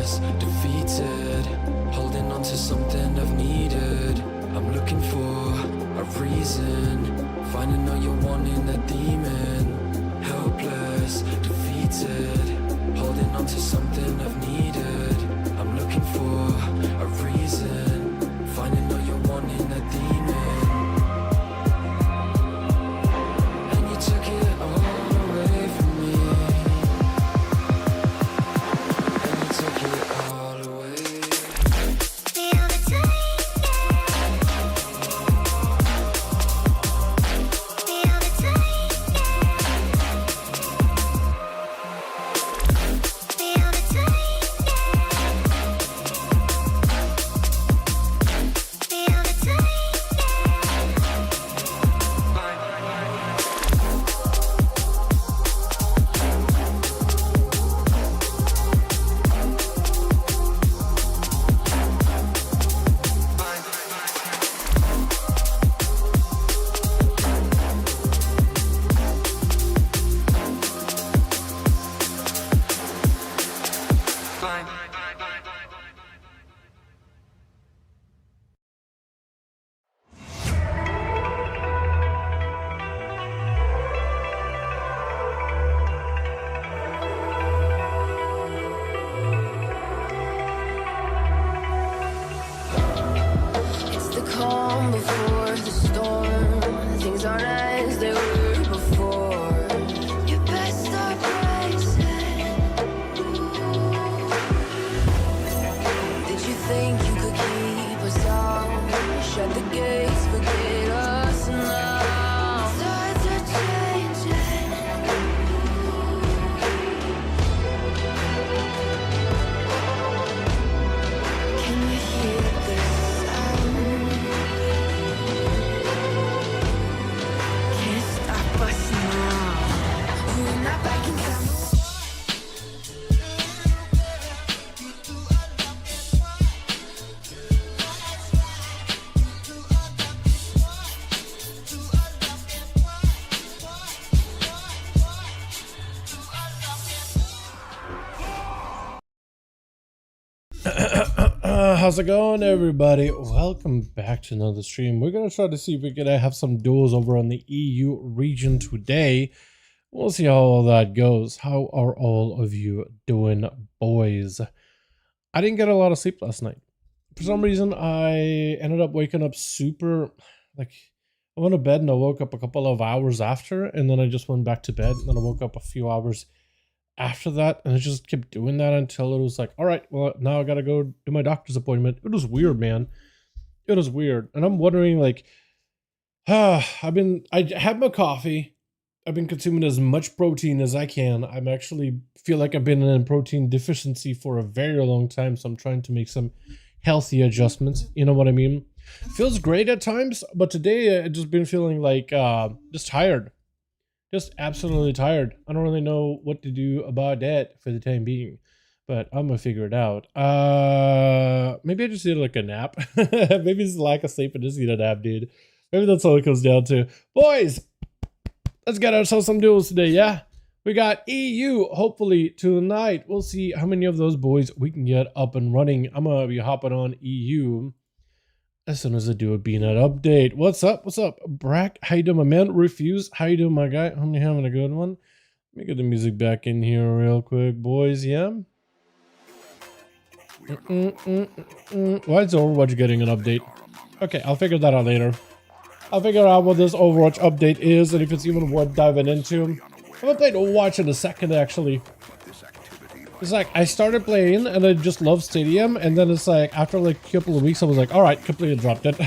helpless, defeated, holding on to something I've needed. I'm looking for a reason, finding all you're wanting, a demon. Helpless, defeated, holding on to something I've needed. I'm looking for a reason, finding all you're wanting, a demon. And you took it all away from me. And you took it all away. How's it going, everybody? Welcome back to another stream. We're gonna try to see if we can have some duels over on the EU region today. We'll see how all that goes. How are all of you doing, boys? I didn't get a lot of sleep last night. For some reason, I ended up waking up super, I went to bed and I woke up a couple of hours after, and then I just went back to bed, and then I woke up a few hours after that, and I just kept doing that until it was like, all right, well, now I gotta go do my doctor's appointment. It was weird, man. It was weird. And I'm wondering, like, I had my coffee. I've been consuming as much protein as I can. I'm actually feel like I've been in protein deficiency for a very long time, so I'm trying to make some healthy adjustments. You know what I mean? Feels great at times, but today I just been feeling like just tired. Just absolutely tired. I don't really know what to do about that for the time being, but I'm gonna figure it out. Maybe I just need like a nap. Maybe it's lack of sleep and just need a nap, dude. Maybe that's all it comes down to. Boys, let's get ourselves some duels today, yeah? We got EU, hopefully tonight. We'll see how many of those boys we can get up and running. I'm gonna be hopping on EU as soon as I do a BNet update. What's up? What's up? Brack, how you doing, my man? Refuse, how you doing, my guy? I'm having a good one. Let me get the music back in here real quick, boys, yeah? Why is Overwatch getting an update? Okay, I'll figure that out later. I'll figure out what this Overwatch update is and if it's even worth diving into. I haven't played Overwatch in a second, actually. It's like, I started playing and I just love Stadium, and then it's like, after like a couple of weeks, I was like, alright, completely dropped it.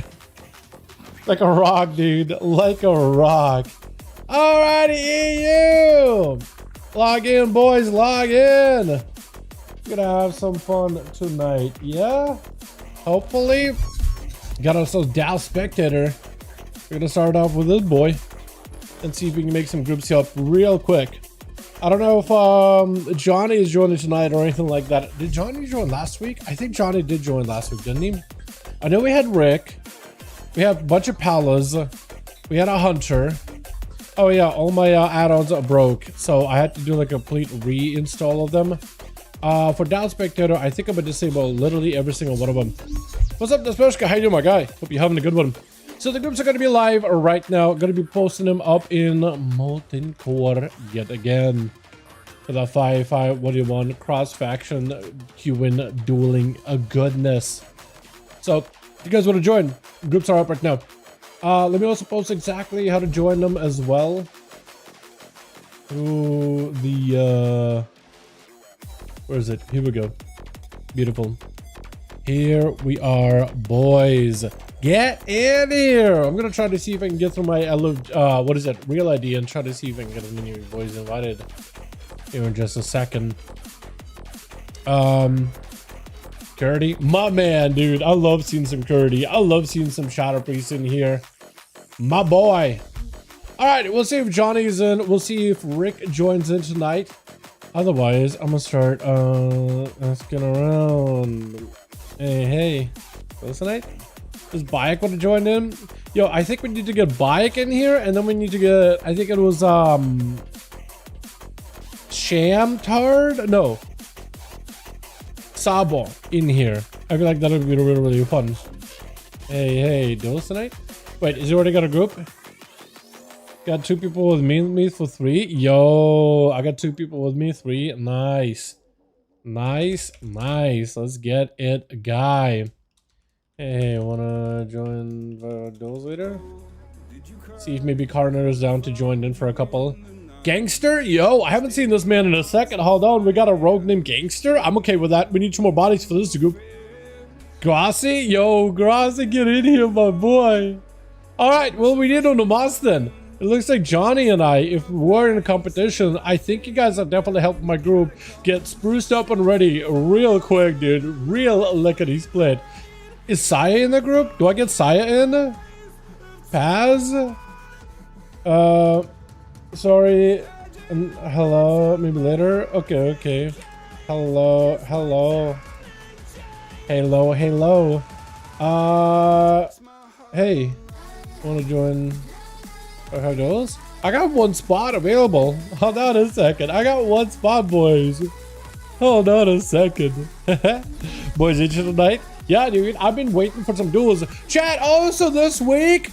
Like a rock, dude. Like a rock. Alrighty, EU! Log in, boys, log in! We're gonna have some fun tonight, yeah? Hopefully. Got ourselves Dal Spectator. We're gonna start off with this boy and see if we can make some groups up real quick. I don't know if Johnny is joining tonight or anything like that. Did Johnny join last week? I think Johnny did join last week, didn't he? I know we had Rick. We had a bunch of Palas. We had a Hunter. Oh yeah, all my add-ons are broke, so I had to do like a complete reinstall of them. For down spectator, I think I'm gonna disable literally every single one of them. What's up, Despershka? How you doing, my guy? Hope you're having a good one. So the groups are gonna be live right now. Gonna be posting them up in Molten Core yet again. For the 5v5 1v1 cross-faction queuing dueling goodness. So, if you guys want to join, groups are up right now. Let me also post exactly how to join them as well. Through the, where is it? Here we go. Beautiful. Here we are, boys. Get in here! I'm gonna try to see if I can get through my, what is it? Real ID and try to see if I can get as many boys invited. Here in just a second. Curdy, my man, dude. I love seeing some Curdy. I love seeing some Shadow Priest in here. My boy. All right, we'll see if Johnny's in. We'll see if Rick joins in tonight. Otherwise, I'm gonna start asking around. Hey, listen, tonight? Does Bayek want to join in? Yo, I think we need to get Bayek in here, and then we need to get. I think it was Shamtard? No. Sabo in here. I feel like that'll be really, really fun. Hey, Duels tonight? Wait, is he already got a group? Got 2 people with me for 3. Yo, I got 2 people with me, 3. Nice. Nice. Let's get it, guy. Hey, wanna join the Duels later? See if maybe Carner is down to join in for a couple. Gangster? Yo, I haven't seen this man in a second. Hold on, we got a rogue named Gangster? I'm okay with that. We need 2 more bodies for this group. Grassi? Yo, Grassi, get in here, my boy. Alright, well, we need on the Moss then. It looks like Johnny and I, if we're in a competition, I think you guys are definitely helping my group get spruced up and ready real quick, dude. Real lickety split. Is Saya in the group? Do I get Saya in? Paz? Sorry. Hello. Maybe later. Okay. Hello. Hey. Want to join our Duels? I got 1 spot available. Hold on a second. I got 1 spot, boys. Hold on a second. Boys, interested tonight? Yeah, dude. I've been waiting for some duels. Chat, also this week.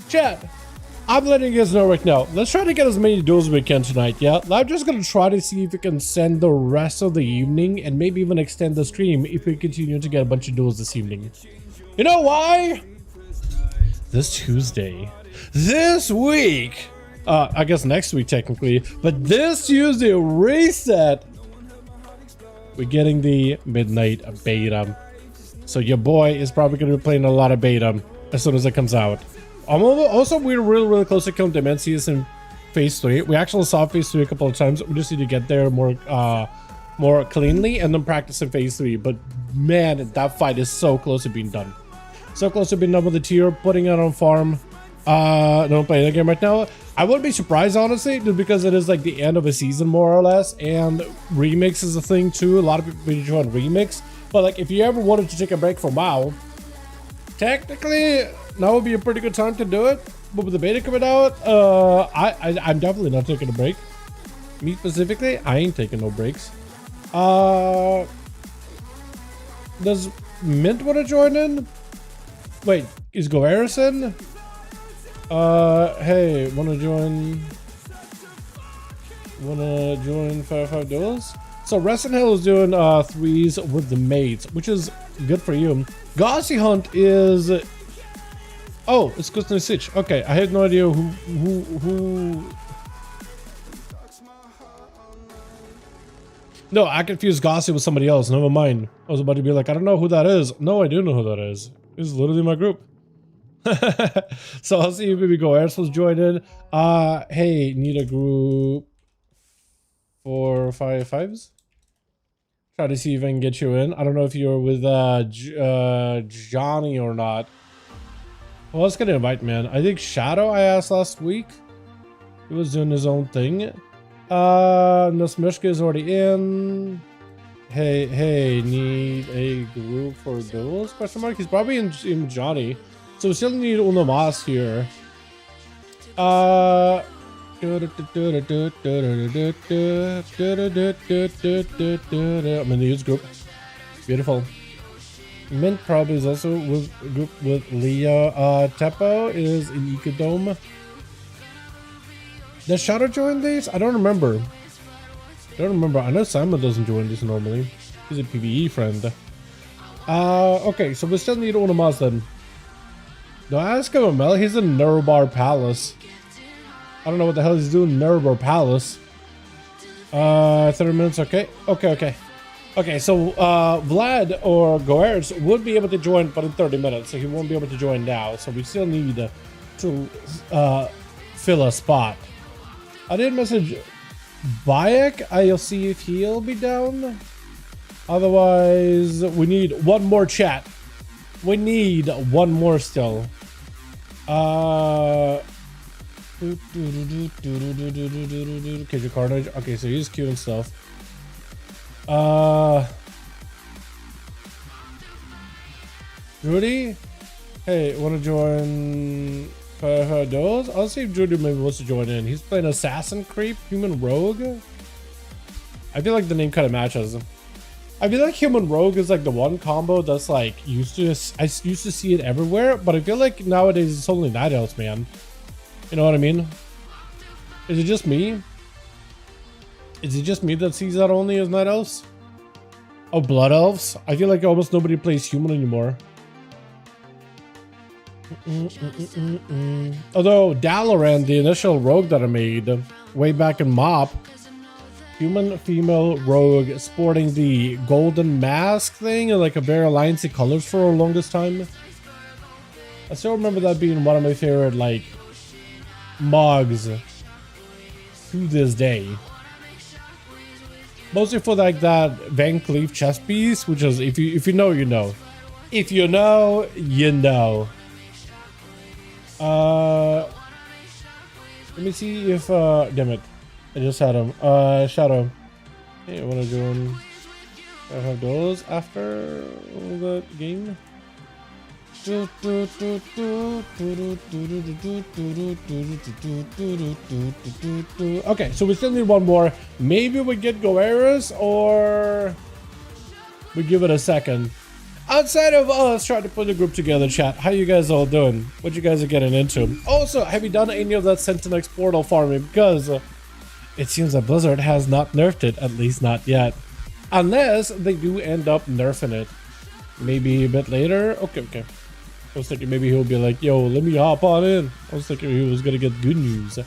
Chat. I'm letting you guys know right now. Let's try to get as many duels as we can tonight, yeah? I'm just gonna try to see if we can send the rest of the evening and maybe even extend the stream if we continue to get a bunch of duels this evening. You know why? This Tuesday. This week. I guess next week technically. But this Tuesday, reset. We're getting the midnight beta. So your boy is probably gonna be playing a lot of beta as soon as it comes out. Also, we're really close to killing Demencius in phase 3. We actually saw phase 3 a couple of times. We just need to get there more cleanly and then practice in phase 3. But man, that fight is so close to being done. So close to being done with the tier, putting it on farm. Don't play the game right now. I wouldn't be surprised, honestly, just because it is like the end of a season more or less, and remix is a thing too. A lot of people join remix. But like, if you ever wanted to take a break from WoW, technically now would be a pretty good time to do it. But with the beta coming out, I'm definitely not taking a break. Me specifically, I ain't taking no breaks. Does Mint want to join in? Wait, is Goeris in? Hey, wanna join 5v5 Duels? So Reston Hill is doing 3s with the mates, which is good for you. Gauzy Hunt is... Oh, it's Kustin Sitch. Okay, I had no idea who... No, I confused Gauzy with somebody else. Never mind. I was about to be like, I don't know who that is. No, I do know who that is. It's literally my group. So I'll see if maybe Goers was joined in. Hey, need a group for 5v5s? Try to see if I can get you in. I don't know if you're with Johnny or not. Well, let's get an invite, man. I think Shadow I asked last week. He was doing his own thing. Nosmishka is already in. Hey, need a group for duels? Question mark. He's probably in Johnny. So we still need Unamas here. Got I'm in the youth group. Beautiful. Mint probably is also with a group with Leah. Teppo is in Ecodome. Does Shadow join these? I don't remember. I know Simon doesn't join these normally. He's a PvE friend. Okay, so we still need ONYXIA then. Do I ask him, Mel? He's in Nurbar Palace. I don't know what the hell he's doing in Nurbar Palace. 30 minutes, okay. Okay, so Vlad or Goers would be able to join, but in 30 minutes, so he won't be able to join now. So we still need to fill a spot. I did message Bayek. I'll see if he'll be down. Otherwise, we need one more chat. We need one more still. Okay, Carnage. Okay, so he's queuing stuff. Rudy? Hey, wanna join Duels? I'll see if Judy maybe wants to join in. He's playing Assassin Creep, Human Rogue. I feel like the name kind of matches. I feel like Human Rogue is like the one combo that's like I used to see it everywhere, but I feel like nowadays it's only Night Elves, man. You know what I mean? Is it just me? Is it just me that sees that only as Night Elves? Oh, Blood Elves? I feel like almost nobody plays Human anymore. Although Dalaran, the initial rogue that I made way back in MOP, human female rogue sporting the golden mask thing and like a very alliance colors for the longest time. I still remember that being one of my favorite like mogs to this day. Mostly for like that Van Cleef chess piece, which is if you know, you know. If you know, you know. Let me see if damn it. I just had him. Shadow. Hey, I wanna join. I have those after the game. Okay, so we still need one more. Maybe we get Goeras or we give it a second. Outside of us trying to put the group together, chat, how you guys all doing? What you guys are getting into? Also, have you done any of that Sentinex portal farming? Because it seems that Blizzard has not nerfed it, at least not yet. Unless they do end up nerfing it. Maybe a bit later? Okay. I was thinking maybe he'll be like, yo, let me hop on in. I was thinking he was gonna get good news.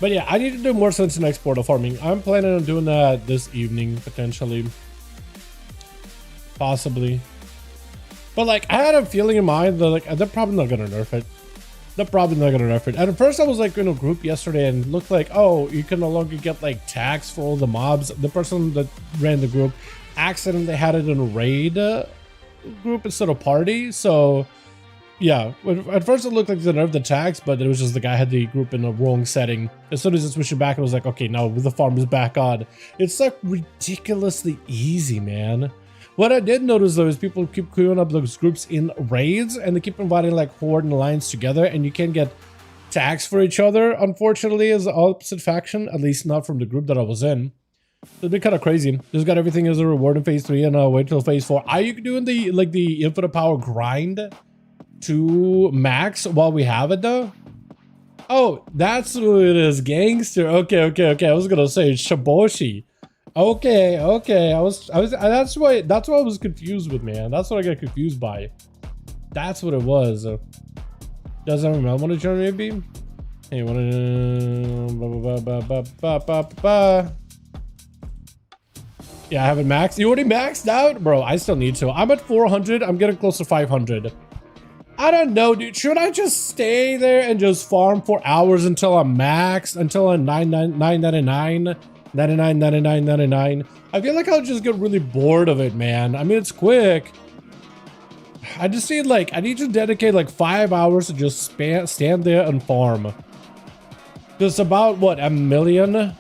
But yeah, I need to do more Sentinex portal farming. I'm planning on doing that this evening, potentially. Possibly. But like, I had a feeling in mind that like, they're probably not gonna nerf it. They're probably not gonna nerf it. And at first I was like in a group yesterday and looked like, oh, you can no longer get like tags for all the mobs. The person that ran the group accidentally had it in a raid group instead of party. So yeah, at first it looked like they nerfed the tags, but it was just the guy had the group in the wrong setting. As soon as it switched it back, it was like, okay, now the farm is back on. It's like ridiculously easy, man. What I did notice though is people keep queuing up those groups in raids and they keep inviting like horde and alliance together, and you can't get tags for each other, unfortunately, as the opposite faction, at least not from the group that I was in. It's been kind of crazy. Just got everything as a reward in phase 3 and wait till phase 4. Are you doing the like the infinite power grind to max while we have it though? Oh, that's what it is, gangster. Okay. I was gonna say Shiboshi. Okay. That's why I was confused with, man. That's what I got confused by. That's what it was. Does everyone want to join maybe? Hey, wanna yeah, I haven't maxed. You already maxed out? Bro, I still need to. I'm at 400. I'm getting close to 500. I don't know, dude. Should I just stay there and just farm for hours until I'm maxed? Until I'm 999? 99. I feel like I'll just get really bored of it, man. I mean, it's quick. I just need like, I need to dedicate like 5 hours to just stand there and farm. Just about what, 1 million?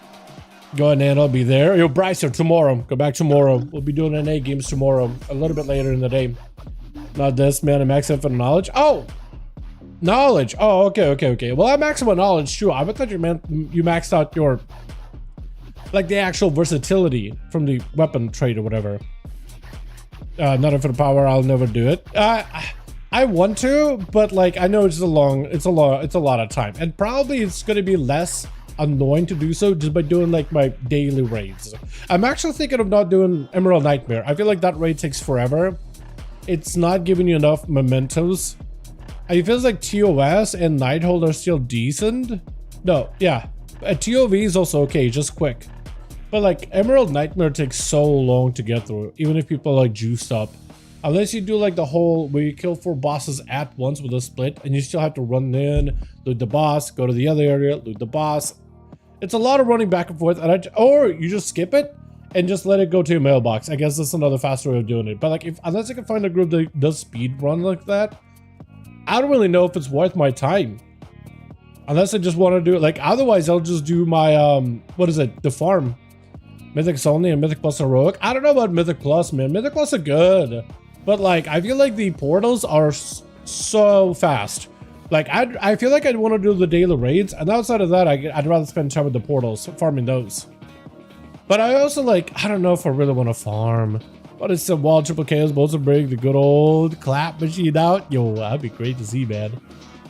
Go ahead and I'll be there. Yo, Bryce, tomorrow. Go back tomorrow. We'll be doing NA games tomorrow. A little bit later in the day. Not this, man. I'm max infinite knowledge. Oh! Knowledge. Oh, okay. Well, I maxed my knowledge too. I thought you meant you maxed out your, like, the actual versatility from the weapon trade or whatever. Not for the power, I'll never do it. I want to, but like I know it's a lot of time, and probably it's gonna be less annoying to do so just by doing like my daily raids. I'm actually thinking of not doing Emerald Nightmare. I feel like that raid takes forever. It's not giving you enough mementos. It feels like TOS and Nighthold are still decent. No, yeah, TOV is also okay, just quick. But like Emerald Nightmare takes so long to get through, even if people like juiced up. Unless you do like the whole where you kill 4 bosses at once with a split, and you still have to run in, loot the boss, go to the other area, loot the boss. It's a lot of running back and forth, and or you just skip it and just let it go to your mailbox. I guess that's another faster way of doing it. But like, unless I can find a group that does speed run like that, I don't really know if it's worth my time. Unless I just want to do it, like, otherwise I'll just do my what is it, the farm, Mythics only and Mythic Plus Heroic. I don't know about Mythic Plus, man. Mythic Plus are good. But like, I feel like the portals are so fast. Like, I feel like I'd want to do the daily raids, and outside of that, I'd rather spend time with the portals, farming those. But I also like, I don't know if I really want to farm. But it's some wild triple chaos bolts and bring the good old clap machine out. Yo, that'd be great to see, man.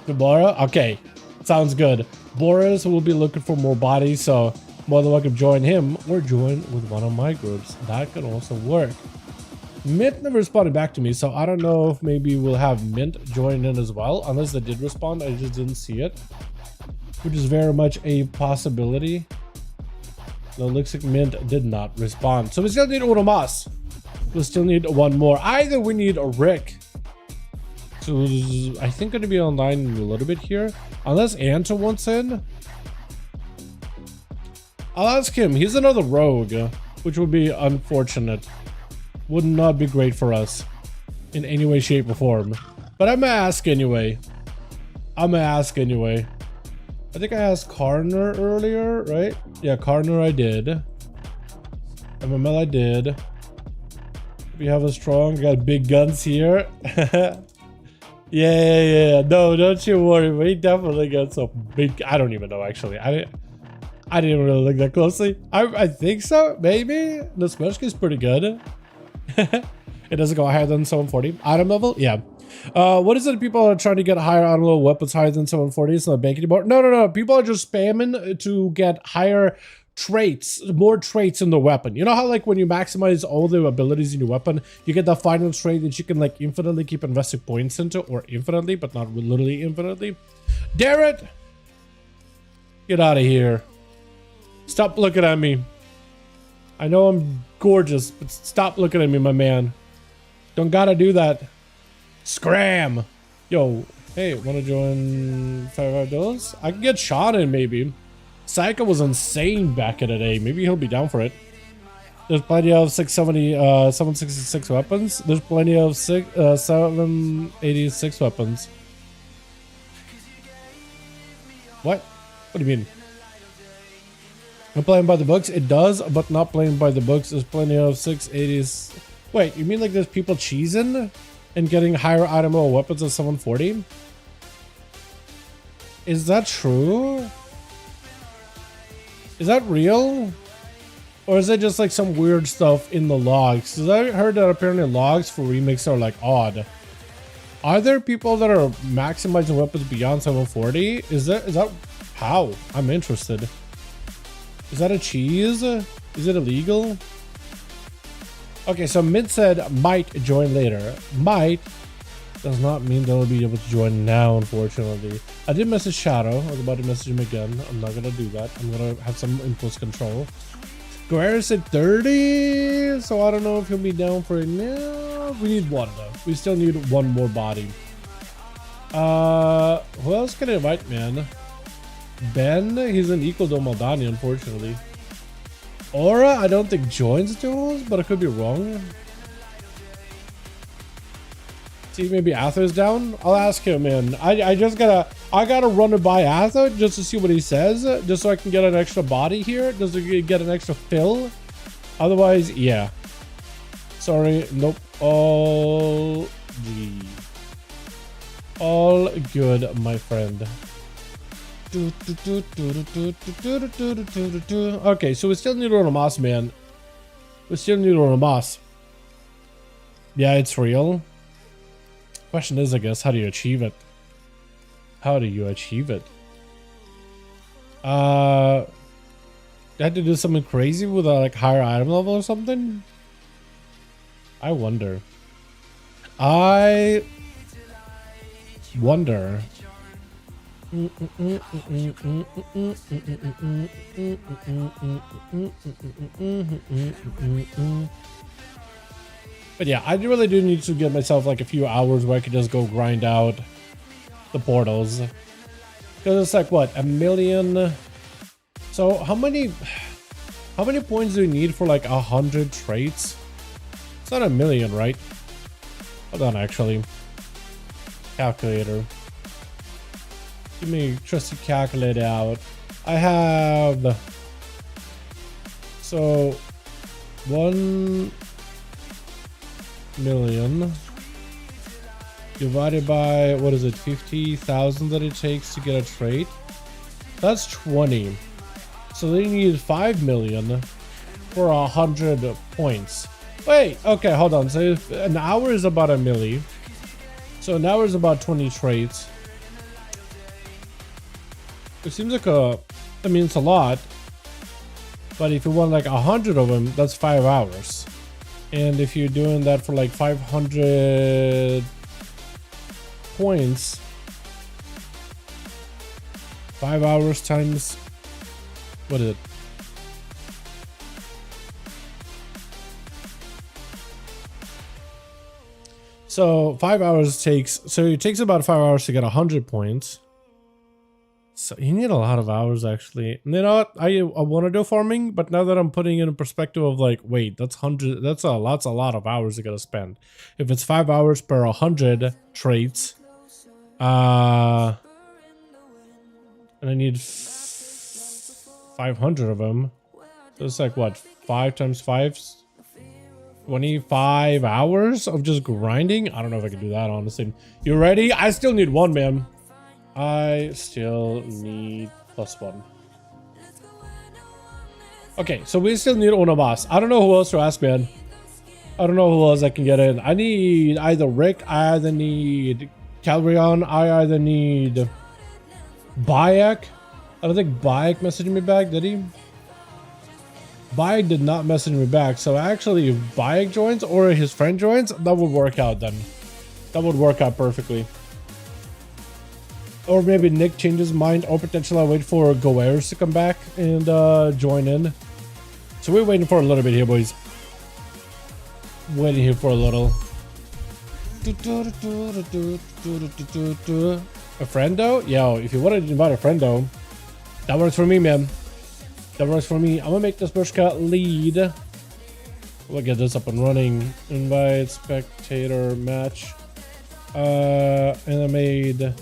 Tomorrow? Okay, sounds good. Boris will be looking for more bodies, so more than welcome to join him or join with one of my groups. That can also work. Mint never responded back to me, so I don't know if maybe we'll have Mint join in as well. Unless they did respond, I just didn't see it. Which is very much a possibility. No, looks like Mint did not respond. So we still need Oromas. We still need one more. Either we need a Rick. So I think going to be online in a little bit here. Unless Anta wants in. I'll ask him. He's another rogue, which would be unfortunate. Would not be great for us in any way, shape, or form. But I'm gonna ask anyway. I think I asked Karner earlier, right? Yeah, Karner I did. MML I did. We have a strong, got big guns here. Yeah. No, don't you worry. We definitely got some big, I don't even know actually. I didn't really look that closely. I think so, maybe. The Smeshka is pretty good. It doesn't go higher than 740. Item level? Yeah. What is it? People are trying to get higher item level weapons higher than 740. It's not bank anymore. No. People are just spamming to get higher traits, more traits in the weapon. You know how like when you maximize all the abilities in your weapon, you get the final trait that you can like infinitely keep investing points into, or infinitely, but not literally infinitely. Dare it! Get out of here. Stop looking at me. I know I'm gorgeous, but stop looking at me, my man. Don't gotta do that. Scram! Yo, hey, wanna join 5V5 Duels? I can get shot in, maybe. Psycho was insane back in the day. Maybe he'll be down for it. There's plenty of 766 weapons. There's plenty of 786 weapons. What? What do you mean? I'm playing by the books. It does, but not playing by the books. There's plenty of 680s. Wait, you mean like there's people cheesing and getting higher item level weapons at 740? Is that true? Is that real? Or is it just like some weird stuff in the logs? Because I heard that apparently logs for remakes are like odd. Are there people that are maximizing weapons beyond 740? Is that how? I'm interested. Is that a cheese? Is it illegal? Okay, so Mint said might join later. Might does not mean they'll be able to join now, unfortunately. I did message Shadow. I was about to message him again. I'm not gonna do that. I'm gonna have some impulse control. Guerrero said 30, so I don't know if he'll be down for it now. We need one though. We still need one more body. Who else can I invite, man? Ben, he's an equal to Maldani, unfortunately. Aura, I don't think joins duels, but I could be wrong. See, maybe Arthur's down. I'll ask him, man. I gotta run it by Arthur just to see what he says, just so I can get an extra body here, just to get an extra fill. Otherwise, yeah. Sorry, nope. All good, my friend. Okay, so we still need on a moss, man. We still need on a moss. Yeah, it's real. Question is, I guess, how do you achieve it? How do you achieve it? I had to do something crazy with a like higher item level or something. I wonder. But yeah, I really do need to give myself like a few hours where I could just go grind out the portals. Because it's like what, 1,000,000? So how many points do you need for like 100 traits? It's not 1,000,000, right? Hold on, actually. Calculator. Give me a trusty calculator out. I have, so 1,000,000 divided by, what is it, 50,000 that it takes to get a trait. That's 20. So they need 5,000,000 for 100 points. Wait, okay, hold on. So if an hour is about 1,000,000, so an hour is about 20 traits. It seems like I mean, it's a lot, but if you want like 100 of them, that's 5 hours. And if you're doing that for like 500 points, 5 hours times, what is it? So 5 hours takes, so it takes about 5 hours to get 100 points. So you need a lot of hours, actually. And you know what? I want to do farming, but now that I'm putting it in perspective of like, wait, that's a lot of hours I gotta spend. If it's 5 hours per 100 traits, and I need 500 of them, so it's like what, 5 times 5, 25 hours of just grinding. I don't know if I can do that, honestly. You ready? I still need one, man. I still need +1. Okay, so we still need Ono boss. I don't know who else to ask, man. I don't know who else I can get in. I need either Rick, I either need Calrion, I either need Bayek. I don't think Bayek messaged me back, did he? Bayek did not message me back, so actually if Bayek joins or his friend joins, that would work out then. That would work out perfectly. Or maybe Nick changes his mind, or potentially I wait for Goers to come back and join in. So we're waiting for a little bit here, boys. Waiting here for a little. A friendo? Yo, if you want to invite a friendo, that works for me, man. That works for me. I'm gonna make this Bushka lead. We'll get this up and running. Invite spectator match. And I made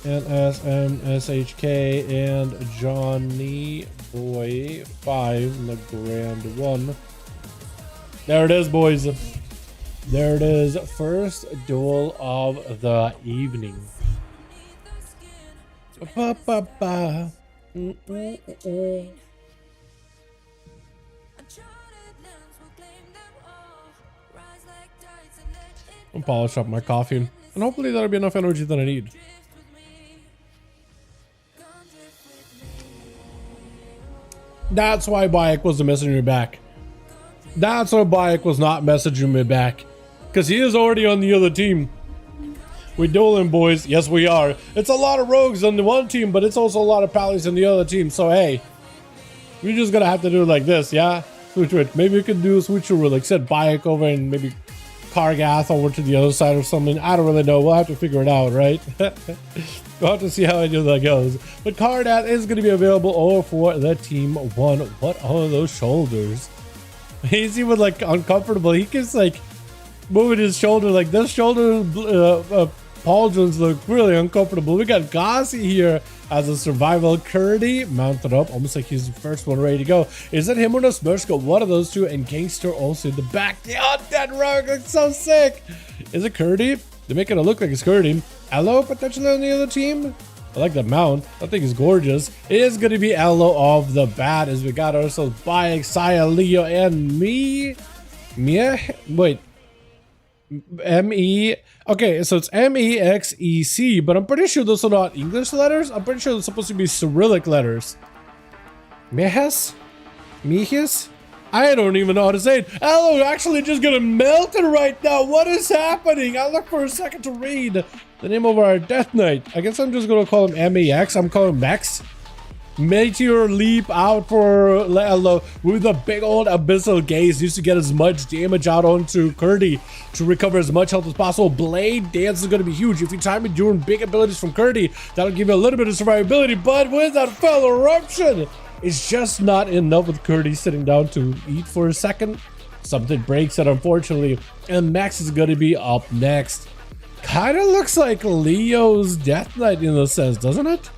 NSMSHK and Johnny Boy 5 the grand one. There it is, boys. There it is. First duel of the evening. I'll polish up my coffee, and hopefully that'll be enough energy that I need. That's why Bayek wasn't messaging me back. That's why Bayek was not messaging me back. Because he is already on the other team. We're dueling, boys. Yes, we are. It's a lot of rogues on the one team, but it's also a lot of pallies on the other team. So, hey, we're just going to have to do it like this, yeah? Switch it. Maybe we could do a switcher with, like, set Bayek over and maybe Kargath over to the other side or something. I don't really know. We'll have to figure it out, right? We'll have to see how that goes. But Kargath is going to be available over for the team one. What are those shoulders? He's even like uncomfortable. He keeps like moving his shoulder. Like this shoulder pauldrons look really uncomfortable. We got Gossi here as a survival Curdy mounted up, almost like he's the first one ready to go. Is that him or no Smurshka? One of those two, and Gangster also in the back. The undead rogue looks so sick. Is it Curdy? They're making it look like it's Curdy. Elo potentially on the other team. I like the mount. That thing is gorgeous. It is going to be Elo off the bat as we got ourselves Bayek, Saya, Leo, and me. Mia? Wait. M-E. Okay, so it's M-E-X-E-C, but I'm pretty sure those are not English letters. I'm pretty sure they're supposed to be Cyrillic letters. Mehes? Mihis? I don't even know how to say it. Elo actually just gonna melt it right now. What is happening? I look for a second to read the name of our Death Knight. I guess I'm just gonna call him M-A-X. I'm calling him Max. Meteor leap out for Elo with a big old abyssal gaze. Used to get as much damage out onto Curdy to recover as much health as possible. Blade dance is going to be huge. If you time it during big abilities from Curdy, that'll give you a little bit of survivability. But with that fell eruption, it's just not enough with Curdy sitting down to eat for a second. Something breaks it, unfortunately. And Max is going to be up next. Kind of looks like Leo's Death Knight in a sense, doesn't it?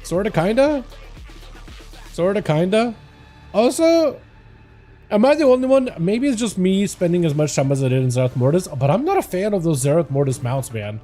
Sorta, kinda. Sorta, kinda. Also, am I the only one? Maybe it's just me spending as much time as I did in Zerath Mortis, but I'm not a fan of those Zerath Mortis mounts, man.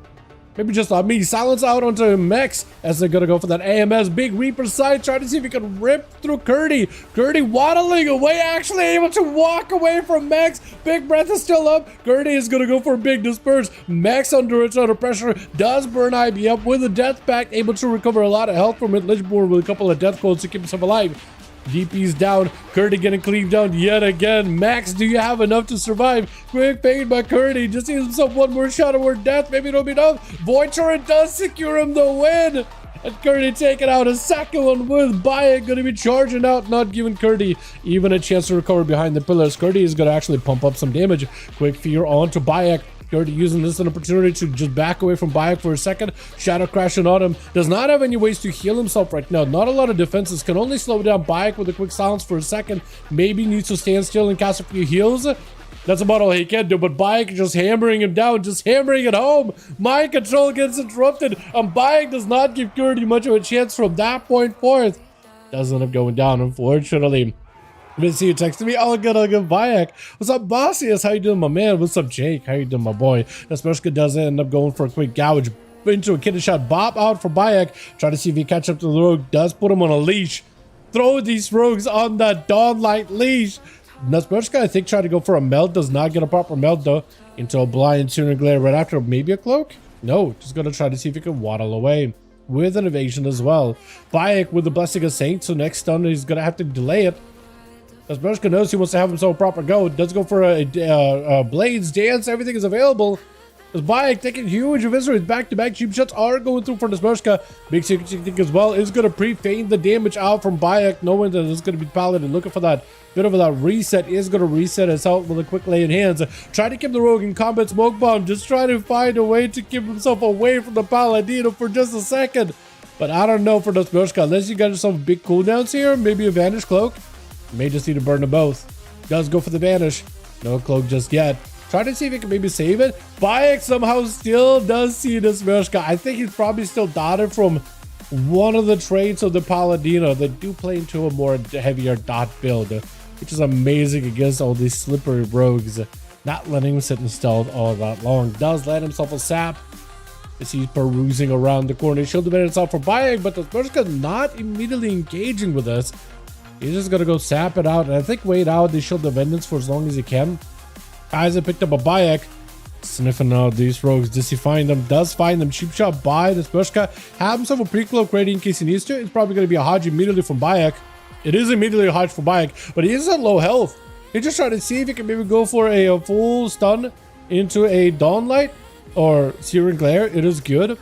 Maybe just not me. Silence out onto Mex as they're gonna go for that AMS. Big Reaper side, trying to see if he can rip through Curdy. Curdy waddling away, actually able to walk away from Mex. Big Breath is still up. Curdy is gonna go for a big disperse. Mex under a ton of pressure, does burn IB up with a death pack, able to recover a lot of health from it. Lichborn with a couple of death codes to keep himself alive. DP's down. Curdy getting cleaved down yet again. Max, do you have enough to survive? Quick fade by Curdy. Just needs himself one more shot or death. Maybe it'll be enough. Void Turret does secure him the win. And Curdy taking out a second one with Bayek. Going to be charging out, not giving Curdy even a chance to recover behind the pillars. Curdy is going to actually pump up some damage. Quick fear onto Bayek. Curdy using this as an opportunity to just back away from Bayek for a second. Shadow crashing on him. Does not have any ways to heal himself right now. Not a lot of defenses. Can only slow down Bayek with a quick silence for a second. Maybe needs to stand still and cast a few heals. That's about all he can do. But Bayek just hammering him down. Just hammering it home. Mind control gets interrupted. And Bayek does not give Curdy much of a chance from that point forth. Doesn't end up going down, unfortunately. I see you texting me. Oh, good, Bayek. What's up, Bossius? How you doing, my man? What's up, Jake? How you doing, my boy? Nasmershka does end up going for a quick gouge into a kidney shot. Bop out for Bayek. Try to see if he catch up to the rogue. Does put him on a leash. Throw these rogues on that Dawnlight leash. Nasmershka, I think, tried to go for a melt. Does not get a proper melt, though. Into a blind tuner glare right after. Maybe a cloak? No, just going to try to see if he can waddle away. With an evasion as well. Bayek with the Blessing of Saints. So next stun, he's going to have to delay it. As Bershka knows he wants to have himself a proper go. Does go for a Blades dance. Everything is available. As Bayek taking huge eviscerates back-to-back. Cheap shots are going through for Nasmershka. Big secret thing as well is going to pre-feign the damage out from Bayek, knowing that it's going to be Paladin. Looking for that bit of that reset. Is going to reset his health with a quick lay in hands. Try to keep the rogue in combat smoke bomb. Just try to find a way to keep himself away from the Paladino for just a second. But I don't know for Nasmershka. Unless you got yourself big cooldowns here. Maybe a Vanish Cloak. May just need to burn them both. Does go for the Vanish. No cloak just yet. Try to see if he can maybe save it. Bayek somehow still does see this Mershka. I think he's probably still dotted from one of the traits of the Paladino that do play into a more heavier dot build, which is amazing against all these slippery rogues. Not letting him sit in stealth all that long. Does land himself a sap as he's perusing around the corner. Shield divided itself for Bayek, but the Mershka not immediately engaging with us. He's just gonna go sap it out, and I think wait out the Shield of Vengeance for as long as he can. Isaac picked up a Bayek, sniffing out these rogues. Does he find them? Does find them. Cheap shot by this Bershka. Have himself a pre-cloak ready in case he needs to. It's probably gonna be a Hodge immediately from Bayek. It is immediately a Hodge for Bayek, but he is at low health. He's just trying to see if he can maybe go for a full stun into a Dawnlight or Searing Glare. It is good.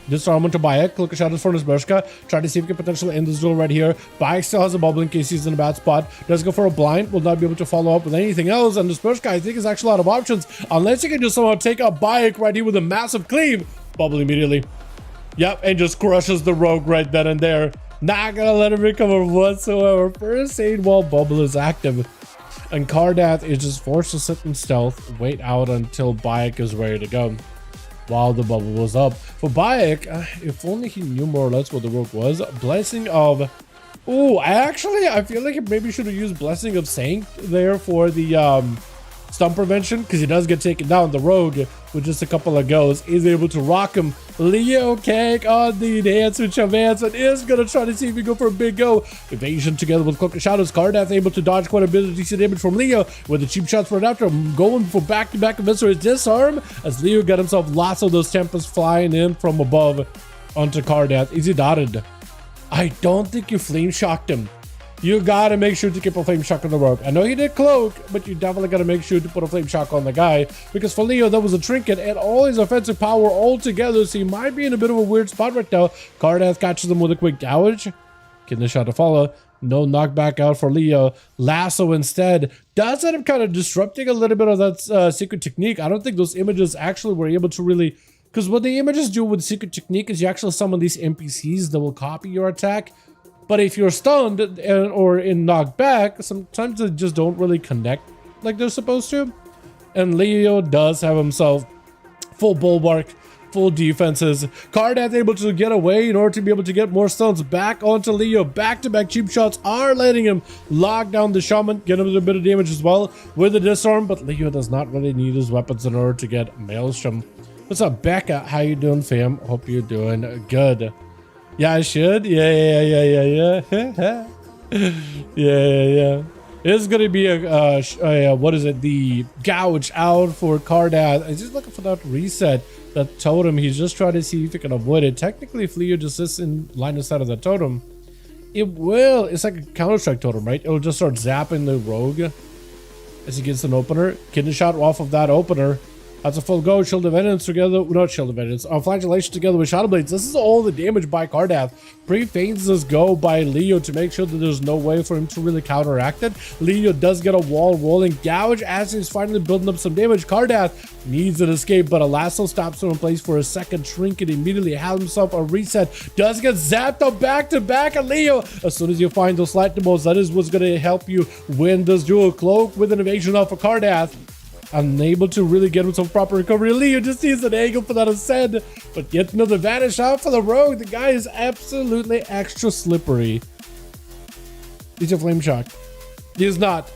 Disarm onto Bayek. Look at shadows for Nasmershka. Try to see if he can potentially end this duel right here. Bayek still has a bubble in case he's in a bad spot. Does go for a blind. Will not be able to follow up with anything else. And Nasmershka, I think, is actually out of options. Unless he can just somehow take out Bayek right here with a massive cleave. Bubble immediately. Yep, and just crushes the rogue right then and there. Not gonna let him recover whatsoever. First aid while bubble is active. And Kardath is just forced to sit in stealth. Wait out until Bayek is ready to go. While the bubble was up. For Bayek, if only he knew more or less what the rogue was. Blessing of... Ooh, I feel like he maybe should have used Blessing of Saint there for the Stun prevention, because he does get taken down. The rogue, with just a couple of goes, is able to rock him. Leo Cake on the dance with Chavance and is going to try to see if he go for a big go. Evasion together with Cloak of Shadows. Cardath able to dodge quite a bit of decent damage from Leo, with the cheap shots right after him, going for back-to-back eviscerate disarm, as Leo got himself lots of those Tempests flying in from above onto Cardath. Is he dotted? I don't think you flame shocked him. You gotta make sure to keep a flame shock on the rogue. I know he did cloak, but you definitely gotta make sure to put a flame shock on the guy, because for Leo that was a trinket and all his offensive power all together, so he might be in a bit of a weird spot right now. Cardath catches him with a quick gouge. Getting the shot to follow. No knockback out for Leo. Lasso instead does end up kind of disrupting a little bit of that secret technique. I don't think those images actually were able to really, because what the images do with secret technique is you actually summon these NPCs that will copy your attack. But if you're stunned or in knockback, sometimes they just don't really connect like they're supposed to. And Leo does have himself full bulwark, full defenses. Cardath able to get away in order to be able to get more stuns back onto Leo. Back-to-back cheap shots are letting him lock down the shaman, get him a bit of damage as well with the disarm. But Leo does not really need his weapons in order to get Maelstrom. What's up, Becca? How you doing, fam? Hope you're doing good. Yeah, I should. Yeah. yeah. It's gonna be a what is it? The gouge out for Cardath. He's just looking for that reset, that totem. He's just trying to see if he can avoid it. Technically, if Leo just sits in line of sight of the totem, it will. It's like a Counter-Strike totem, right? It'll just start zapping the rogue as he gets an opener. Kidney shot off of that opener. That's a full go. Shield of Evidence together. Not Shield of Evidence. Flagellation together with Shadow Blades. This is all the damage by Cardath. Pre-feigns this go by Leo to make sure that there's no way for him to really counteract it. Leo does get a wall rolling. Gouge as he's finally building up some damage. Cardath needs an escape, but a lasso stops him in place for a second. Trinket immediately has himself a reset. Does get zapped up back-to-back. And Leo, as soon as you find those lightning bolts, that is what's going to help you win this duel. Cloak with an evasion off of Cardath. Unable to really get himself proper recovery. Leo just needs an angle for that ascend, but yet another vanish out for the rogue. The guy is absolutely extra slippery. He's a flame shock. He is not.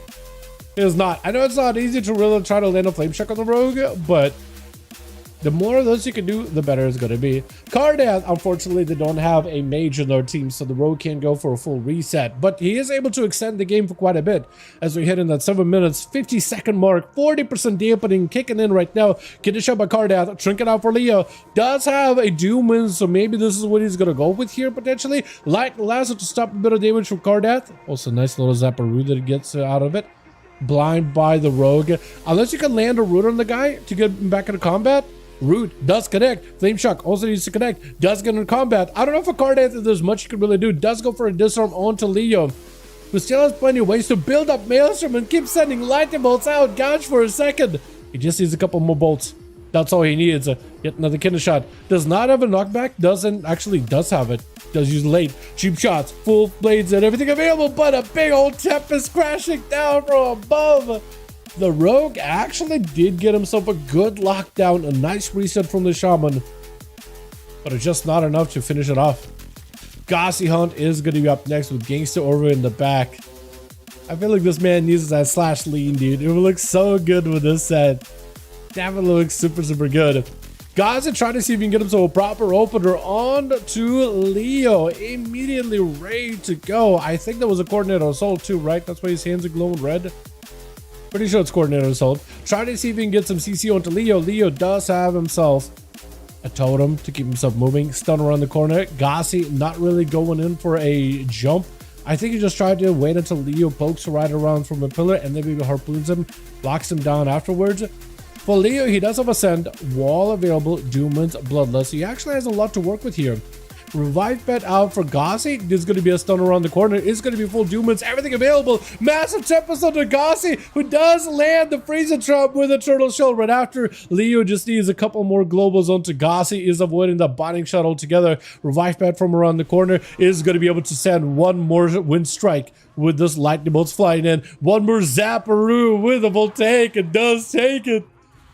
He is not. I know it's not easy to really try to land a flame shock on the rogue, but the more of those you can do, the better it's going to be. Cardath, unfortunately, they don't have a mage in their team, so the rogue can't go for a full reset. But he is able to extend the game for quite a bit as we hit in that 7 minutes, 50-second mark. 40% dampening kicking in right now. Getting shot by Cardath. Trinket out for Leo. Does have a Doom win, so maybe this is what he's going to go with here, potentially. Light Lasso to stop a bit of damage from Cardath. Also, nice little Zapparoo that he gets out of it. Blind by the rogue. Unless you can land a root on the guy to get him back into combat. Root does connect. Flame Shock also needs to connect. Does get in combat. I don't know if a Cardath there's much you can really do. Does go for a disarm onto Leo, who still has plenty of ways to build up Maelstrom and keep sending lightning bolts out. Gouge for a second. He just needs a couple more bolts. That's all he needs. Yet another kidney shot. Does not have a knockback. Does have it. Does use late. Cheap shots. Full blades and everything available, but a big old Tempest crashing down from above. The rogue actually did get himself a good lockdown, a nice reset from the shaman, but it's just not enough to finish it off. Gossi Hunt is going to be up next with Gangsta over in the back. I feel like this man uses that slash lean, dude. It will look so good with this set. Definitely looks super good. Gossi trying to see if he can get himself a proper opener on to Leo. Immediately ready to go. I think that was a coordinator assault too, right? That's why his hands are glowing red. Pretty sure it's coordinator assault. Try to see if he can get some CC onto Leo. Leo does have himself a totem to keep himself moving. Stun around the corner. Gossi not really going in for a jump. I think he just tried to wait until Leo pokes right around from a pillar and then maybe harpoons him, locks him down afterwards. For Leo, he does have Ascend, wall available, Doomans, Bloodlust. He actually has a lot to work with here. Revive bet out for Gossi. There's going to be a stun around the corner. It's going to be full Doomans. Everything available. Massive Tempest onto Gossi, who does land the Freezer Trap with a Turtle Shell right after. Leo just needs a couple more globals onto Gossi. Is avoiding the binding shot altogether. Revive bet from around the corner is going to be able to send one more wind strike with this lightning bolts flying in. One more Zapparoo with a voltaic. It does take it.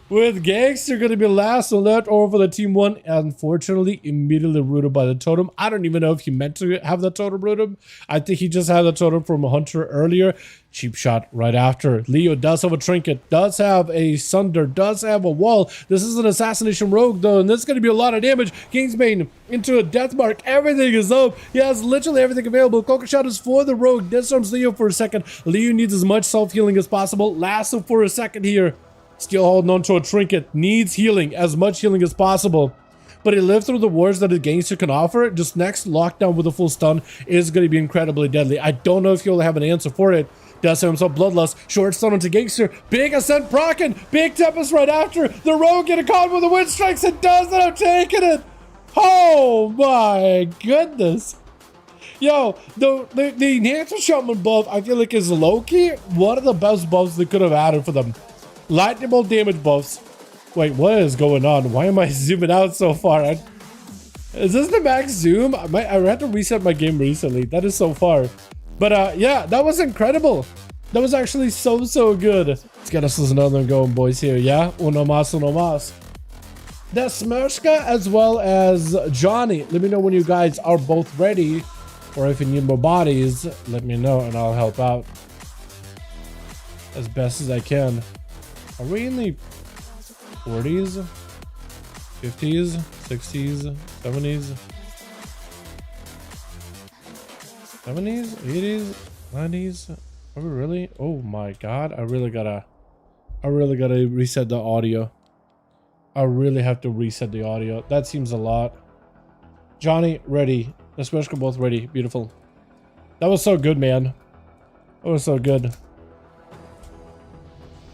with Gangster going to be last on left over for the team one. Unfortunately, immediately rooted by the totem. I don't even know if he meant to have the totem rooted. I think he just had the totem from a hunter earlier. Cheap shot right after. Leo does have a trinket, does have a sunder, does have a wall. This is an assassination rogue though, and this is going to be a lot of damage. Kingsbane into a death mark. Everything is up. He has literally everything available. Coca shot is for the rogue. Disarms Leo for a second. Leo needs as much self-healing as possible. Lasso for a second here. Still holding on to a trinket. Needs healing, as much healing as possible. But he lived through the wars that a Gangster can offer. Just next lockdown with a full stun is going to be incredibly deadly. I don't know if he'll have an answer for it. Does have himself Bloodlust. Short stun onto Gangster. Big Ascent proccing. Big Tempest right after. The Rogue getting caught with the Wind Strikes and does end up taking it. Oh my goodness. Yo, the Enhancer Shaman buff, I feel like is low-key one of the best buffs they could have added for them. Lightning bolt damage buffs. Wait, what is going on? Why am I zooming out so far? Is this the max zoom? I had to reset my game recently. That is so far. But yeah, that was incredible. That was actually so good. Let's get us another one going, boys, here. Yeah, uno mas, uno mas. The Smershka as well as Johnny. Let me know when you guys are both ready. Or if you need more bodies, let me know and I'll help out as best as I can. Are we in the 40s, 50s, 60s, 70s, 70s, 80s, 90s? Are we really? Oh my god, I really gotta reset the audio. I really have to reset the audio. That seems a lot. Johnny, ready. The Smershka both ready. Beautiful. That was so good, man. That was so good.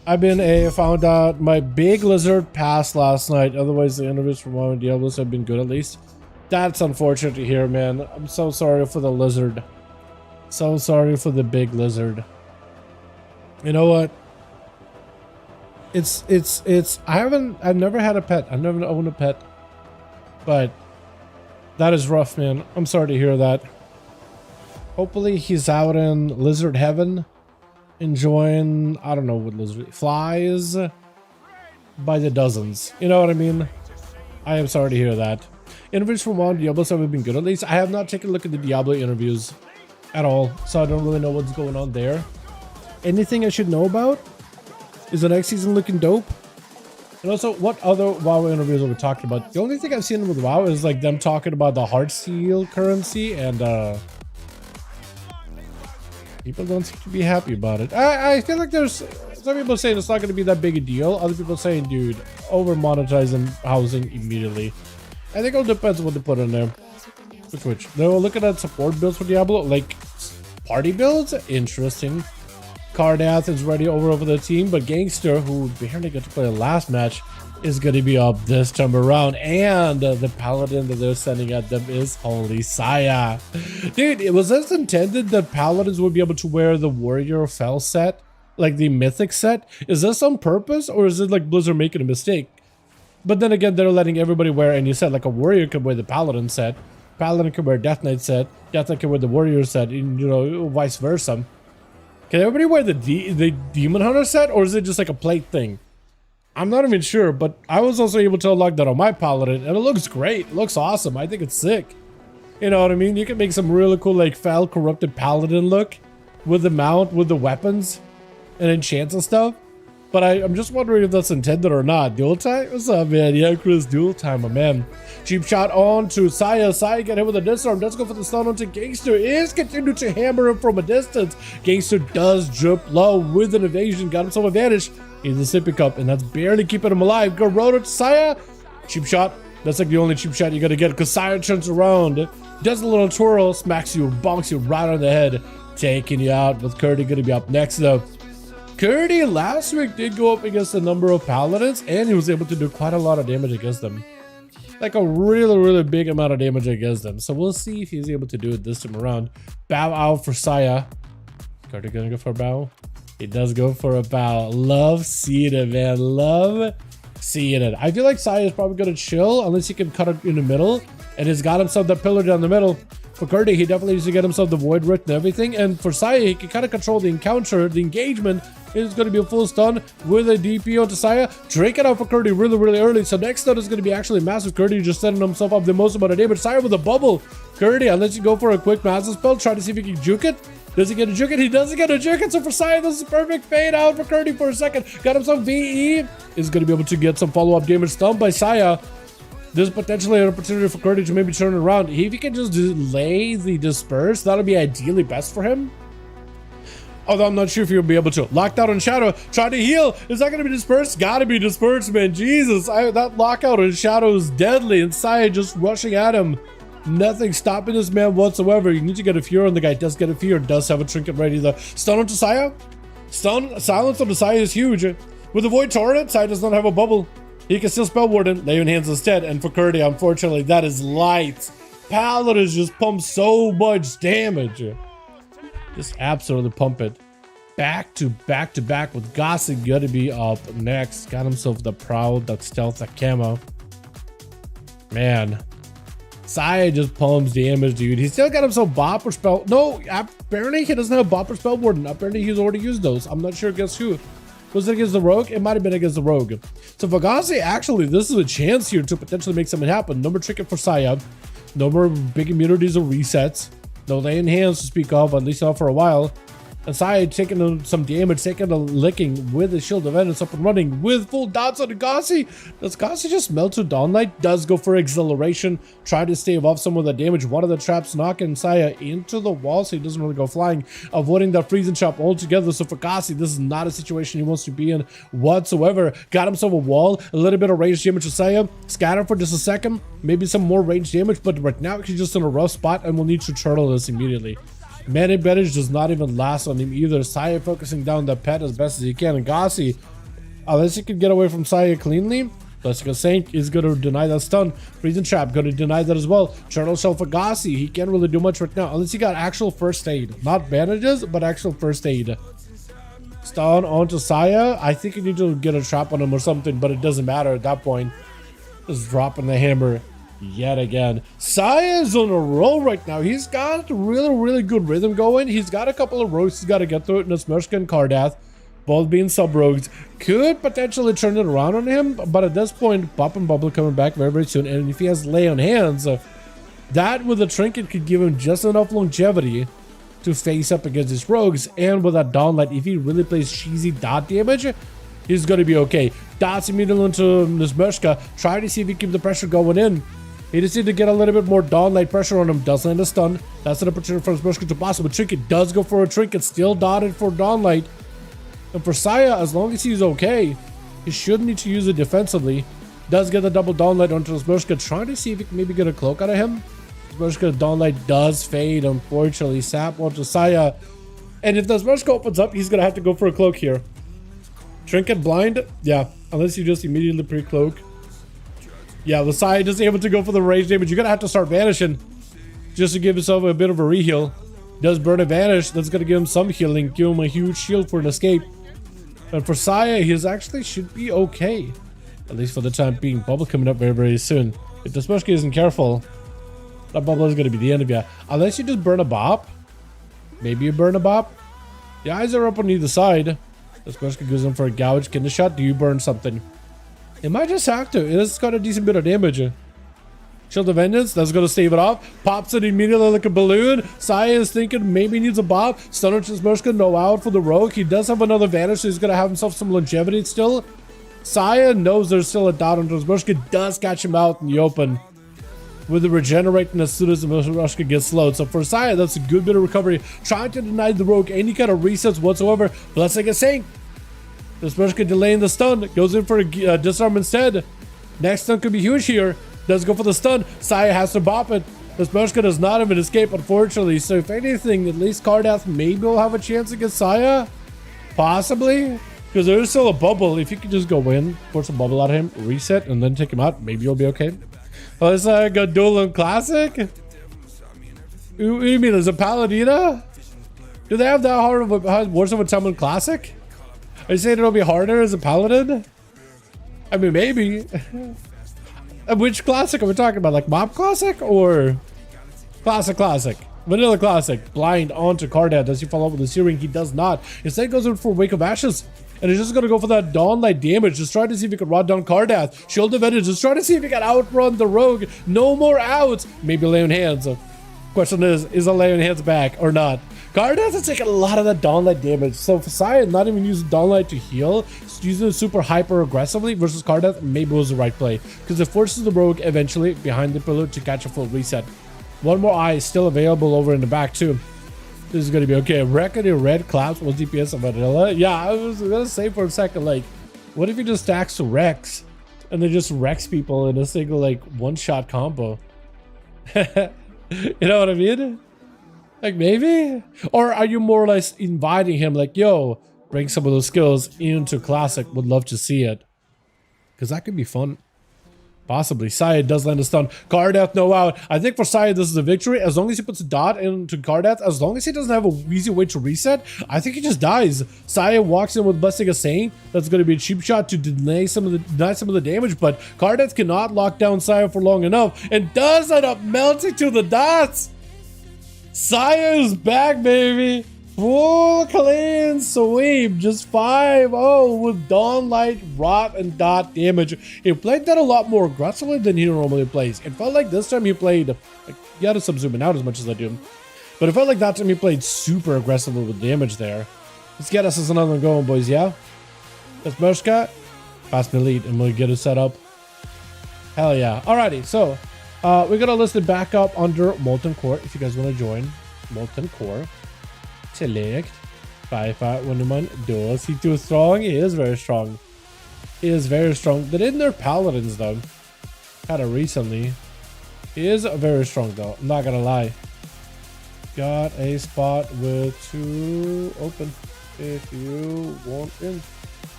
Found out my big lizard passed last night. Otherwise, the interviews from WoW and DUELS have been good at least. That's unfortunate to hear, man. I'm so sorry for the lizard. So sorry for the big lizard. You know what? I've never had a pet. I've never owned a pet. But that is rough, man. I'm sorry to hear that. Hopefully he's out in lizard heaven. Enjoying, I don't know what lizard flies by the dozens. You know what I mean? I am sorry to hear that. Interviews from WoW and Diablo have been good at least. I have not taken a look at the Diablo interviews at all, so I don't really know what's going on there. Anything I should know about? Is the next season looking dope? And also, what other WoW interviews are we talking about? The only thing I've seen with WoW is like them talking about the Heartseal currency and people don't seem to be happy about it. I feel like there's some people saying it's not going to be that big a deal. Other people saying, dude, over monetizing housing immediately. I think it all depends on what they put in there. Which they're looking at support builds for Diablo, like party builds. Interesting. Cardath is ready over the team, but Gangster, who barely got to play the last match, is going to be up this time around. And the paladin that they're sending at them is ONYXIA. Dude, was this intended that paladins would be able to wear the warrior fell set, like the mythic set? Is this on purpose, or is it like Blizzard making a mistake? But then again, they're letting everybody wear, and you said like a warrior could wear the paladin set, paladin could wear Death Knight set, Death Knight could wear the warrior set, and, you know, vice versa. Can everybody wear the Demon Hunter set, or is it just like a plate thing? I'm not even sure, but I was also able to unlock that on my paladin, and it looks great. It looks awesome. I think it's sick. You know what I mean? You can make some really cool like foul corrupted paladin look with the mount, with the weapons and enchants and stuff. But I'm just wondering if that's intended or not. Duel time? What's up, man? Yeah, Chris, duel time, my man. Cheap shot on to Saya. Saya get hit with a disarm. Does go for the stun onto Gangster. Is continuing to hammer him from a distance. Gangster does drip low with an evasion. Got himself advantage. He's a sippy cup, and that's barely keeping him alive. Go road to Saya. Cheap shot. That's like the only cheap shot you're gonna get, because Saya turns around, does a little twirl, smacks you, bonks you right on the head, taking you out. With Curdy gonna be up next though. Curdy last week did go up against a number of paladins, and he was able to do quite a lot of damage against them. Like a really big amount of damage against them. So we'll see if he's able to do it this time around. Bow out for Saya. Curdy gonna go for a bow. He does go for a bow. Love seeing it, man. Love seeing it. I feel like Saya is probably gonna chill unless he can cut it in the middle, and he's got himself that pillar down the middle. For Kurdi, he definitely needs to get himself the Void Rift and everything. And for Saya, he can kind of control the encounter, the engagement. It's going to be a full stun with a DP onto Saya. Drake it out for Kurdi really, really early. So next stun is going to be actually massive. Kurdi just setting himself up the most amount of damage. Saya with a bubble. Kurdi, unless you go for a quick massive spell, try to see if he can juke it. Does he get a juke it? He doesn't get a juke it. So for Saya, this is perfect fade out for Kurdi for a second. Got himself VE. Is going to be able to get some follow-up damage stunned by Saya. There's potentially an opportunity for Kurdi to maybe turn it around. If he can just delay the disperse, that'll be ideally best for him. Although I'm not sure if he'll be able to. Lockout on Shadow. Try to heal. Is that going to be dispersed? Gotta be dispersed, man. Jesus. That lockout on Shadow is deadly. And Saya just rushing at him. Nothing stopping this man whatsoever. You need to get a fear on the guy. Does get a fear. Does have a trinket ready though. Stun onto Saya. Stun. Silence on the Saya is huge. With the Void Torrent, Saya does not have a bubble. He can still Spell Warden. Lay on Hands instead. And for Kurdi, unfortunately, that is light. Paladins just pump so much damage. Just absolutely pump it. Back to back to back with Gossip gonna be up next. Got himself the Proud, that stealth, that camo. Man. Saya just pumps damage, dude. He still got himself Bop or Spell. No, apparently he doesn't have Bop or Spell Warden. Apparently he's already used those. I'm not sure against who. Was it against the Rogue? It might have been against the Rogue. So for Gossip, actually, this is a chance here to potentially make something happen. No more trinket for Saya. No more big immunities or resets. No Lay in Hands to speak of, at least not for a while. And Saya taking some damage, taking a licking with the Shield of Endless up and running with full dots on the Gossi. Does Gossi just melt to Dawnlight? Does go for Exhilaration. Try to stave off some of the damage. One of the traps knocking Saya into the wall so he doesn't really go flying. Avoiding that freezing trap altogether. So for Gossi, this is not a situation he wants to be in whatsoever. Got himself a wall. A little bit of range damage to Saya. Scatter for just a second. Maybe some more range damage. But right now he's just in a rough spot and we'll need to turtle this immediately. Man advantage does not even last on him either. Saya focusing down the pet as best as he can. And Gossi, unless he can get away from Saya cleanly, Jessica Saint is going to deny that stun. Freezing Trap going to deny that as well. Turtle Shell for Gossi. He can't really do much right now unless he got actual first aid. Not bandages, but actual first aid. Stun onto Saya. I think you need to get a trap on him or something, but it doesn't matter at that point. Just dropping the hammer. Yet again, Saya is on a roll right now. He's got really good rhythm going. He's got a couple of rogues he's got to get through it. Nesmershka and Kardath, both being sub-rogues, could potentially turn it around on him. But at this point, Pop and Bubble coming back very soon. And if he has Lay on Hands, that with a trinket could give him just enough longevity to face up against his rogues. And with that Dawnlight, if he really plays cheesy dot damage, he's going to be okay. Dots immediately into Nesmershka. Try to see if he can keep the pressure going in. He just needs to get a little bit more Dawnlight pressure on him. Does land a stun. That's an opportunity for Nesmershka to possible. Trinket does go for a trinket. Still dotted for Dawnlight. And for Saya, as long as he's okay, he shouldn't need to use it defensively. Does get the double Dawnlight onto Nesmershka. Trying to see if he can maybe get a cloak out of him. Nesmershka Dawnlight does fade, unfortunately. Sap onto Saya. And if Nesmershka opens up, he's going to have to go for a cloak here. Trinket blind? Yeah, unless you just immediately pre-cloak. Yeah, the Saya is able to go for the range damage. You're going to have to start vanishing just to give yourself a bit of a reheal. Does burn a vanish. That's going to give him some healing. Give him a huge shield for an escape. And for Saya, he actually should be okay. At least for the time being. Bubble coming up very soon. If the Nesmershka isn't careful, that bubble is going to be the end of you. Unless you just burn a bop. Maybe you burn a bop. The eyes are up on either side. Nesmershka goes in for a gouge. Can the shot? Do you burn something? It might just have to. It's got a decent bit of damage. Shield of Vengeance, that's going to stave it off. Pops it immediately like a balloon. Saya is thinking maybe he needs a bop. Stunner to Nesmershka, no out for the Rogue. He does have another vanish, so he's going to have himself some longevity still. Saya knows there's still a dot on Nesmershka. Does catch him out in the open. With the regenerating as soon as Nesmershka gets slowed. So for Saya, that's a good bit of recovery. Trying to deny the Rogue any kind of resets whatsoever. Blessing a Saint. Nesmershka delaying the stun. Goes in for a disarm instead. Next stun could be huge here. Does go for the stun. Saya has to bop it. Nesmershka does not have an escape, unfortunately. So if anything, at least Kardath maybe will have a chance against Saya. Possibly. Because there is still a bubble. If you could just go in, force a bubble out of him, reset, and then take him out, maybe you'll be okay. Oh, it's like a Duel Classic? What do you mean? There's a Paladina? Do they have that hard of a worse of a time in Classic? Are you saying it'll be harder as a Paladin? I mean, maybe. Which Classic are we talking about? Like Mob Classic or Classic. Vanilla classic. Blind onto Cardat. Does he follow up with the Searing? He does not. Instead goes in for Wake of Ashes. And he's just gonna go for that Dawnlight damage. Just try to see if he can rot down Cardath. Shield of Edge. Just try to see if he can outrun the Rogue. No more outs. Maybe Lay on Hands. Question is a Lay on Hands back or not? Cardath is taking a lot of that Dawnlight damage. So for Saya not even using Dawnlight to heal, using it super hyper aggressively versus Cardath maybe was the right play. Because it forces the Rogue eventually behind the pillar to catch a full reset. One more eye is still available over in the back too. This is gonna be okay. Reckon your red claps 1 DPS of Vanilla. Yeah, I was gonna say for a second, like, what if he just stacks to Rex and then just wrecks people in a single like one-shot combo? You know what I mean? Like maybe? Or are you more or less inviting him like, yo, bring some of those skills into Classic? Would love to see it. Because that could be fun. Possibly. Saya does land a stun. Cardath no out. I think for Saya this is a victory. As long as he puts a dot into Cardath, as long as he doesn't have a easy way to reset, I think he just dies. Saya walks in with Blessing of Saint. That's going to be a cheap shot to deny some of the damage, but Cardath cannot lock down Saya for long enough and does end up melting to the dots. Saya is back, baby. Full clean sweep, just 5-0 with Dawnlight, Rot, and Dot damage. He played that a lot more aggressively than he normally plays. It felt like this time he played, like, you gotta zoom in out as much as I do. But it felt like that time he played super aggressively with damage there. Let's get us another one going, boys, yeah? Let's Mershka, pass me lead, and we'll get it set up. Hell yeah. Alrighty, so, we're gonna list it back up under Molten Core if you guys wanna join Molten Core. Select 5V5 1v1 DUELS. He too strong. He is very strong. He is very strong. They didn't nerf Paladins though. Kind of recently. He is very strong though. I'm not gonna lie. Got a spot with 2 open if you want in.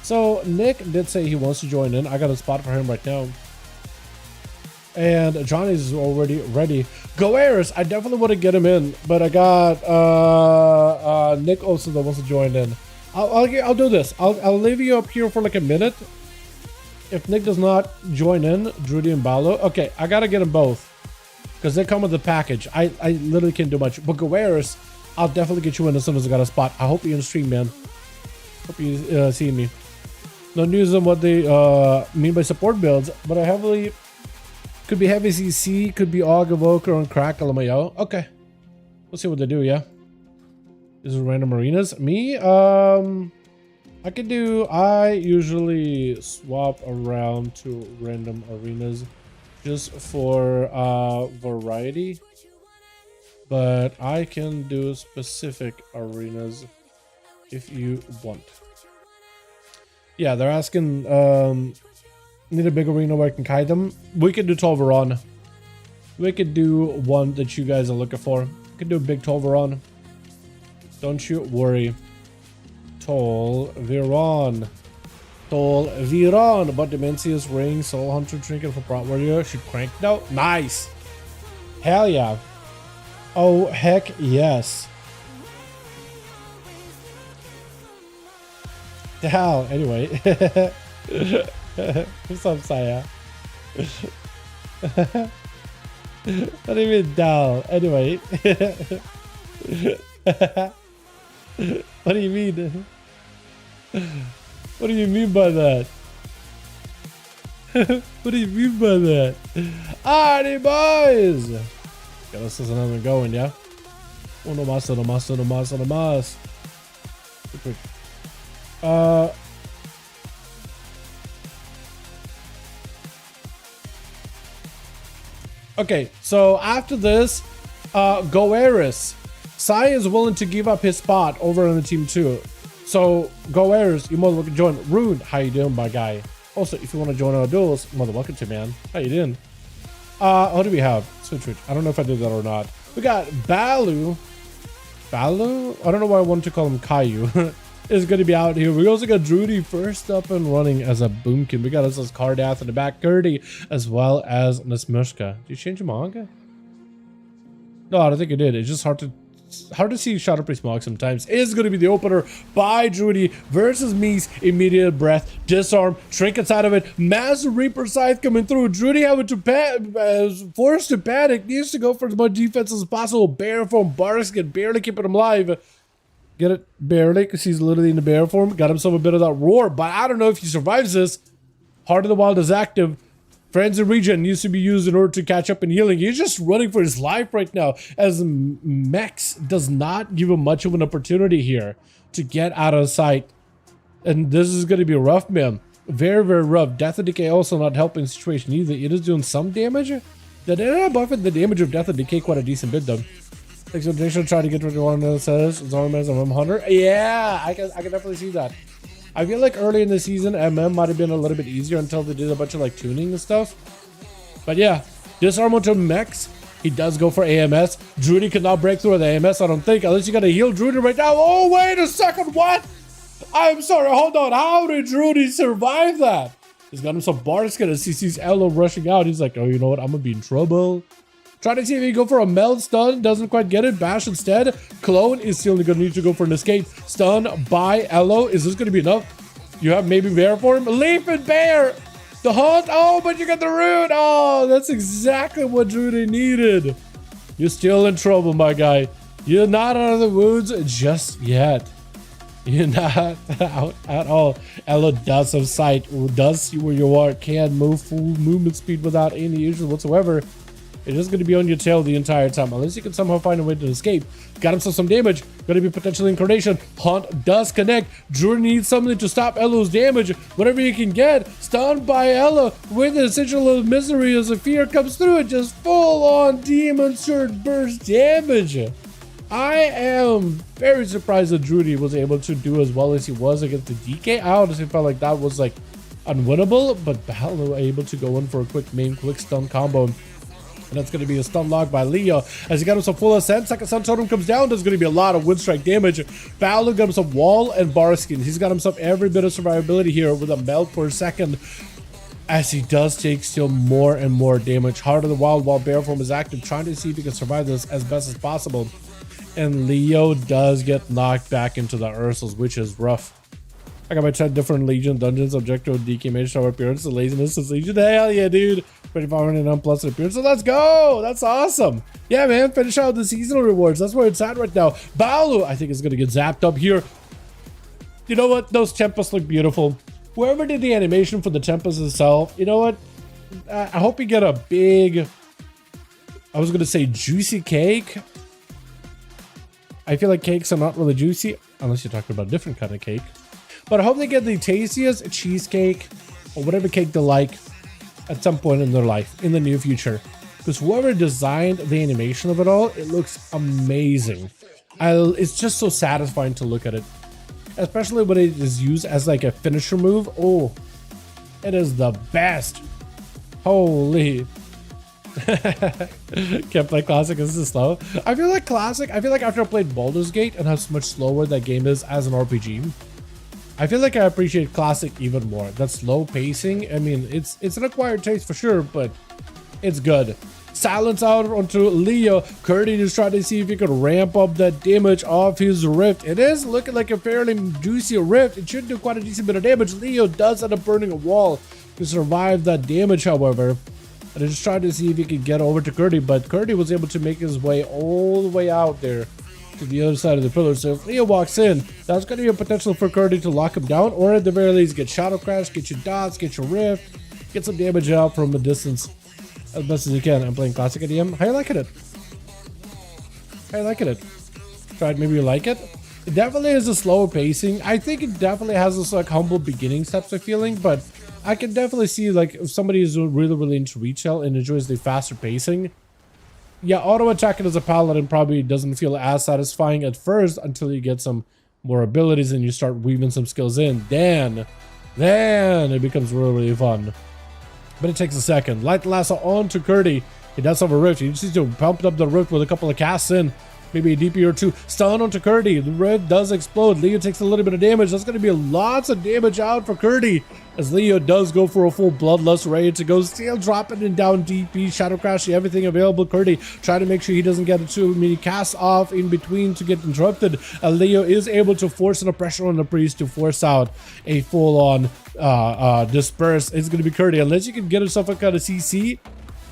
So Nick did say he wants to join in. I got a spot for him right now. And Johnny's already ready. Goeris, I definitely want to get him in, but I got Nick also that wants to join in. I'll do this. I'll leave you up here for like a minute. If Nick does not join in, Drudy and Balo. Okay, I gotta get them both because they come with the package. I literally can't do much. But Goeris, I'll definitely get you in as soon as I got a spot. I hope you're in the stream, man. Hope you see me. No news on what they mean by support builds, but I heavily. Could be Heavy CC, could be Og, Evoker, and Crackle, yo. Okay. We'll see what they do, yeah? This is random arenas. Me, I usually swap around to random arenas just for variety. But I can do specific arenas if you want. Yeah, they're asking, need a big arena where I can kite them. We could do Tolveron. We could do one that you guys are looking for. We could do a big Tolveron. Don't you worry. Tolveron. Tolveron. But Demencius Ring, Soul Hunter Trinket for Prot Warrior. She cranked out. Nice. Hell yeah. Oh, heck yes. The hell. Anyway. What's up, Saya? What do you mean, down? Anyway. What do you mean? What do you mean by that? What do you mean by that? Alrighty, boys! Yeah, this is another one going, yeah? Uno más, uno más, uno más, uno más. Okay, so after this, Goeris. Sai is willing to give up his spot over on the team too. So, Goeris, you're more than welcome to join. Rune, how you doing, my guy? Also, if you want to join our duels, you're more than welcome to, man. How you doing? What do we have? Switch. I don't know if I did that or not. We got Balu. Balu? I don't know why I wanted to call him Caillou. Is going to be out here. We also got Drudy first up and running as a Boomkin. We got us as Cardath in the back, Gertie, as well as Nesmushka. Did you change your manga? No, I don't think it did. It's just hard to hard to see Shadow Priest Mog sometimes, is going to be the opener by Drudy versus Mies. Immediate breath, disarm, trinkets out of it, massive Reaper Scythe coming through. Drudy having to forced to panic, needs to go for as much defense as possible. Bear form, Barskin barely keeping him alive. Get it? Barely, because he's literally in the bear form. Got himself a bit of that roar, but I don't know if he survives this. Heart of the Wild is active. Frenzy Regen needs to be used in order to catch up in healing. He's just running for his life right now, as Mex does not give him much of an opportunity here to get out of sight. And this is going to be rough, man. Very, very rough. Death and Decay also not helping the situation either. It is doing some damage. They ended up buffing the damage of Death and Decay quite a decent bit, though. Expectation try to get rid of one that says Zorm as a hunter. Yeah, I can definitely see that. I feel like early in the season, MM might have been a little bit easier until they did a bunch of like tuning and stuff. But yeah, disarm onto Mex. He does go for AMS. Drudy cannot break through with AMS, I don't think, unless you gotta heal Drudy right now. Oh, wait a second, what? I'm sorry, hold on. How did Drudy survive that? He's got himself Barskin as he sees Elo rushing out. He's like, oh, you know what? I'm gonna be in trouble. Trying to see if he can go for a meld stun. Doesn't quite get it. Bash instead. Clone is still going to need to go for an escape. Stun by Elo. Is this going to be enough? You have maybe bear form. Leap and bear. The hunt. Oh, but you got the root. Oh, that's exactly what Drudy needed. You're still in trouble, my guy. You're not out of the woods just yet. You're not out at all. Elo does have sight. Does see where you are. Can move full movement speed without any issues whatsoever. It is going to be on your tail the entire time, unless you can somehow find a way to escape. Got himself some damage. Going to be potentially incarnation. Hunt does connect. Drudy needs something to stop Elo's damage. Whatever you can get. Stunned by Elo with an essential of misery as the fear comes through and just full on demon sword burst damage. I am very surprised that Drudy was able to do as well as he was against the DK. I honestly felt like that was like unwinnable, but Ballo able to go in for a quick main, quick stun combo. And that's going to be a stun lock by Leo as he got himself full ascent. Second Sun Totem comes down. There's going to be a lot of wind strike damage. Ballo got himself wall and Barskin. He's got himself every bit of survivability here with a melt for a second, as he does take still more and more damage. Heart of the Wild while bear form is active, trying to see if he can survive this as best as possible. And Leo does get knocked back into the Ursals, which is rough. I got my 10 different Legion dungeons, objective, DK mage tower appearance, the laziness is Legion. Hell yeah, dude. 2500 plus appearance. So let's go. That's awesome. Yeah, man. Finish out the seasonal rewards. That's where it's at right now. Balu, I think, is going to get zapped up here. You know what? Those Tempest look beautiful. Whoever did the animation for the Tempest itself, you know what? I hope you get a big, I was going to say juicy cake. I feel like cakes are not really juicy unless you're talking about a different kind of cake. But I hope they get the tastiest cheesecake or whatever cake they like at some point in their life in the near future. Because whoever designed the animation of it all, it looks amazing. It's just so satisfying to look at it. Especially when it is used as like a finisher move. Oh, it is the best. Holy. Can't play Classic, this is slow. I feel like Classic, after I played Baldur's Gate and how much slower that game is as an RPG, I feel like I appreciate Classic even more. That slow pacing, I mean, it's an acquired taste for sure, but it's good. Silence out onto Leo. Curdy is trying to see if he could ramp up that damage off his rift. It is looking like a fairly juicy rift. It should do quite a decent bit of damage. Leo does end up burning a wall to survive that damage, however. And I just tried to see if he could get over to Curdy, but Curdy was able to make his way all the way out there to the other side of the pillar. So if Leo walks in, that's going to be a potential for Curdy to lock him down, or at the very least get Shadow Crash, get your dots, get your rift, get some damage out from a distance as best as you can. I'm playing Classic ADM. How you liking it? How you liking it? Tried, maybe you like it? It definitely is a slower pacing. I think it definitely has this like humble beginning types of feeling, but I can definitely see like if somebody is really into retail and enjoys the faster pacing. Yeah, auto attacking as a paladin probably doesn't feel as satisfying at first until you get some more abilities and you start weaving some skills in. Then it becomes really fun. But it takes a second. Light lasso on to Curdy. He does have a rift. He just needs to pump up the rift with a couple of casts in. maybe a DP or two. Stun onto Curdy. The red does explode. Leo takes a little bit of damage. That's going to be lots of damage out for Curdy, as Leo does go for a full Bloodlust, ready to go. Still dropping it down DP, Shadow Crash, everything available. Curdy trying to make sure he doesn't get too many casts off in between to get interrupted. Leo is able to force the pressure on the Priest to force out a full-on disperse. It's going to be Curdy, unless you can get himself a kind of CC.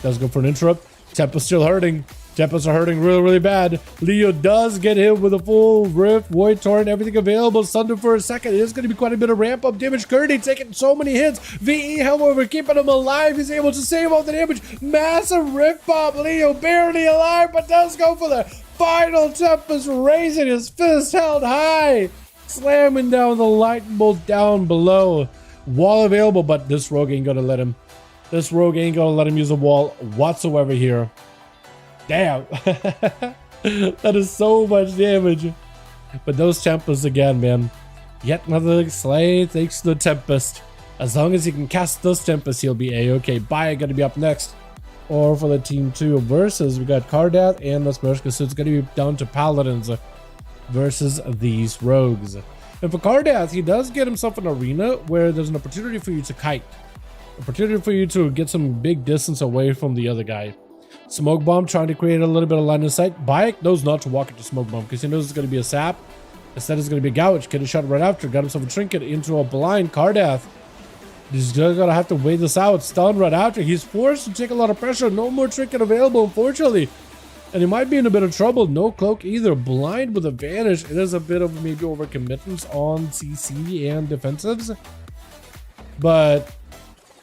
Does go for an interrupt. Tempo's still hurting. Tempos are hurting really, really bad. Leo does get hit with a full Rift, Void Torrent, everything available. Stunned him for a second. It is going to be quite a bit of ramp up damage. Curdy taking so many hits. VE, however, keeping him alive. He's able to save all the damage. Massive Rift Pop. Leo barely alive, but does go for the final. Tempos raising his fist held high. Slamming down the lightning bolt down below. Wall available, but this rogue ain't going to let him. This rogue ain't going to let him use a wall whatsoever here. Damn. That is so much damage. But those Tempests again, man. Yet another slay thanks to the Tempest. As long as he can cast those Tempests, he'll be a-okay. Baya gonna be up next. Or for the team 2 versus, we got Kardath and Lasmershka, so it's gonna be down to Paladins versus these rogues. And for Kardath, he does get himself an arena where there's an opportunity for you to kite. Opportunity for you to get some big distance away from the other guy. Smoke Bomb trying to create a little bit of line of sight. Bayek knows not to walk into Smoke Bomb because he knows it's going to be a sap. Instead, it's going to be a gouge. Get a shot right after. Got himself a trinket into a blind. Kardath. He's going to have to wait this out. Stun right after. He's forced to take a lot of pressure. No more trinket available, unfortunately. And he might be in a bit of trouble. No cloak either. Blind with advantage. It is a bit of maybe overcommitments on CC and defensives. But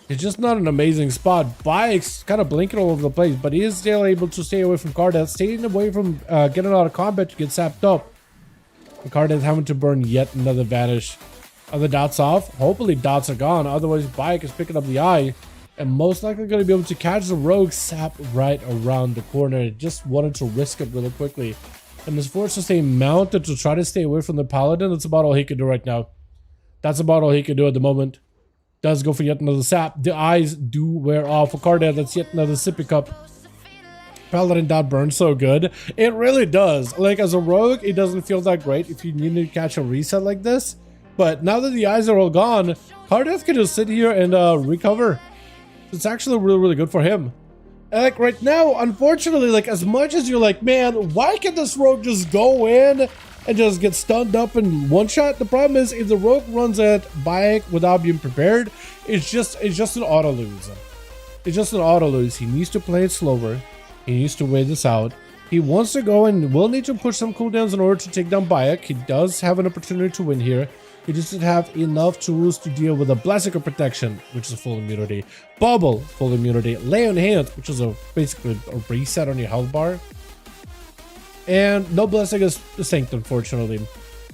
it's just not an amazing spot. Bayek's kind of blinking all over the place, but he is still able to stay away from Kardath, staying away from getting out of combat to get sapped up. And Kardath having to burn yet another vanish. Are the dots off? Hopefully dots are gone. Otherwise, Bayek is picking up the eye and most likely going to be able to catch the rogue sap right around the corner. Just wanted to risk it really quickly. And is forced to stay mounted to try to stay away from the Paladin. That's about all he can do right now. That's about all he can do at the moment. Does go for yet another sap. The eyes do wear off for Kardath. That's yet another sippy cup. Paladin dot burn so good. It really does. Like, as a rogue, it doesn't feel that great if you need to catch a reset like this. But now that the eyes are all gone, Kardath can just sit here and recover. It's actually really, really good for him. And like right now, unfortunately, like as much as you're like, man, why can't this rogue just go in and just get stunned up in one shot? The problem is, if the rogue runs at Bayek without being prepared, it's just an auto lose. It's just an auto lose. He needs to play it slower. He needs to wait this out. He wants to go and will need to push some cooldowns in order to take down Bayek. He does have an opportunity to win here. He just doesn't have enough tools to deal with a Blessing of Protection, which is a full immunity. Bubble, full immunity. Lay on Hand, which is basically a reset on your health bar. And no Blessing is synced, unfortunately.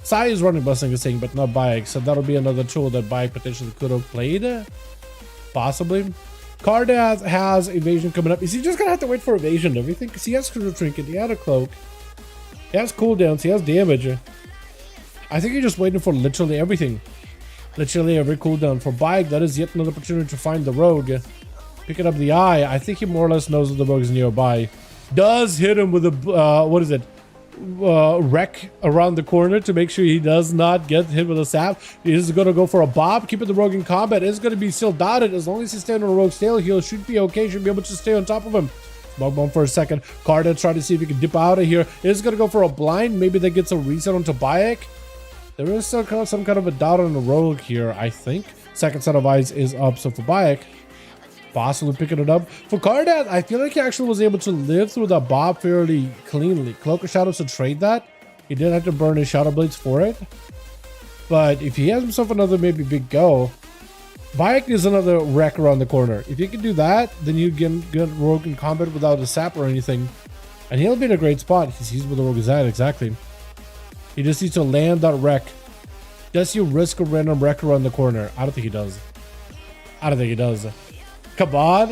Sai is running Blessing is synced, but not Bayek, so that'll be another tool that Bayek potentially could have played. Possibly. Kardath has evasion coming up. Is he just gonna have to wait for evasion and everything? Because he has Crucial Trinket, he had a cloak, he has cooldowns, he has damage. I think you're just waiting for literally everything. Literally every cooldown. For Bayek, that is yet another opportunity to find the rogue. Picking up the eye. I think he more or less knows that the rogue is nearby. Does hit him with a, what is it? Wreck around the corner to make sure he does not get hit with a sap. He is going to go for a bob. Keeping the rogue in combat. It's going to be still dotted. As long as he's staying on a rogue's tail, he should be okay. Should be able to stay on top of him. Smoke Bomb for a second. Kardath trying to see if he can dip out of here. It's going to go for a blind. Maybe that gets a reset onto Bayek. There is still some kind of a dot on the rogue here, I think. Second set of eyes is up. So for Bayek, possibly picking it up. For Kardath, I feel like he actually was able to live through that bob fairly cleanly. Cloak of Shadows to trade that. He did have to burn his Shadow Blades for it. But if he has himself another maybe big go, Bayek is another wreck around the corner. If you can do that, then you can get rogue in combat without a sap or anything. And he'll be in a great spot. He sees where the rogue is at, exactly. He just needs to land that wreck. Does he risk a random wreck around the corner? I don't think he does. I don't think he does. Come on.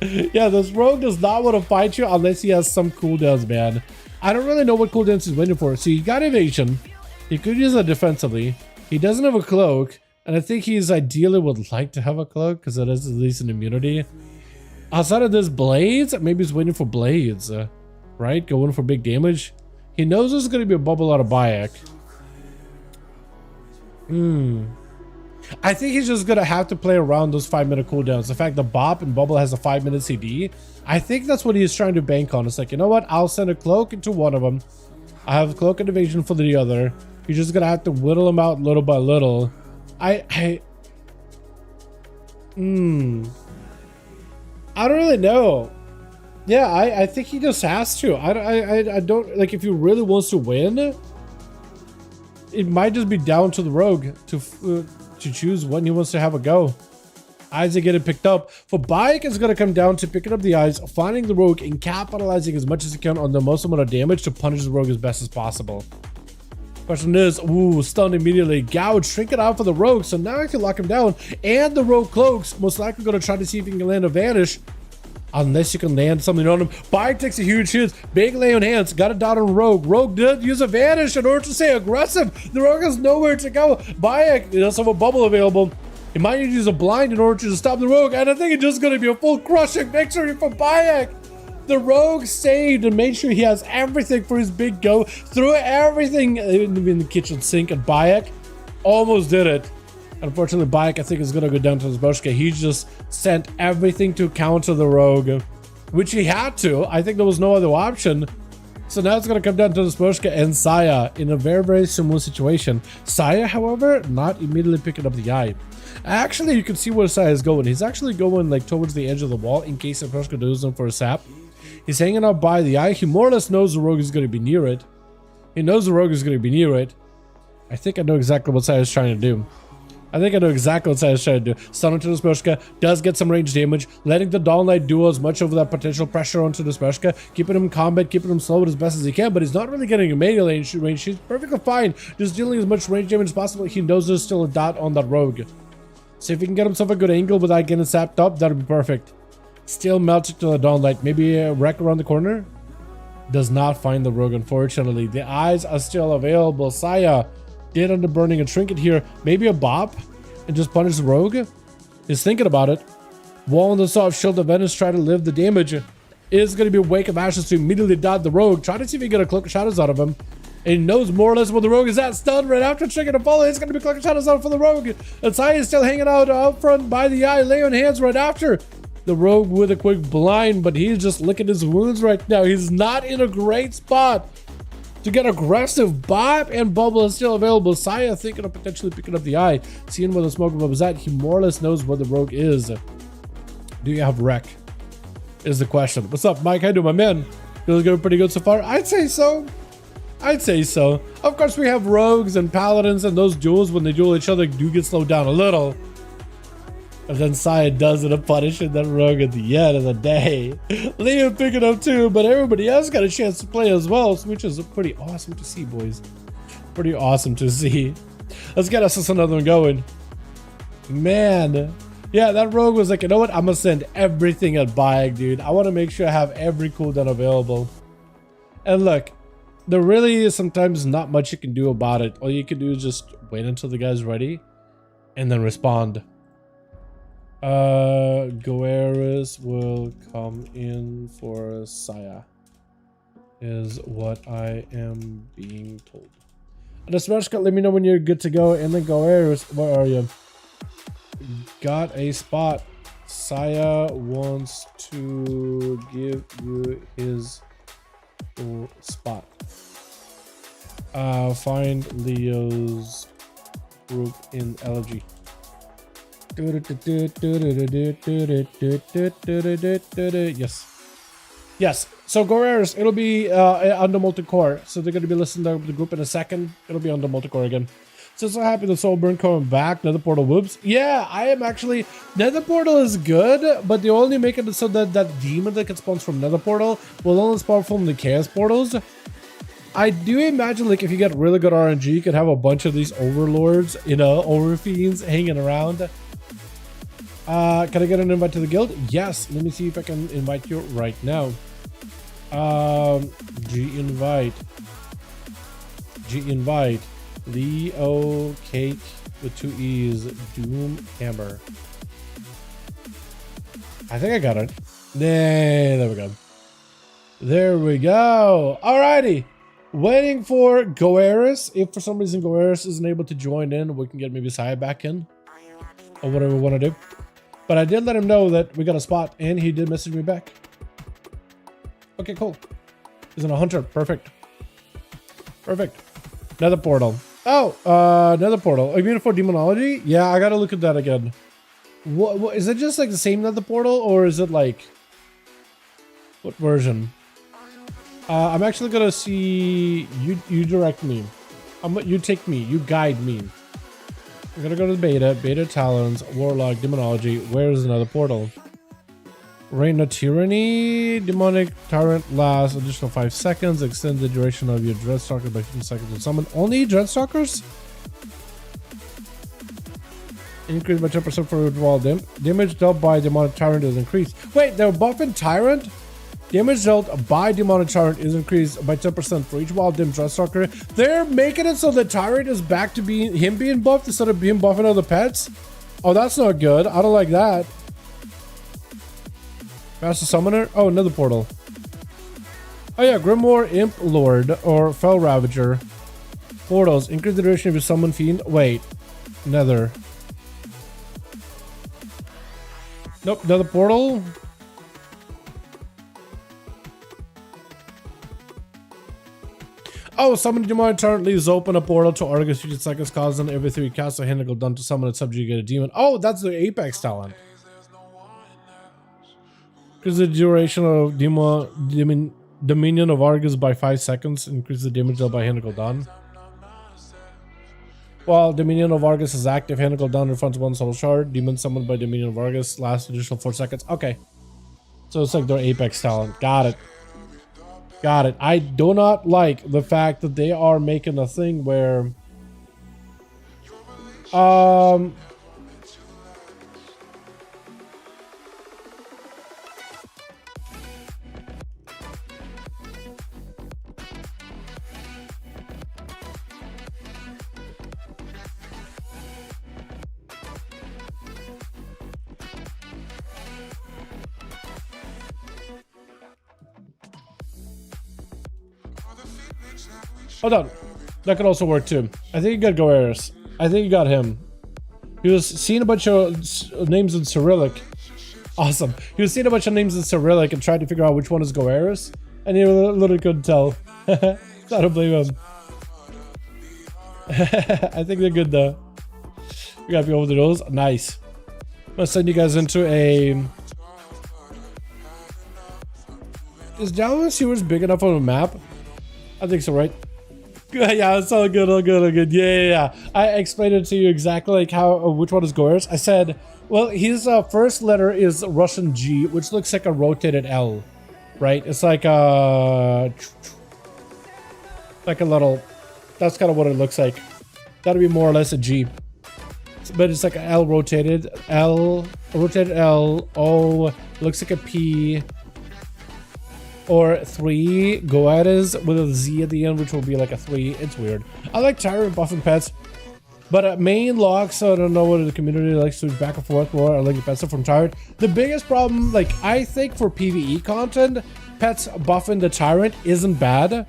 Yeah, this rogue does not want to fight you unless he has some cooldowns, man. I don't really know what cooldowns he's waiting for. So he got evasion. He could use it defensively. He doesn't have a cloak. And I think he's ideally would like to have a cloak because it is at least an immunity. Outside of this, blades? Maybe he's waiting for blades. Right? Going for big damage. He knows there's going to be a bubble out of Bayek. I think he's just going to have to play around those 5-minute cooldowns. The fact that Bop and Bubble has a 5-minute CD, I think that's what he's trying to bank on. It's like, you know what? I'll send a cloak into one of them. I have cloak and evasion for the other. You're just going to have to whittle them out little by little. I don't really know. Yeah, I think he just has to. I don't, like, if he really wants to win, it might just be down to the rogue to choose when he wants to have a go. Eyes are getting picked up. For Bayek, it's going to come down to picking up the eyes, finding the rogue, and capitalizing as much as he can on the most amount of damage to punish the rogue as best as possible. Question is, ooh, stunned immediately. Gouge, shrink it out for the rogue, so now I can lock him down. And the rogue cloaks, most likely going to try to see if he can land a vanish. Unless you can land something on him. Bayek takes a huge hit. Big lay on hands. Got it down on Rogue. Rogue did use a vanish in order to stay aggressive. The Rogue has nowhere to go. Bayek does have a bubble available. He might need to use a blind in order to stop the Rogue. And I think it's just going to be a full crushing victory for Bayek. The Rogue saved and made sure he has everything for his big go. Threw everything in the kitchen sink, and Bayek almost did it. Unfortunately, Bayek, I think, is going to go down to Zboshka. He just sent everything to counter the Rogue, which he had to. I think there was no other option. So now it's going to come down to Zboshka and Saya in a very, very similar situation. Saya, however, not immediately picking up the eye. Actually, you can see where Saya is going. He's actually going like towards the edge of the wall in case Zboshka does him for a sap. He's hanging out by the eye. He more or less knows the Rogue is going to be near it. He knows the Rogue is going to be near it. I think I know exactly what Saya is trying to do. I think I know exactly what Saya's trying to do. Stun onto the Zboshka, does get some range damage, letting the Dawn Knight do as much of that potential pressure onto the Zboshka, keeping him in combat, keeping him slowed as best as he can, but he's not really getting a melee range. He's perfectly fine, just dealing as much range damage as possible. He knows there's still a dot on that Rogue. So if he can get himself a good angle without getting sapped up, that would be perfect. Still melted to the Dawn Knight. Maybe a wreck around the corner? Does not find the Rogue, unfortunately. The eyes are still available. Saya did end up burning a trinket here. Maybe a bop and just punish the Rogue. He's thinking about it. Wall on the soft shield of Venice, try to live the damage. It is going to be a wake of ashes to immediately dot the Rogue. Try to see if he can get a cloak of shadows out of him. And he knows more or less where the Rogue is at. Stunned right after trigger to follow. It's going to be cloak of shadows out for the Rogue. And Saya is still hanging out front by the eye. Lay on hands right after. The Rogue with a quick blind, but he's just licking his wounds right now. He's not in a great spot to get aggressive. Bop and Bubble is still available. Saya thinking of potentially picking up the eye. Seeing where the smoke bomb is at, he more or less knows where the Rogue is. Do you have wreck? Is the question. What's up, Mike? How you doing, my man? Feels going pretty good so far? I'd say so. I'd say so. Of course, we have rogues and paladins, and those duels, when they duel each other, do get slowed down a little. And then Saya does it, punishing that rogue at the end of the day. Liam picking up too, but everybody else got a chance to play as well, which is pretty awesome to see, boys. Pretty awesome to see. Let's get us another one going. Man. Yeah, that rogue was like, you know what? I'm going to send everything at Bayek, dude. I want to make sure I have every cooldown available. And look, there really is sometimes not much you can do about it. All you can do is just wait until the guy's ready and then respond. Goeris will come in for Saya, is what I am being told. And Smashcut, let me know when you're good to go. And then Goeris, where are you? Got a spot. Saya wants to give you his spot. Find Leo's group in LG. Yes. So Goreris, it'll be under multi-core. So they're going to be listening to the group in a second. It'll be under multi-core again. So happy the Soulburn coming back. Nether Portal whoops. Yeah, I am actually. Nether Portal is good, but they only make it so that that demon that gets spawned from Nether Portal will only spawn from the Chaos Portals. I do imagine, like, if you get really good RNG, you could have a bunch of these overlords, you know, overfiends hanging around. Can I get an invite to the guild? Yes. Let me see if I can invite you right now. G-invite. Leo Cake with 2 E's. Doom Hammer. I think I got it. There we go. There we go. Alrighty. Waiting for Goeris. If for some reason Goeris isn't able to join in, we can get maybe Saya back in. Or whatever we want to do. But I did let him know that we got a spot, and he did message me back. Okay, cool. He's in a hunter. Perfect. Perfect. Nether portal. Oh, nether portal. You mean for demonology? Yeah, I gotta look at that again. What is it? Just like the same nether portal, or is it like what version? I'm actually gonna see you direct me. You take me. You guide me. We're gonna go to the beta talons, warlock, demonology. Where's another portal? Reign of Tyranny, demonic tyrant lasts additional 5 seconds. Extend the duration of your dreadstalker by 15 seconds to summon. Only dreadstalkers? Increase by 10% for withdrawal damage dealt by demonic tyrant is increased. Wait, they're buffing tyrant? Damage dealt by demonic tyrant is increased by 10% for each wild dim dreadstalker. They're making it so the tyrant is back to being buffed instead of being buffing other pets. Oh, that's not good. I don't like that. Master Summoner? Oh, another portal. Oh yeah, Grimoire, Imp Lord, or Fell Ravager. Portals. Increase the duration of your summon fiend. Wait. Nether. Nope, another portal. Oh, summon demonic tyrant leaves open a portal to Argus 15 seconds, causing every 3 casts a hand done to summon and subjugate a demon. Oh, that's the Apex talent. Increase the duration of Dominion of Argus by 5 seconds. Increase the damage dealt by Hand done. While Dominion of Argus is active, Hand done refunds 1 soul shard. Demon summoned by Dominion of Argus lasts additional 4 seconds. Okay. So it's like their Apex talent. Got it. Got it. I do not like the fact that they are making a thing where hold on. That could also work too. I think you got Goeris. I think you got him. He was seeing a bunch of names in Cyrillic. Awesome. He was seeing a bunch of names in Cyrillic and trying to figure out which one is Goeris. And he literally couldn't tell. I don't blame him. I think they're good though. We gotta be over those. Nice. I'm gonna send you guys into a... Is Dalaran Sewers big enough on a map? I think so, right? Yeah, it's all good, all good, all good. Yeah. I explained it to you exactly like how, which one is Goeris. I said, well, his first letter is Russian G, which looks like a rotated L, right? It's like a little, that's kind of what it looks like. That'd be more or less a G. But it's like an L rotated, a rotated L, O, looks like a P, or 3 Goetis with a Z at the end, which will be like a 3. It's weird. I like Tyrant buffing pets, but main locks, so I don't know what the community likes to back and forth more. I like the pets from Tyrant. The biggest problem, like, I think for PvE content, pets buffing the Tyrant isn't bad,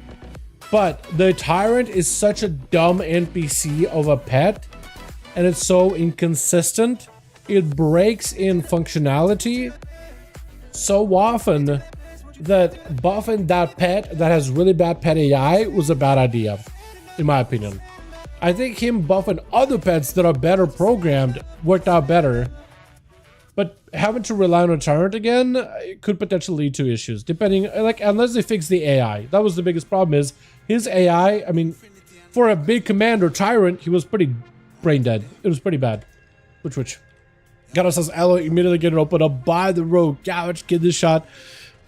but the Tyrant is such a dumb NPC of a pet, and it's so inconsistent. It breaks in functionality so often that buffing that pet that has really bad pet AI was a bad idea, in my opinion. I think him buffing other pets that are better programmed worked out better, but having to rely on a Tyrant again could potentially lead to issues, depending, like, unless they fix the AI. That was the biggest problem, is his AI, I mean, for a big commander Tyrant, he was pretty brain dead. It was pretty bad. Which Gato says, Aloe immediately get it opened up by the rogue. Gouge, get this shot.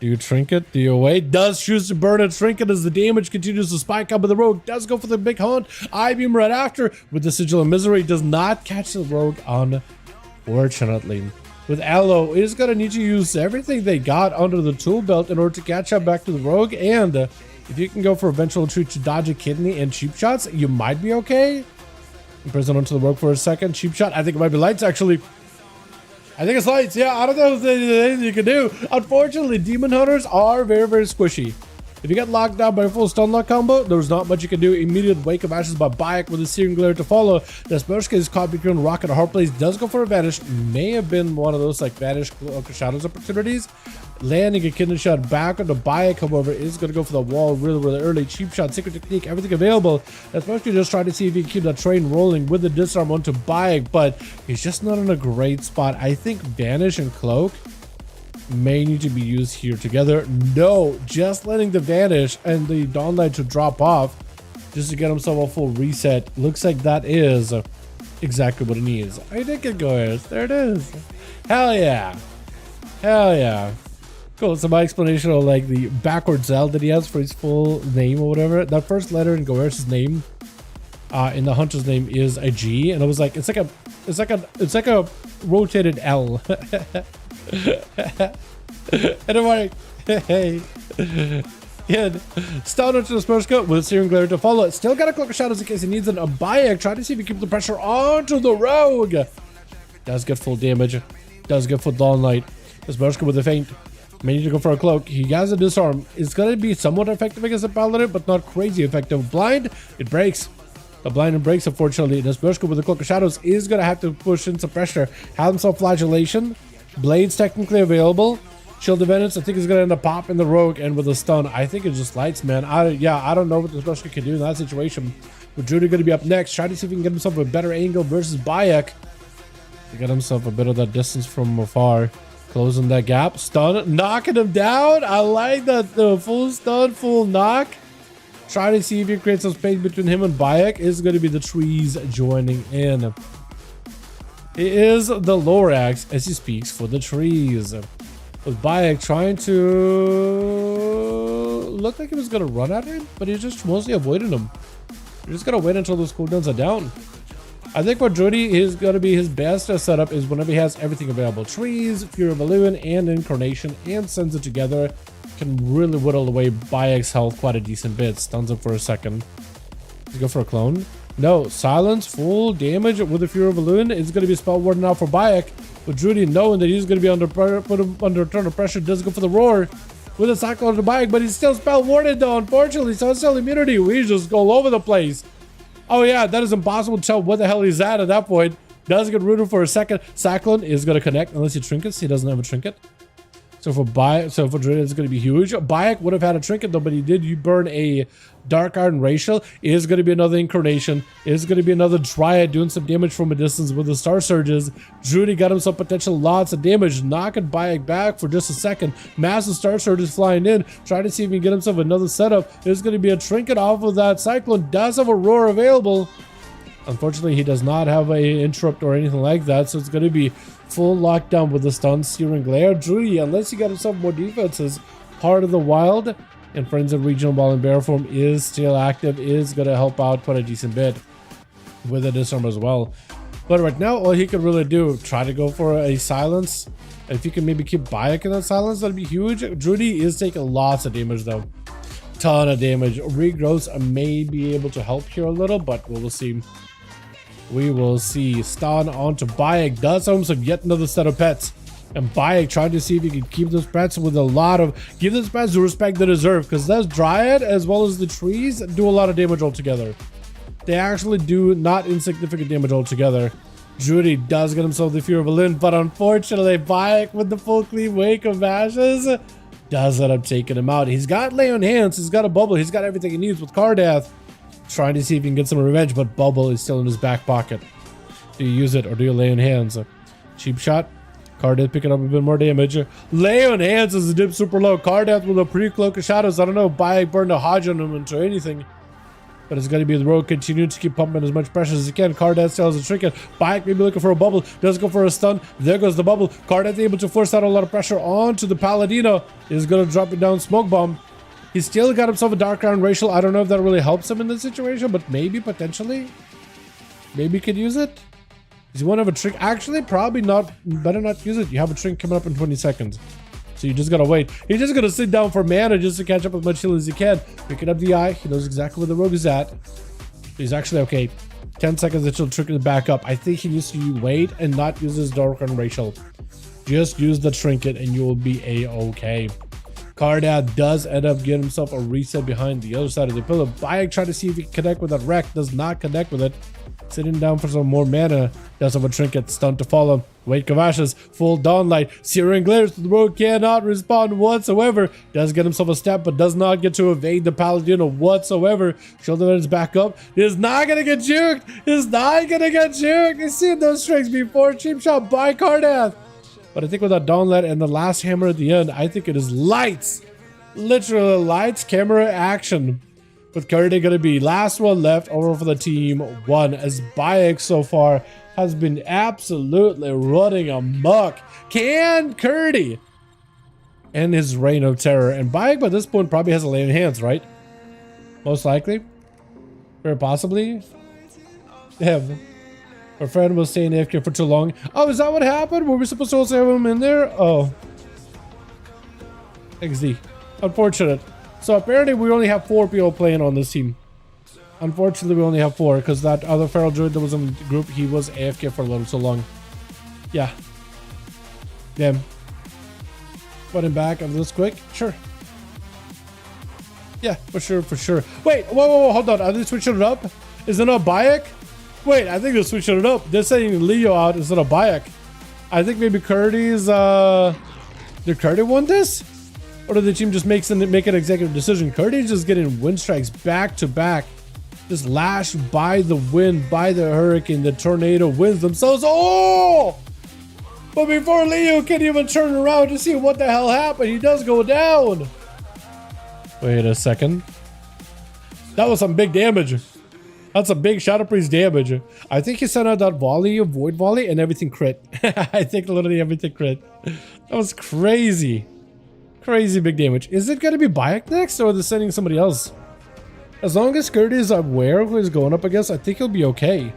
Do you trinket? Do you wait? Does choose to burn a trinket as the damage continues to spike up, but the rogue does go for the big hunt. I-beam right after with the Sigil of Misery. Does not catch the rogue, unfortunately. With Aloe, it is going to need to use everything they got under the tool belt in order to catch up back to the rogue. And if you can go for eventual retreat to dodge a kidney and cheap shots, you might be okay. Imprison onto the rogue for a second. Cheap shot. I think it might be lights, actually. I think it's lights. Yeah, I don't know if there's anything you can do. Unfortunately, demon hunters are very, very squishy. If you get locked down by a full stun lock combo, there's not much you can do. Immediate Wake of Ashes by Bayek with a Searing Glare to follow. Nesmerska is caught between Rocket and Hard Place, does go for a Vanish. May have been one of those like Vanish Shadows opportunities. Landing a kidney shot back on the Bayek, however, is going to go for the wall really early. Cheap shot, secret technique, everything available. Nesmerska just trying to see if he can keep that train rolling with the disarm onto Bayek, but he's just not in a great spot. I think Vanish and Cloak may need to be used here together. No, just letting the Vanish and the Dawnlight to drop off just to get himself a full reset. Looks like that is exactly what he needs. I think it goes. There it is. Hell yeah. Hell yeah. Cool. So my explanation of like the backwards L that he has for his full name or whatever. That first letter in Goer's name, in the hunter's name, is a G, and I was like, it's like a rotated L. And I'm like, hey. Yeah, stun onto the Nesmerska with Searing Glare to follow. Still got a Cloak of Shadows in case he needs an. A Bayek trying to see if he keeps the pressure onto the Rogue. Does get full damage. Does get full Dawnlight. Nesmerska with a feint. May need to go for a Cloak. He has a disarm. It's going to be somewhat effective against a Paladin, but not crazy effective. Blind, it breaks. The blind and breaks, unfortunately. Nesmerska with the Cloak of Shadows is going to have to push in some pressure. Have himself Flagellation. Blades technically available. Shield of Vengeance, I think is going to end up popping the Rogue, and with a stun, I think it just lights, man. I don't know what Nesmerska can do in that situation. But Drudy going to be up next, trying to see if he can get himself a better angle versus Bayek. To get himself a bit of that distance from afar. Closing that gap. Stun. Knocking him down. I like that. The full stun, full knock. Trying to see if he creates some space between him and Bayek. Is going to be the trees joining in. It is the Lorax as he speaks for the trees. With Bayek trying to look like he was going to run at him, but he's just mostly avoiding him. You're just going to wait until those cooldowns are down. I think what Drudy is going to be his best setup is whenever he has everything available. Trees, Fury of Illusion, and Incarnation, and sends it together. Can really whittle away Bayek's health quite a decent bit. Stuns him for a second. Let's go for a clone. No, silence, full damage with the Fury of Illusion. It's going to be spell warded now for Bayek. But Drudy, knowing that he's going to be under put him under a ton of pressure, does go for the roar with a cyclone to Bayek, but he's still spell warded though, unfortunately. So it's still immunity. We just go all over the place. Oh yeah, that is impossible to tell what the hell he's at that point. Does get rooted for a second. Cyclone is going to connect unless he trinkets. He doesn't have a trinket. So for Druid, it's going to be huge. Bayek would have had a trinket though, but he did. You burn a Dark Iron Racial. Is going to be another Incarnation. Is going to be another Dryad doing some damage from a distance with the Star Surges. Drudy got himself potential lots of damage, knocking Bayek back for just a second. Massive Star Surges flying in, trying to see if he can get himself another setup. There's going to be a trinket off of that Cyclone. Does have a roar available. Unfortunately, he does not have a interrupt or anything like that, so it's going to be full lockdown with the stun, Searing Glare. Drudy, unless he got himself more defenses, Heart of the Wild and Friends of Regional Ball and Bear Form is still active, is going to help out quite a decent bit with a disarm as well. But right now, all he could really do, try to go for a silence. If you can maybe keep Bayek in that silence, that'd be huge. Drudy is taking lots of damage though. Ton of damage. Regrowths may be able to help here a little, but we'll see. We will see. Stun onto Bayek. Does have yet another set of pets. And Bayek trying to see if he can keep those pets with a lot of... Give those pets the respect they deserve. Because those Dryad as well as the trees do a lot of damage altogether. They actually do not insignificant damage altogether. Drudy does get himself the Fury of Illusion. But unfortunately, Bayek with the full clean Wake of Ashes does end up taking him out. He's got Lay on Hands. He's got a Bubble. He's got everything he needs with Cardath. Trying to see if he can get some revenge, but Bubble is still in his back pocket. Do you use it or do you Lay on Hands? Cheap shot. Cardath picking up a bit more damage. Lay on Hands is a dip super low. Cardath with a pre-Cloak of Shadows. I don't know if Bayek burned a Hodge on him into anything. But it's going to be the Rogue continuing to keep pumping as much pressure as he can. Cardath still has a trinket. Bayek may be looking for a bubble. Does go for a stun. There goes the bubble. Cardath able to force out a lot of pressure onto the Paladino. Is going to drop it down Smoke Bomb. He's still got himself a Dark Iron Racial. I don't know if that really helps him in this situation, but maybe, potentially. Maybe he could use it. Does he want to have a trick? Actually, probably not. Better not use it. You have a trick coming up in 20 seconds. So you just gotta wait. He's just gonna sit down for mana just to catch up as much heal as he can. Picking up the eye. He knows exactly where the Rogue is at. He's actually okay. 10 seconds until trickling back up. I think he needs to wait and not use his Dark Iron Racial. Just use the trinket and you will be a-okay. Kardat does end up getting himself a reset behind the other side of the pillar. Bayek trying to see if he can connect with that wreck. Does not connect with it. Sitting down for some more mana. Does have a trinket. Stun to follow. Wait, Kavash's full dawnlight. Searing glares. The rogue cannot respond whatsoever. Does get himself a step, but does not get to evade the Paladino whatsoever. Shoulder is back up. Is not gonna get juked. Is not gonna get juked. You've seen those strings before. Cheap shot by Kardath. But I think with that dawnlight and the last hammer at the end, I think it is lights. Literally lights, camera, action. With Kurdy gonna be last one left over for the team one, as Bayek so far has been absolutely running amok. Can Kurdy end his reign of terror? And Bayek by this point probably has a lay in hands, right? Most likely. Very possibly. Him. Our friend was staying AFK for too long. Oh, is that what happened? Were we supposed to also have him in there? Oh. XD. Unfortunate. So apparently we only have 4 people playing on this team. Unfortunately, we only have 4 because that other feral druid that was in the group, he was AFK for a little so long. Yeah. Damn. Put him back on this quick? Sure. Yeah, for sure, for sure. Wait, whoa, hold on. Are they switching it up? Is it not Bayek? Wait, I think they're switching it up. They're saying Leo out instead of Bayek. I think maybe Kurdy's, did Kurdy want this? Or did the team just make an executive decision? Kurdy's just getting wind strikes back to back. Just lashed by the wind, by the hurricane. The tornado wins themselves. Oh! But before Leo can even turn around to see what the hell happened, he does go down. Wait a second. That was some big damage. That's a big Shadow Priest damage. I think he sent out that volley, void volley, and everything crit. I think literally everything crit. That was crazy. Crazy big damage. Is it gonna be Bayek next, or are they sending somebody else? As long as Kurdy is aware of who he's going up against, I think he'll be okay.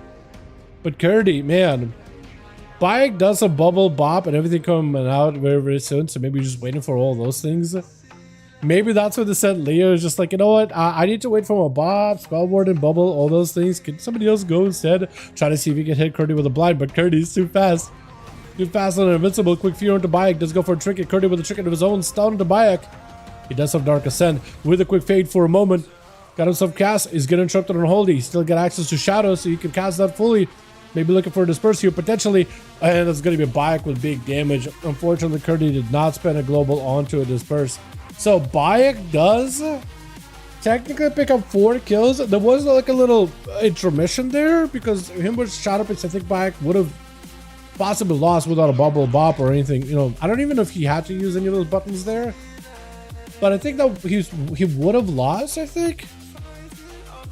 But Kurdy, man. Bayek does a bubble bop and everything coming out very, very soon, so maybe you're just waiting for all those things. Maybe that's what they said. Leo is just like, you know what? I need to wait for my Bob, Spellboard, and Bubble, all those things. Can somebody else go instead? Try to see if he can hit Kurdy with a blind, but Kurdy's too fast. Too fast and invincible. Quick fear into Bayek. Does go for a trinket. Kurdy with a trinket of his own. Stun into Bayek. He does have Dark Ascent with a quick fade for a moment. Got himself cast. He's getting interrupted on Holy. Still got access to Shadow, so you can cast that fully. Maybe looking for a Disperse here potentially. And it's going to be Bayek with big damage. Unfortunately, Kurdy did not spend a global onto a Disperse. So Bayek does technically pick up 4 kills. There was like a little intermission there because him with Shadow Priest, I think Bayek would have possibly lost without a bubble bop or anything. You know, I don't even know if he had to use any of those buttons there. But I think that he would have lost, I think.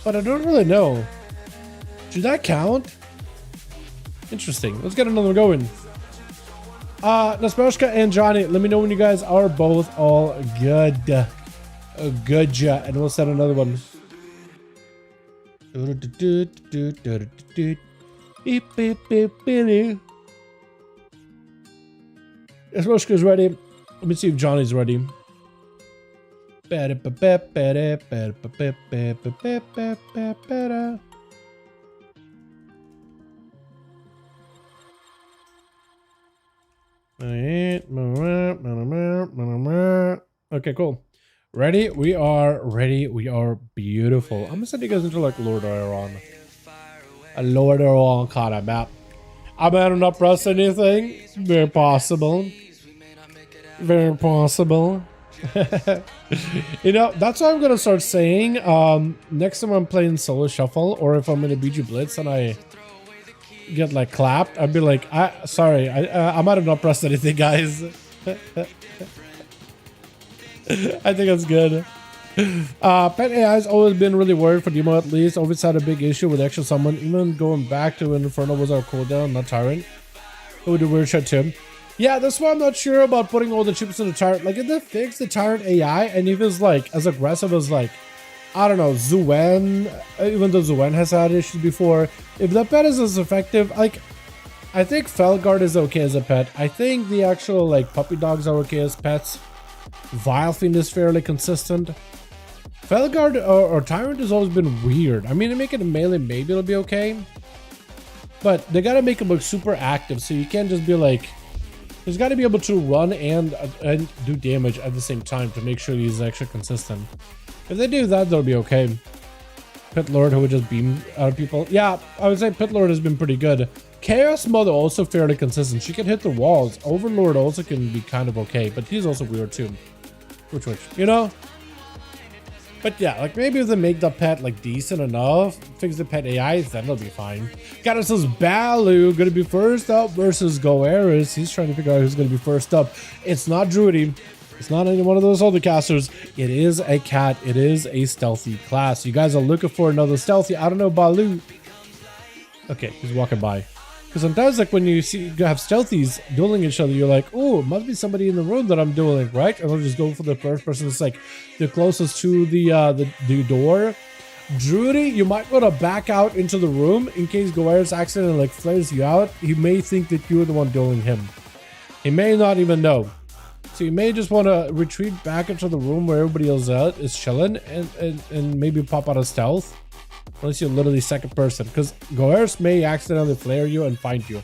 But I don't really know. Should that count? Interesting. Let's get another going. Naspershka and Johnny, let me know when you guys are both all good. Good, and we'll set another one. Naspershka's ready. Let me see if Johnny's ready. Okay, cool. Ready? We are ready. We are beautiful. I'm gonna send you guys into like Lord Dalaran. A Lord Dalaran kind of map. I better not press anything. Very possible. Very possible. You know, that's what I'm gonna start saying. Next time I'm playing solo shuffle, or if I'm in a BG Blitz and I get like clapped, I'd be like, sorry, I might have not pressed anything, guys. I think that's good. Pet AI has always been really worried for Demo, at least. Always had a big issue with extra summon. Even going back to when Inferno was our cooldown, not Tyrant. It would do weird shit too. Yeah, that's why I'm not sure about putting all the chips in the Tyrant. Like, if they fix the Tyrant AI, and if it's like as aggressive as like, I don't know, Zuen, even though Zuen has had issues before, if the pet is as effective, like, I think Felguard is okay as a pet. I think the actual like puppy dogs are okay as pets. Vilefiend is fairly consistent. Felguard or Tyrant has always been weird. I mean, to make it a melee, maybe it'll be okay. But they gotta make him look super active, so you can't just be like, He's got to be able to run and do damage at the same time to make sure he's actually consistent. If they do that, they'll be okay. Pit Lord, who would just beam out of people. Yeah, I would say Pit Lord has been pretty good. Chaos Mother also fairly consistent. She can hit the walls. Overlord also can be kind of okay, but he's also weird too. Which, you know? But yeah, like maybe if they make the pet like decent enough, fix the pet AI, then it'll be fine. Got ourselves Balu gonna be first up versus Goeris. He's trying to figure out who's gonna be first up. It's not Druidy. It's not any one of those other casters. It is a cat. It is a stealthy class. You guys are looking for another stealthy. I don't know, Balu. Okay, he's walking by. Because sometimes, like when you have stealthies dueling each other, you're like, oh, it must be somebody in the room that I'm dueling, right? And I'll just go for the first person that's like the closest to the door. Druidy, you might want to back out into the room in case Goeris accidentally like flares you out. He may think that you're the one dueling him. He may not even know. So you may just want to retreat back into the room where everybody else is chilling and maybe pop out of stealth. Unless you're literally second person. Because Goeris may accidentally flare you and find you.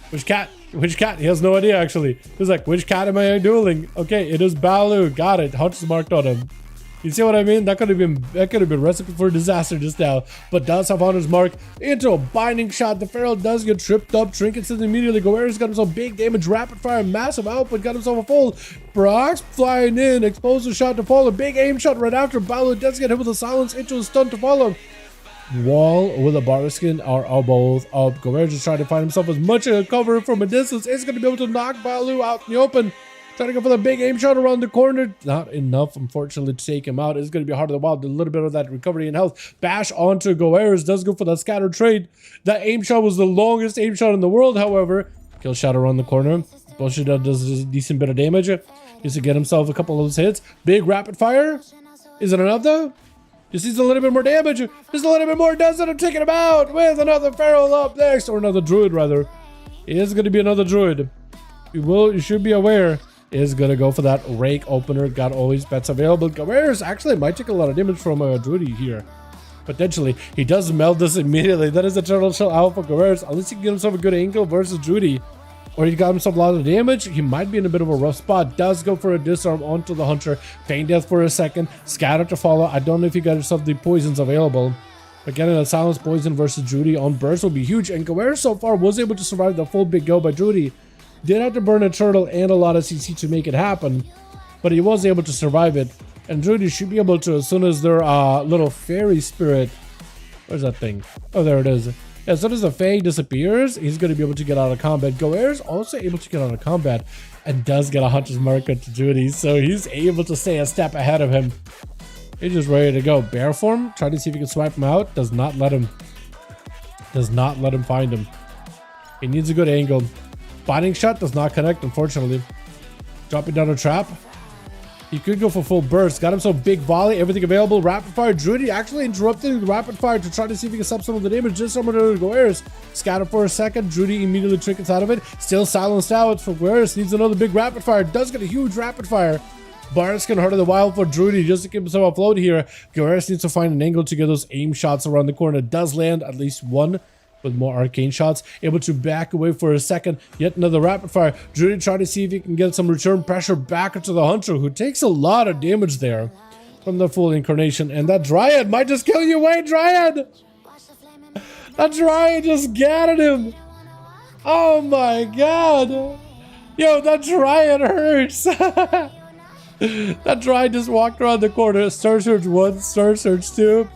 Which cat? Which cat? He has no idea actually. He's like, which cat am I dueling? Okay, it is Balu. Got it. Hunter's marked on him. You see what I mean? That could have been recipe for disaster just now. But does have Hunter's mark into a binding shot. The Feral does get tripped up. Trinkets immediately. Goeris got himself big damage, rapid fire, massive output, got himself a full. Brox flying in, exposed the shot to follow. Big aim shot right after. Balu does get hit with a silence into a stun to follow. Wall with a Barskin are both up. Goeris is trying to find himself as much cover from a distance. It's going to be able to knock Balu out in the open. Trying to go for the big aim shot around the corner. Not enough, unfortunately, to take him out. It's going to be hard to the wild. A little bit of that recovery in health. Bash onto Goeris. Does go for that scatter trade. That aim shot was the longest aim shot in the world, however. Kill shot around the corner. Bullshit does a decent bit of damage. Just to get himself a couple of those hits. Big rapid fire. Is it enough, though? Just needs a little bit more damage. Just a little bit more does it. I'm taking him out with another Feral up next. Or another Druid, rather. It is going to be another Druid. You should be aware. Is gonna go for that rake opener. Got always bets available. Goeris actually might take a lot of damage from Druidy here. Potentially. He does meld this immediately. That is a Turtle Shell out for Goeris. Unless he can get himself a good angle versus Druidy. Or he got himself a lot of damage. He might be in a bit of a rough spot. Does go for a disarm onto the Hunter. Feign death for a second. Scatter to follow. I don't know if he got himself the poisons available. But getting a silence poison versus Druidy on burst will be huge. And Goeris so far was able to survive the full big go by Druidy. Did have to burn a turtle and a lot of CC to make it happen, but he was able to survive it. And Druidy should be able to as soon as their little fairy spirit. Where's that thing? Oh, there it is. As soon as the Fae disappears, he's going to be able to get out of combat. Goeris also able to get out of combat and does get a Hunter's mark into Druidy, so he's able to stay a step ahead of him. He's just ready to go. Bear form, trying to see if he can swipe him out. Does not let him find him. He needs a good angle. Binding shot does not connect, unfortunately. Dropping down a trap. He could go for full burst. Got himself big volley, everything available. Rapid fire. Druidy actually interrupting the rapid fire to try to see if he can sub some of the damage. Just someone to Goeris. Scatter for a second. Druidy immediately trinkets out of it. Still silenced out for Goeris. Needs another big rapid fire. Does get a huge rapid fire. Barskin Heart of the Wild for Druidy just to keep himself afloat here. Goeris needs to find an angle to get those aim shots around the corner. Does land at least one. With more arcane shots, able to back away for a second. Yet another rapid fire. Druidy trying to see if he can get some return pressure back into the Hunter, who takes a lot of damage there from the full incarnation. And that Dryad might just kill you. Wait, Dryad! That Dryad just gathered him. Oh my god. Yo, that Dryad hurts. That Dryad just walked around the corner. Star Surge 1, Star Surge 2.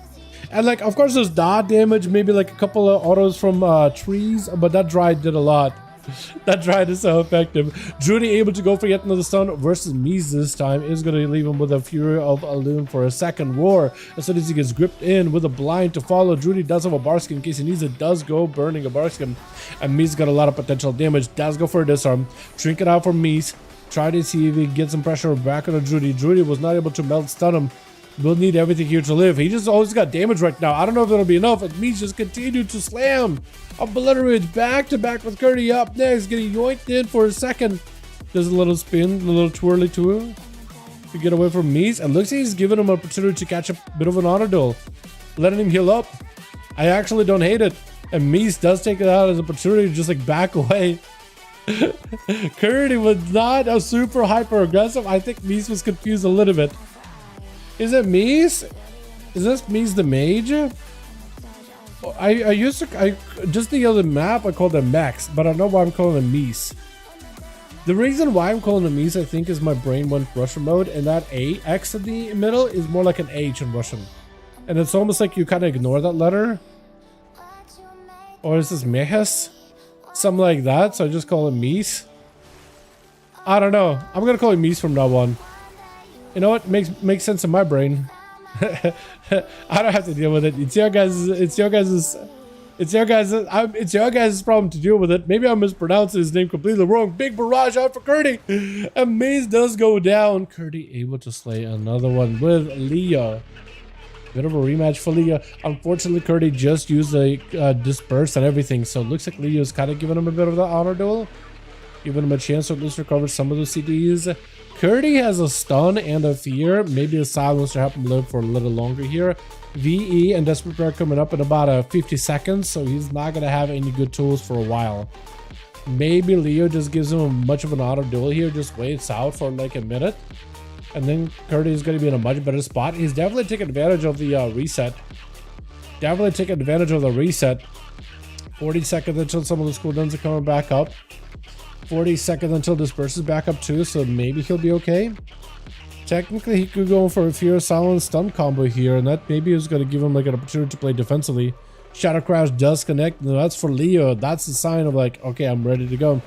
And like, of course, there's dot damage, maybe like a couple of autos from trees, but that Dryad did a lot. That Dryad is so effective. Druidy able to go for yet another stun versus Mies this time is going to leave him with a Fury of Alloon for a second roar. As soon as he gets gripped in with a blind to follow, Druidy does have a Barskin in case he needs it. Does go burning a Barskin. And Mies got a lot of potential damage. Does go for a disarm. Trinket out for Mies. Try to see if he can get some pressure back on Druidy. Druidy was not able to melt stun him. We'll need everything here to live. He just always got damage right now. I don't know if it'll be enough. But Mies just continued to slam. Obliterate back to back with Curdy up next. Getting yoinked in for a second. Does a little spin, a little twirly twirl to get away from Mies. And looks like he's giving him an opportunity to catch a bit of an honor duel. Letting him heal up. I actually don't hate it. And Mies does take it out as an opportunity to just like back away. Curdy was not a super hyper aggressive. I think Mies was confused a little bit. Is it Mies? Is this Mies the mage? I used to just the other map I called him Max, but I don't know why I'm calling him Mies. The reason why I'm calling him Mies, I think, is my brain went Russian mode, and that X in the middle is more like an H in Russian, and it's almost like you kind of ignore that letter. Or is this Mehes? Something like that. So I just call him Mies. I don't know. I'm gonna call him Mies from now on. You know what? Makes sense in my brain. I don't have to deal with it. It's your guys' problem to deal with it. Maybe I'm mispronouncing his name completely wrong. Big barrage out for Curdy. And Maze does go down. Curdy able to slay another one with Leo. Bit of a rematch for Leo. Unfortunately, Curdy just used the disperse and everything. So it looks like Leo's kind of giving him a bit of the honor duel. Giving him a chance to at least recover some of the CDs. Curdy has a stun and a fear. Maybe a silence to help him live for a little longer here. VE and Desperate Bear coming up in about 50 seconds. So he's not going to have any good tools for a while. Maybe Leo just gives him much of an auto duel here. Just waits out for like a minute. And then Curdy is going to be in a much better spot. He's definitely taking advantage of the reset. 40 seconds until some of the cooldowns are coming back up. 40 seconds until disperse is back up too, so maybe he'll be okay. Technically, he could go for a Fear, Silence, Stun combo here, and that maybe is going to give him like an opportunity to play defensively. Shadow Crash does connect. No, that's for Leo. That's a sign of like, okay, I'm ready to go.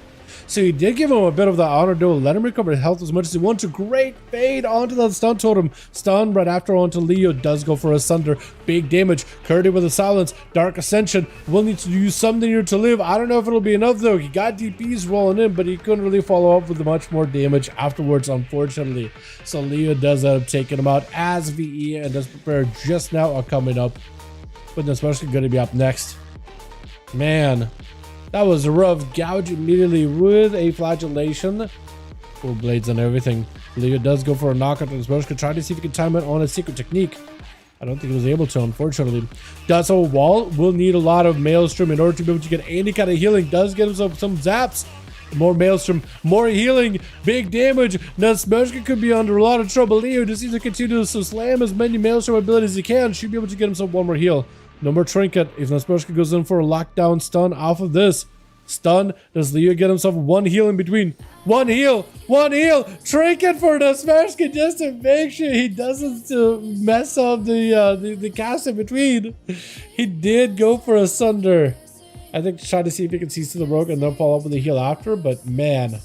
So he did give him a bit of the honor duel, let him recover health as much as he wants to. Great fade onto that stun totem. Stun right after onto Leo, does go for a Sunder. Big damage. Curdy with a silence. Dark Ascension will need to use something here to live. I don't know if it'll be enough though. He got DPs rolling in, but he couldn't really follow up with much more damage afterwards, unfortunately. So Leo does end up taking him out as VE and Desperate Bear just now are coming up. But especially going to be up next. Man. That was a rough gouge immediately with a flagellation. Full blades and everything. Leo does go for a knockout on his Moshka, try to see if he can time it on a secret technique. I don't think he was able to, unfortunately. Does have a wall. Will need a lot of Maelstrom in order to be able to get any kind of healing. Does get himself some zaps. More Maelstrom, more healing, big damage. Now Smoshka could be under a lot of trouble. Leo just needs to continue to slam as many Maelstrom abilities as he can. Should be able to get himself one more heal. No more trinket. If Naspershka goes in for a lockdown stun off of this stun, does Leo get himself one heal in between? One heal! Trinket for Naspershka just to make sure he doesn't mess up the cast in between. He did go for a Sunder. I think try to see if he can seize to the rogue and then follow up with a heal after, but man.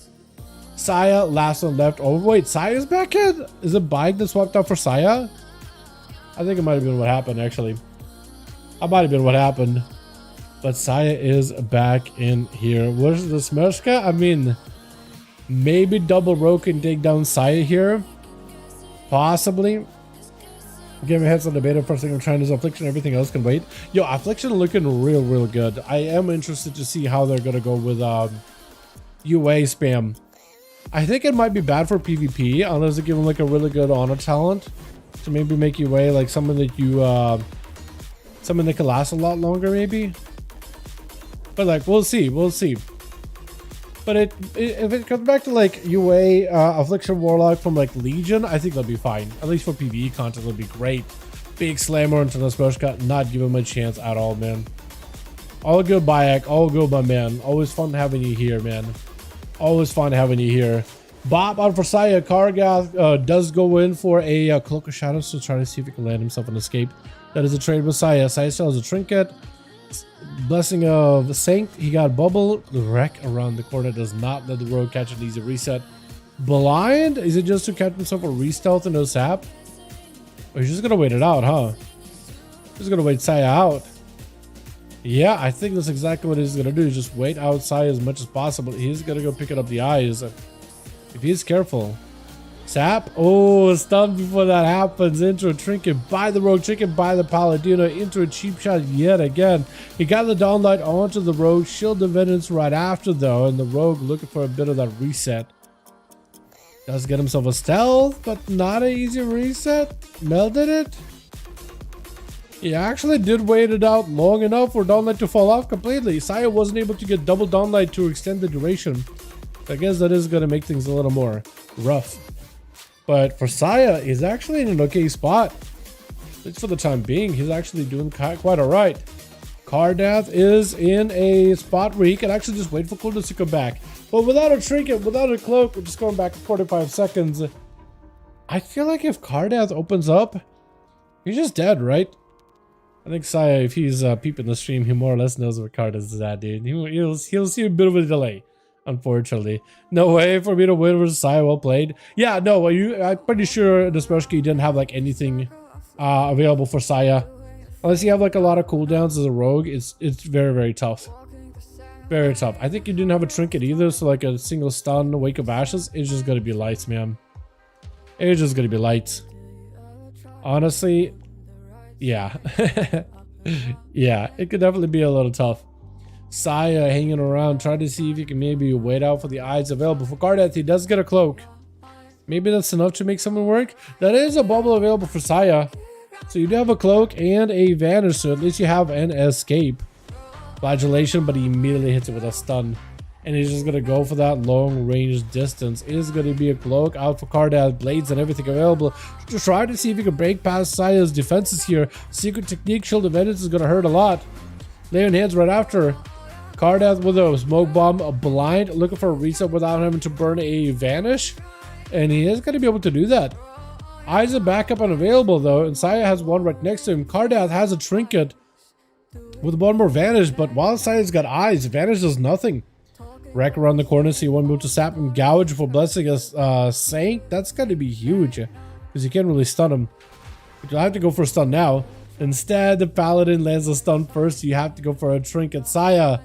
Saya, last one left. Oh wait, Saya's back in? Is it Bike that swapped out for Saya? I think it might have been what happened actually. That might have been what happened. But Saya is back in here. Where's the Smershka? I mean, maybe double rogue can take down Saya here. Possibly. Give me heads on the beta first thing I'm trying is Affliction. Everything else can wait. Yo, Affliction looking real good. I am interested to see how they're going to go with UA spam. I think it might be bad for PvP unless they give him like a really good honor talent to maybe make UA like something that you... something that could last a lot longer, maybe. But like, we'll see. But if it comes back to like UA Affliction Warlock from like Legion, I think that'll be fine. At least for PvE content, it'll be great. Big slammer into Naspershka, not give him a chance at all, man. All good, Bayek. All good, my man. Always fun having you here, man. Always fun having you here. Bob out for Saya. Kargath does go in for a Cloak of Shadows to try to see if he can land himself an escape. That is a trade with Saya. Saya still has a trinket. Blessing of Saint. He got Bubble. The wreck around the corner does not let the rogue catch an easy reset. Blind? Is it just to catch himself a re-stealth and no sap? Or he's just gonna wait it out, huh? He's gonna wait Saya out. Yeah, I think that's exactly what he's gonna do. Just wait out Saya as much as possible. He's gonna go pick it up the eyes. If he's careful. Sap. Oh, stun before that happens. Into a trinket by the rogue. Trinket by the Paladino. Into a cheap shot yet again. He got the downlight onto the rogue. Shield of Vengeance right after though. And the rogue looking for a bit of that reset. Does get himself a stealth, but not an easy reset. Melted it. He actually did wait it out long enough for Dawnlight to fall off completely. Saya wasn't able to get double Dawnlight to extend the duration. I guess that is going to make things a little more rough. But for Saya, he's actually in an okay spot. At least for the time being, he's actually doing quite alright. Cardath is in a spot where he can actually just wait for coolness to come back. But without a trinket, without a cloak, we're just going back 45 seconds. I feel like if Cardath opens up, he's just dead, right? I think Saya, if he's peeping the stream, he more or less knows where Cardath is at, dude. He'll see a bit of a delay, unfortunately. No way for me to win versus Saya. Well played. Yeah, no, I'm pretty sure the Spershki didn't have like anything available for Saya. Unless you have like a lot of cooldowns as a rogue, it's very, very tough. Very tough. I think you didn't have a trinket either, so like a single stun, Wake of Ashes, it's just gonna be lights, man. It's just gonna be lights. Honestly, yeah. Yeah, it could definitely be a little tough. Saya hanging around, trying to see if he can maybe wait out for the eyes available. For Cardath, he does get a cloak. Maybe that's enough to make something work. That is a bubble available for Saya. So you do have a cloak and a vanish, so at least you have an escape. Flagellation, but he immediately hits it with a stun. And he's just gonna go for that long range distance. It is gonna be a cloak out for Cardath, blades and everything available to try to see if he can break past Saya's defenses here. Secret technique, shield of Vengeance is gonna hurt a lot. Lay on hands right after. Cardath with a smoke bomb, a blind, looking for a reset without having to burn a vanish. And he is gonna be able to do that. Eyes are backup unavailable though, and Saya has one right next to him. Cardath has a trinket with one more vanish, but while Saya's got eyes, vanish does nothing. Wreck around the corner, see one move to sap and gouge for blessing a Saint. That's gonna be huge, because you can't really stun him. But you'll have to go for a stun now. Instead, the Paladin lands a stun first, so you have to go for a trinket. Saya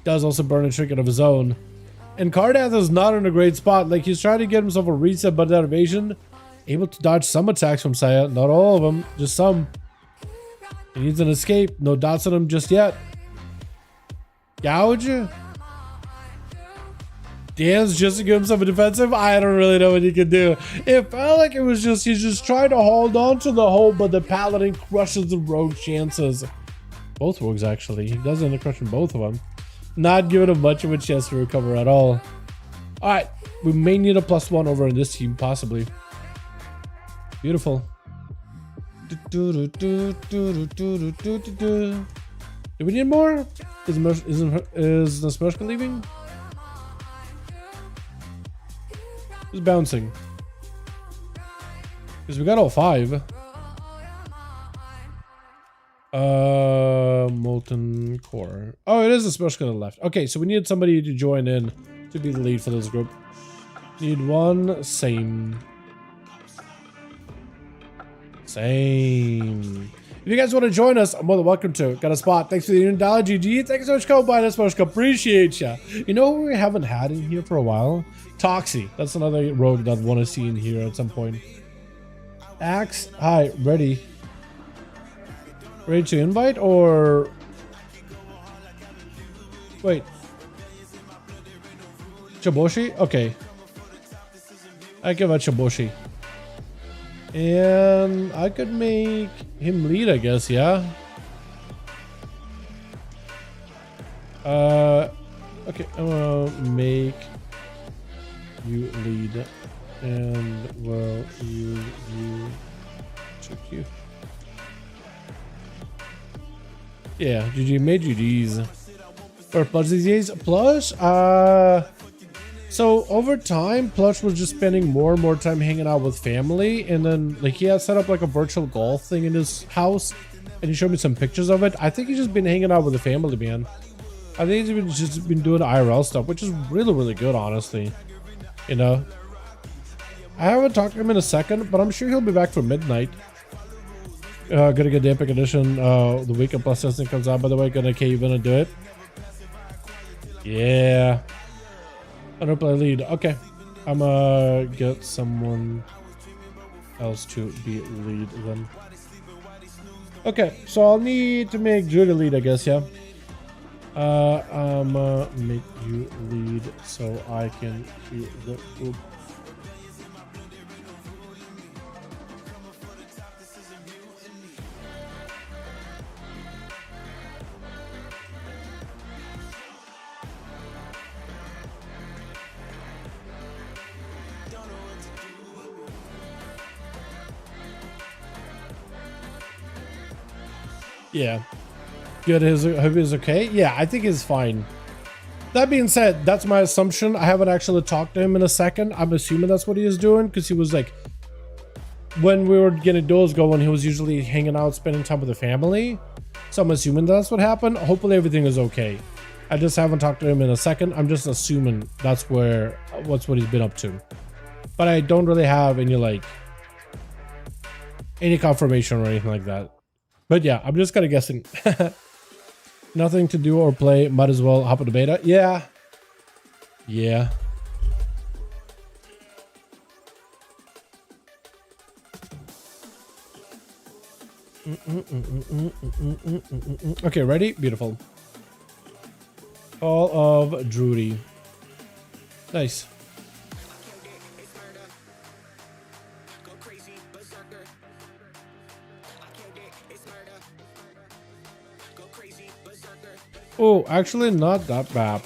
does also burn a trinket of his own. And Cardath is not in a great spot. Like, he's trying to get himself a reset, but that evasion, able to dodge some attacks from Saya. Not all of them, just some. He needs an escape. No dots on him just yet. Gouge? Dance just to give himself a defensive? I don't really know what he can do. It felt like it was just, he's just trying to hold on to the hole, but the Paladin crushes the rogue chances. Both rogues, actually. He does end up crushing both of them. Not giving him much of a chance to recover at all. Alright, we may need a +1 over in this team, possibly. Beautiful. Do we need more? Is the Smershka leaving? Who's bouncing? Because we got all 5. Molten Core. Oh, it is a Smershka on the left. Okay, so we need somebody to join in to be the lead for this group. Need one. Same. If you guys want to join us, I'm more than welcome to. Got a spot. Thanks for the $1 GG. Thanks so much for coming by this Smershka. Appreciate ya. You know who we haven't had in here for a while? Toxie. That's another rogue that I want to see in here at some point. Axe. Hi. Ready. Ready to invite or... Wait. Chaboshi? Okay. I give a Chaboshi. And I could make him lead, I guess, yeah? Okay, I'm gonna make you lead. And, well, you took you. Yeah, GG made you these. For Plush these days. Plush, so over time, Plush was just spending more and more time hanging out with family, and then like he had set up like a virtual golf thing in his house, and he showed me some pictures of it. I think he's just been hanging out with the family, man. I think he's just been doing IRL stuff, which is really, really good, honestly. You know, I haven't talked to him in a second, but I'm sure he'll be back for midnight. Gonna get the Epic Edition the weekend plus testing comes out, by the way. Gonna cave in and do it. Yeah. Underplay lead. Okay. I'm gonna get someone else to be lead then. Okay, so I'll need to make Julia lead, I guess, yeah. I'm gonna make you lead so I can do the group. Yeah. Good. Hope he's okay. Yeah, I think he's fine. That being said, that's my assumption. I haven't actually talked to him in a second. I'm assuming that's what he is doing because he was like, when we were getting duels going, he was usually hanging out, spending time with the family. So I'm assuming that's what happened. Hopefully everything is okay. I just haven't talked to him in a second. I'm just assuming that's what he's been up to. But I don't really have any confirmation or anything like that. But yeah, I'm just kind of guessing. Nothing to do or play. Might as well hop into beta. Yeah. Yeah. Okay, ready? Beautiful. Call of Drudy. Nice. Oh, actually not that bad.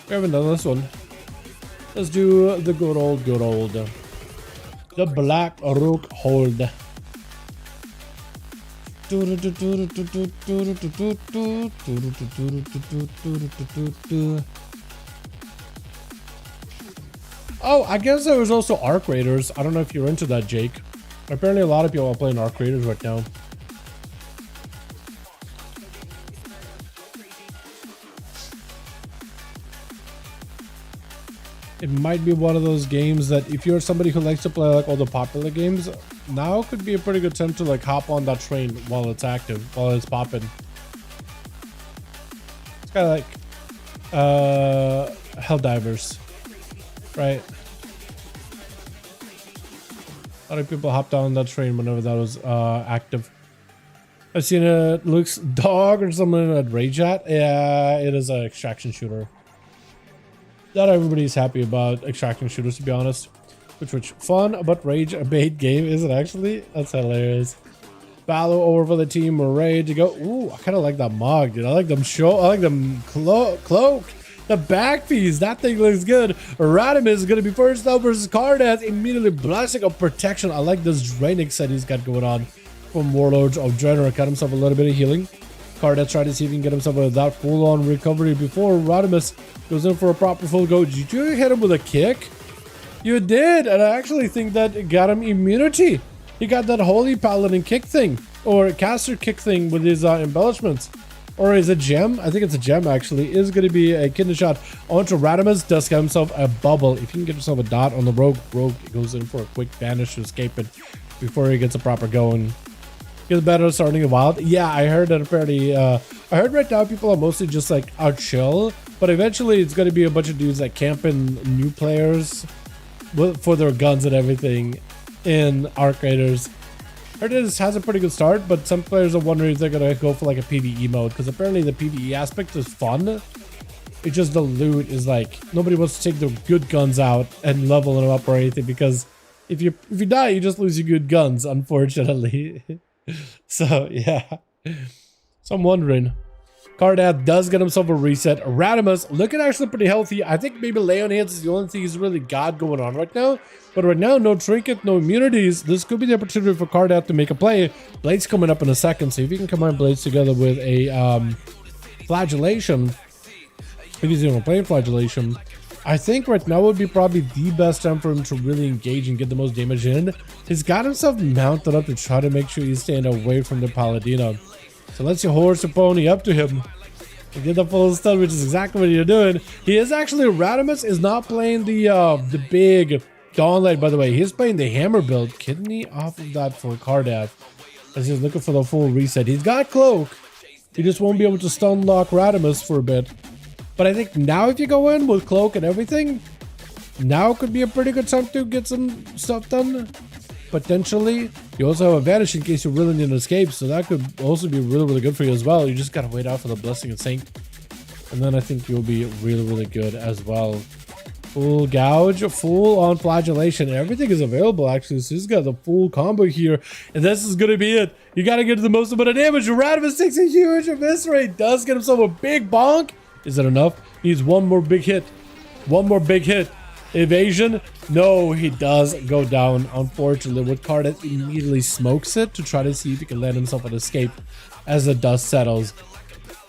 We haven't done this one. Let's do the good old. The Black Rook Hold. Oh, I guess there was also Arc Raiders. I don't know if you're into that, Jake. Apparently a lot of people are playing Arc Raiders right now. It might be one of those games that if you're somebody who likes to play like all the popular games, now could be a pretty good time to like hop on that train while it's active, while it's popping. It's kind of like Helldivers, right? A lot of people hopped on that train whenever that was active. I've seen it looks dog or something at Rage at. Yeah, it is an extraction shooter. Not everybody's happy about extraction shooters, to be honest. Which fun, but rage bait game is it actually? That's hilarious. Ballo over for the team. We're ready to go. Ooh, I kind of like that mug, dude. I like them I like them cloak. The back piece, that thing looks good. Radimus is going to be first up versus Cardath. Immediately blessing of protection. I like this Draenix set he's got going on from Warlords of Draenor. Got himself a little bit of healing. Cardath tried to see if he can get himself that full-on recovery before Radimus goes in for a proper full go. Did you hit him with a kick? You did, and I actually think that got him immunity. He got that Holy Paladin kick thing, or caster kick thing with his embellishments. Or is it gem? I think it's a gem actually. Is going to be a kidney shot onto Radimus. Does get himself a bubble. If you can get yourself a dot on the rogue goes in for a quick vanish to escape it before he gets a proper going. Gets better starting a wild. Yeah, I heard that apparently. I heard right now people are mostly just like out chill, but eventually it's going to be a bunch of dudes like camping new players for their guns and everything in Arc Raiders. I heard this has a pretty good start, but some players are wondering if they're going to go for like a PvE mode because apparently the PvE aspect is fun. It's just the loot is like nobody wants to take their good guns out and level them up or anything because if you die, you just lose your good guns, unfortunately. So yeah, so I'm wondering. Cardath does get himself a reset. Radimus looking actually pretty healthy. I think maybe Leonidas is the only thing he's really got going on right now. But right now, no trinket, no immunities. This could be the opportunity for Cardath to make a play. Blade's coming up in a second, so if you can combine Blades together with a Flagellation, if he's even playing Flagellation, I think right now would be probably the best time for him to really engage and get the most damage in. He's got himself mounted up to try to make sure he's staying away from the Paladino. So let's your horse or pony up to him and get the full stun, which is exactly what you're doing. He is actually, Radimus is not playing the big Gauntlet, by the way. He's playing the hammer build. Kidney off of that for Cardath as he's looking for the full reset. He's got Cloak. He just won't be able to stun lock Radimus for a bit. But I think now if you go in with Cloak and everything, now could be a pretty good time to get some stuff done. Potentially. You also have a vanish in case you really need an escape, so that could also be really, really good for you as well. You just gotta wait out for the Blessing and Sink. And then I think you'll be really, really good as well. Full gouge, full on flagellation. Everything is available actually, so he's got the full combo here. And this is gonna be it. You gotta get the most amount of damage. Radimus takes a huge eviscerate. Does get himself a big bonk. Is that enough? Needs one more big hit. One more big hit. Evasion? No, he does go down, unfortunately. With Cardet immediately smokes it to try to see if he can let himself an escape as the dust settles.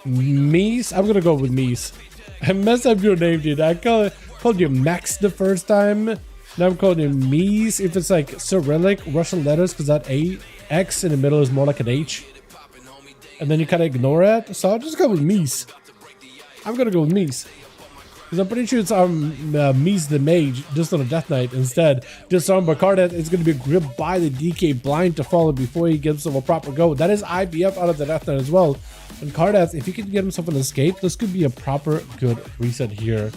Mies? I'm gonna go with Mies. I messed up your name, dude. I called you Max the first time. Now I'm calling you Mies. If it's like Cyrillic, Russian letters, because that X in the middle is more like an H. And then you kind of ignore it. So I'll just go with Mies. I'm gonna go with Mies. Because I'm pretty sure it's Mies the Mage, just on a Death Knight instead. Disarmed by Cardet is going to be gripped by the DK blind to follow before he gives him a proper go. That is IBF out of the Death Knight as well. And Cardet, if he can get himself an escape, this could be a proper good reset here.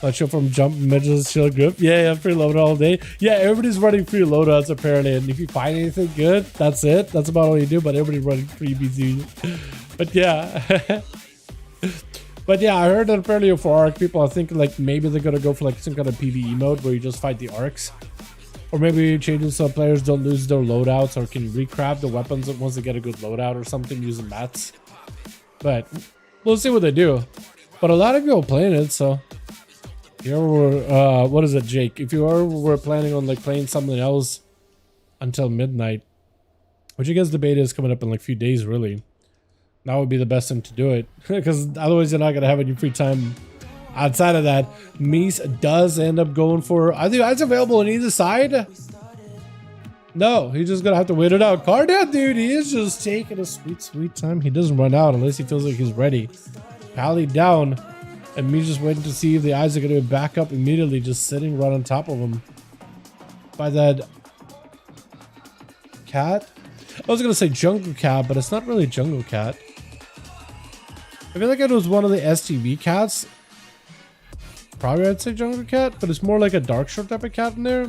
Not sure from jump, midges, shield grip. Yeah, free loadout all day. Yeah, everybody's running free loadouts apparently. And if you find anything good, that's it. That's about all you do. But everybody's running free BZ. But yeah. But yeah, I heard that apparently for Arc, people are thinking like maybe they're gonna go for like some kind of PvE mode where you just fight the Arcs. Or maybe changing so players don't lose their loadouts or can recraft the weapons once they get a good loadout or something using mats. But we'll see what they do. But a lot of people are playing it, so if you ever were, what is it, Jake? If you ever were planning on like playing something else until midnight, which I guess the beta is coming up in like a few days really. That would be the best thing to do it, because otherwise you're not going to have any free time outside of that. Mies does end up going for... Are the eyes available on either side? No, he's just going to have to wait it out. Cardet, dude, he is just taking a sweet, sweet time. He doesn't run out unless he feels like he's ready. Pally down, and Mies just waiting to see if the eyes are going to back up immediately, just sitting right on top of him. By that... cat? I was going to say jungle cat, but it's not really jungle cat. I feel like it was one of the STV cats. Probably I'd say jungle cat, but it's more like a dark short type of cat in there.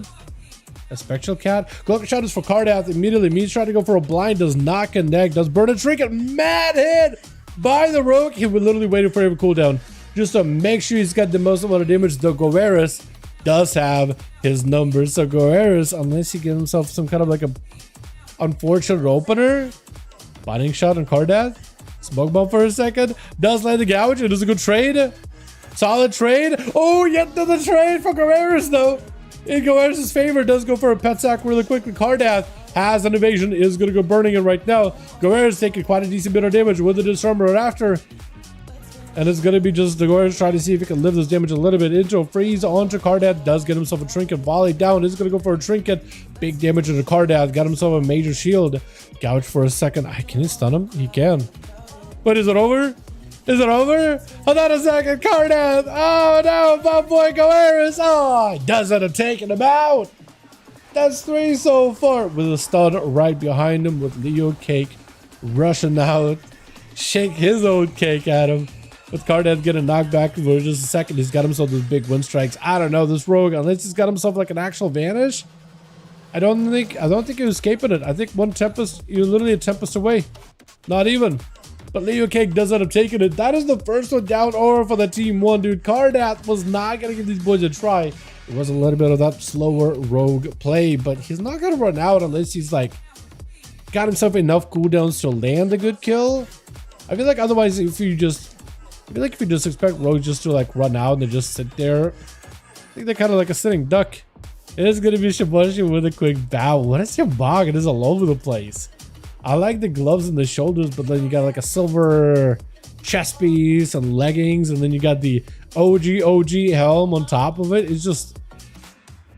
A spectral cat. Glock shot is for Cardath. Immediately, Mies trying to go for a blind. Does not connect. Does burn a trinket. Mad hit by the rogue. He was literally waiting for him to cooldown just to make sure he's got the most amount of damage. The Goeris does have his numbers. So Goeris, unless he gives himself some kind of like a unfortunate opener. Binding shot on Cardath. Smoke bomb for a second. Does land the gouge. It is a good trade. Solid trade. Oh, yet another trade for Goeris though. In Goeris' favor, does go for a pet sack really quickly. Cardath has an evasion. Is going to go burning it right now. Goeris taking quite a decent bit of damage with the disarmer right after. And it's going to be just the Goeris trying to see if he can live this damage a little bit. Into a freeze onto Cardath. Does get himself a trinket. Volley down. Is going to go for a trinket. Big damage into Cardath. Got himself a major shield. Gouge for a second. Can he stun him? He can. But is it over? Is it over? Hold on a second. Cardath. Oh no. My boy Goeris. Oh, he doesn't have taken him out. That's 3 so far. With a stun right behind him with Leo Cake rushing out. Shake his own cake at him. With Cardath getting knocked back for just a second, he's got himself those big wind strikes. I don't know, this rogue, unless he's got himself like an actual vanish. I don't think he's escaping it. I think one Tempest, you're literally a Tempest away. Not even. But Leo Cake does end up taking it. That is the first one down over for the team one, dude. Cardath was not going to give these boys a try. It was a little bit of that slower rogue play, but he's not going to run out unless he's like got himself enough cooldowns to land a good kill. I feel like otherwise if you just expect rogues just to like run out and just sit there, I think they're kind of like a sitting duck. It is going to be Shibushi with a quick bow. What is your bog? It is all over the place. I like the gloves and the shoulders, but then you got like a silver chest piece and leggings, and then you got the OG helm on top of it. It's just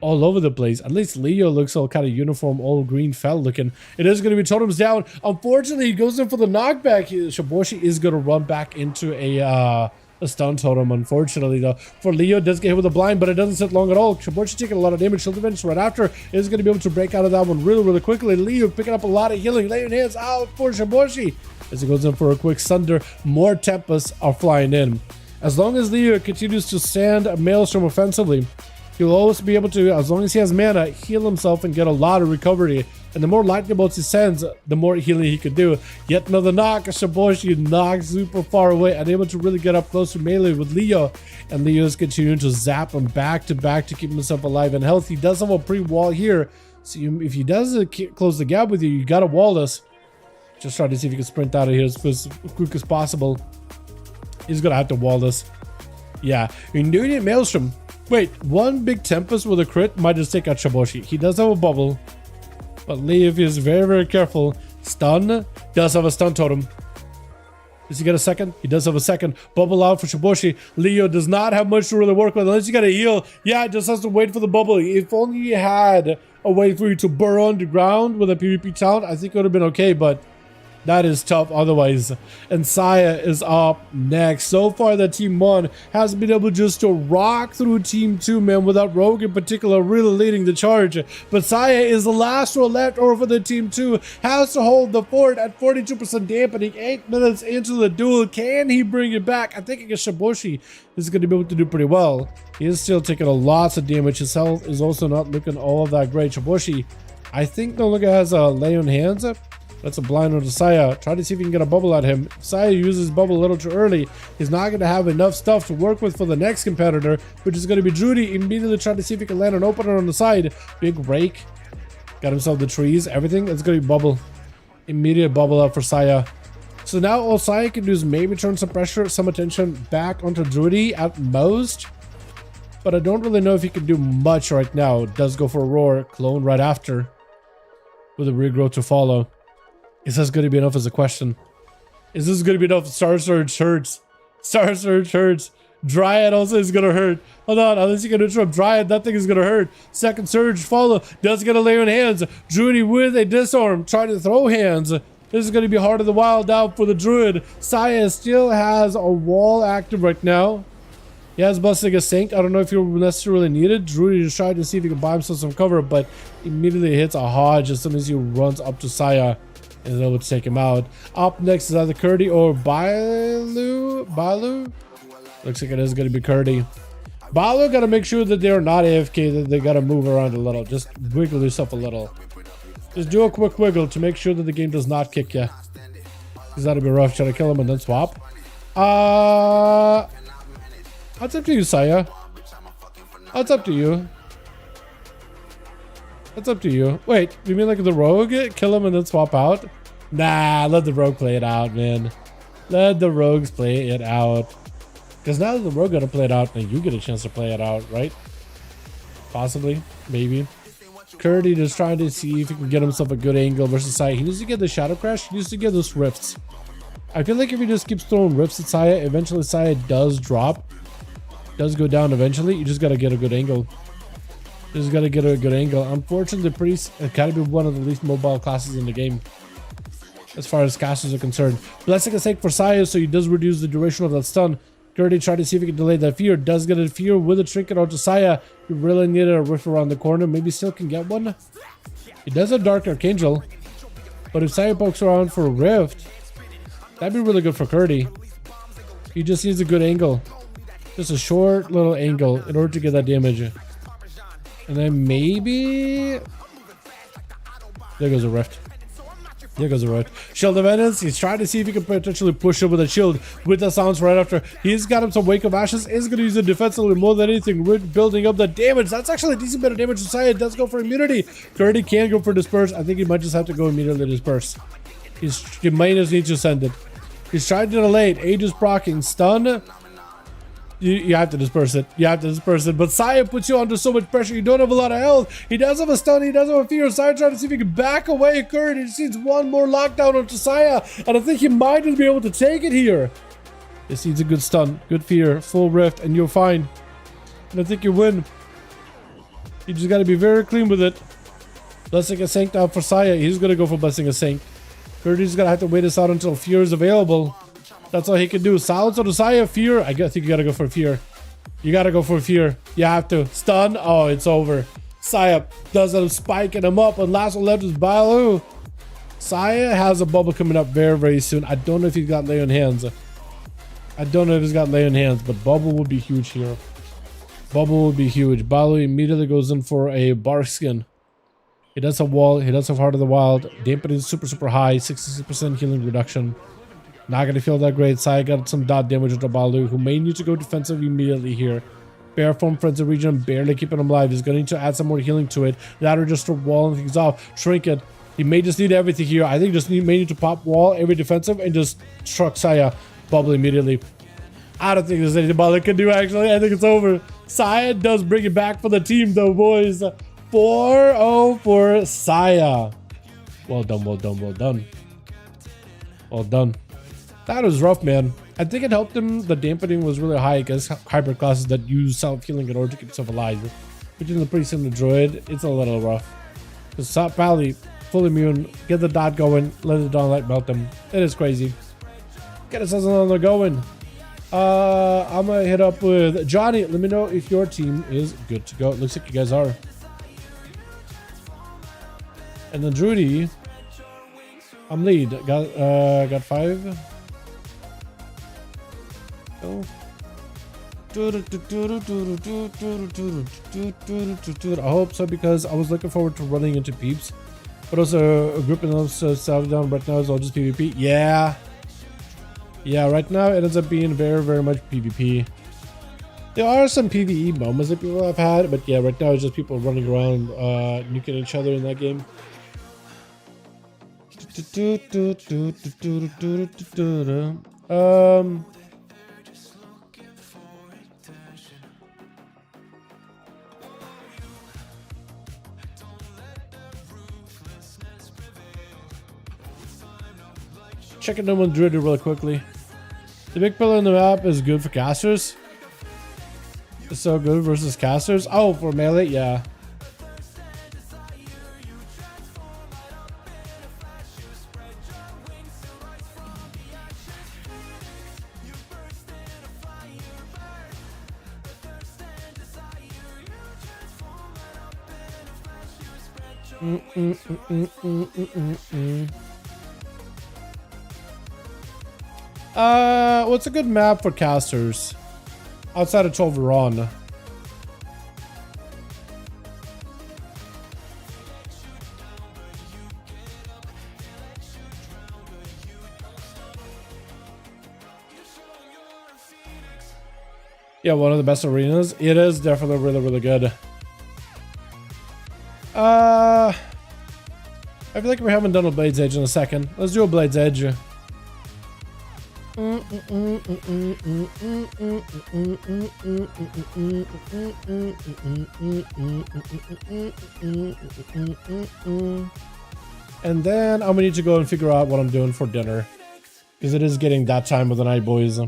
all over the place. At least Leo looks all kind of uniform, all green fell looking. It is going to be totems down. Unfortunately, he goes in for the knockback. Shibushi is going to run back into a stun totem, unfortunately, though. For Leo, does get hit with a blind, but it doesn't sit long at all. Shibushi taking a lot of damage. Shield defense right after is going to be able to break out of that one really, really quickly. Leo picking up a lot of healing. Laying hands out for Shibushi as he goes in for a quick sunder. More Tempests are flying in. As long as Leo continues to stand Maelstrom offensively, he'll always be able to, as long as he has mana, heal himself and get a lot of recovery. And the more lightning bolts he sends, the more healing he could do. Yet another knock. Shibushi knocks super far away, unable to really get up close to melee with Leo. And Leo is continuing to zap him back to back to keep himself alive and healthy. He does have a pre-wall here. So if he does close the gap with you, you gotta wall this. Just try to see if you can sprint out of here as quick as possible. He's gonna have to wall this. Yeah, you're doing it, Maelstrom. Wait, one big Tempest with a crit might just take out Shiboshi. He does have a bubble, but Leaf is very, very careful. Stun does have a stun totem. Does he get a second? He does have a second. Bubble out for Shiboshi. Leo does not have much to really work with unless you got a heal. Yeah, just has to wait for the bubble. If only you had a way for you to burrow underground with a PvP talent, I think it would have been okay, but that is tough otherwise. And Saya is up next. So far, the Team 1 has been able just to rock through Team 2, man, without Rogue in particular really leading the charge. But Saya is the last one left over for the Team 2. Has to hold the fort at 42% dampening. 8 minutes into the duel. Can he bring it back? I think against Shiboshi is going to be able to do pretty well. He is still taking a lot of damage. His health is also not looking all that great. Shiboshi, I think, no longer has a lay on hands. That's a blind on to Saya. Try to see if you can get a bubble at him. If Saya uses bubble a little too early, he's not going to have enough stuff to work with for the next competitor, which is going to be Judy. Immediately try to see if he can land an opener on the side. Big rake. Got himself the trees, everything. It's going to be bubble. Immediate bubble up for Saya. So now all Saya can do is maybe turn some pressure, some attention back onto Druidy at most. But I don't really know if he can do much right now. Does go for a roar, clone right after, with a regrowth to follow. Is this going to be enough as a question? Is this going to be enough? Star Surge hurts. Star Surge hurts. Dryad also is going to hurt. Hold on, unless you can interrupt Dryad, that thing is going to hurt. Second Surge follow. Does get a lay on hands. Druid with a disarm. Trying to throw hands. This is going to be Heart of the Wild out for the Druid. Saya still has a wall active right now. He has busting a Saint. I don't know if he necessarily needed. Druid is trying to see if he can buy himself some cover, but immediately hits a Hodge as soon as he runs up to Saya and is able to take him out. Up next is either Curdy or Balu. Looks like it is going to be Curdy. Balu got to make sure that they're not AFK, that they got to move around a little. Just wiggle yourself a little. Just do a quick wiggle to make sure that the game does not kick you. Because that'll be rough. Try to kill him and then swap. That's up to you, Saya. That's up to you. That's up to you. Wait, you mean like the rogue? Kill him and then swap out? Nah, let the rogue play it out, man. Let the rogues play it out. Because now that the rogue gonna play it out, then you get a chance to play it out, right? Possibly. Maybe. Curdy just trying to see if he can get himself a good angle versus Saya. He needs to get the Shadow Crash. He needs to get those rifts. I feel like if he just keeps throwing rifts at Saya, eventually Saya does drop. Does go down eventually. You just gotta get a good angle. Just gotta get a good angle. Unfortunately, the Priest gotta be one of the least mobile classes in the game, as far as casters are concerned. Blessing is sake for Saya, so he does reduce the duration of that stun. Gertie tried to see if he can delay that fear. Does get a fear with a trinket onto Saya. He really needed a rift around the corner. Maybe still can get one. He does have Dark Archangel, but if Saya pokes around for a rift, that'd be really good for Gertie. He just needs a good angle. Just a short little angle in order to get that damage. And then maybe... There goes a rift. There goes a rift. Shield of Vengeance. He's trying to see if he can potentially push over the shield with the sounds right after. He's got him some Wake of Ashes. Is going to use it defensively more than anything. We're building up the damage. That's actually a decent bit of damage. Society does go for immunity. Curdy can go for Disperse. I think he might just have to go immediately Disperse. He might just need to send it. He's trying to delay it. Age is proccing. Stun. You have to disperse it. You have to disperse it. But Saya puts you under so much pressure. You don't have a lot of health. He does have a stun. He does have a fear. Saya trying to see if he can back away. Curd. He sees one more lockdown onto Saya. And I think he might just be able to take it here. This needs a good stun. Good fear. Full rift. And you're fine. And I think you win. You just got to be very clean with it. Blessing a Saint out for Saya. He's going to go for Blessing a Saint. Curdy's going to have to wait this out until fear is available. That's all he can do. Silence on the Saya. Fear. I think you gotta go for fear. You gotta go for fear. You have to. Stun. Oh, it's over. Saya does a spike and him up. And last one left is Balu. Saya has a bubble coming up very, very soon. I don't know if he's got lay on hands. I don't know if he's got lay on hands, but bubble would be huge here. Bubble would be huge. Balu immediately goes in for a bark skin. He does have wall. He does have Heart of the Wild. Dampening is super, super high. 66% healing reduction. Not going to feel that great. Saya got some dot damage into Balu, who may need to go defensive immediately here. Bear form Frenzy Region, barely keeping him alive. He's going to need to add some more healing to it. That or just to walling things off. Trinket. He may just need everything here. I think just may need to pop wall, every defensive, and just truck Saya. Bubble immediately. I don't think there's anything Balu can do, actually. I think it's over. Saya does bring it back for the team though, boys. 4-0 for Saya. Well done, well done, well done. Well done. That was rough, man. I think it helped him. The dampening was really high against hybrid classes that use self-healing in order to keep himself alive. Between the priest and the druid, it's a little rough. Because Sop Valley, full immune, get the dot going, let the dawn light melt them. It is crazy. Get us another going. I'm gonna hit up with Johnny. Let me know if your team is good to go. It looks like you guys are. And then Drudy, I'm lead. Got 5. Oh. I hope so, because I was looking forward to running into peeps, but also a group of stuff down right now is all just PvP. Yeah, right now it ends up being very much PvP. There are some PvE moments that people have had, but yeah, right now it's just people running around nuking each other in that game. Checking in with Druid really quickly. The big pillar in the map is good for casters. It's so good versus casters. Oh, for melee, yeah. What's a good map for casters outside of Tolveron? Yeah, one of the best arenas. It is definitely really good. I feel like we haven't done a Blade's Edge in a second. Let's do a Blade's Edge. And then I'm gonna need to go and figure out what I'm doing for dinner, because it is getting that time of the night, boys.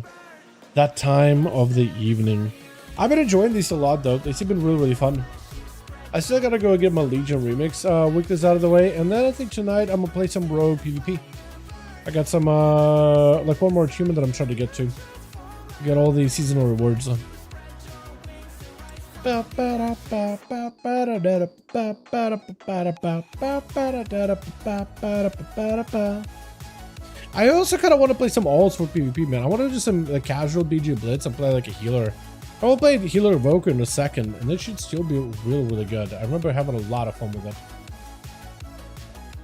That time of the evening. I've been enjoying these a lot though. They've been really fun. I still gotta go get my Legion remix work this out of the way, and then I think tonight I'm gonna play some Rogue PvP. I got some like one more achievement that I'm trying to get to. Get all these seasonal rewards. I also kind of want to play some alts for PvP, man. I want to do some like casual BG Blitz and play like a healer. I will play the healer evoker in a second, and it should still be really good. I remember having a lot of fun with it.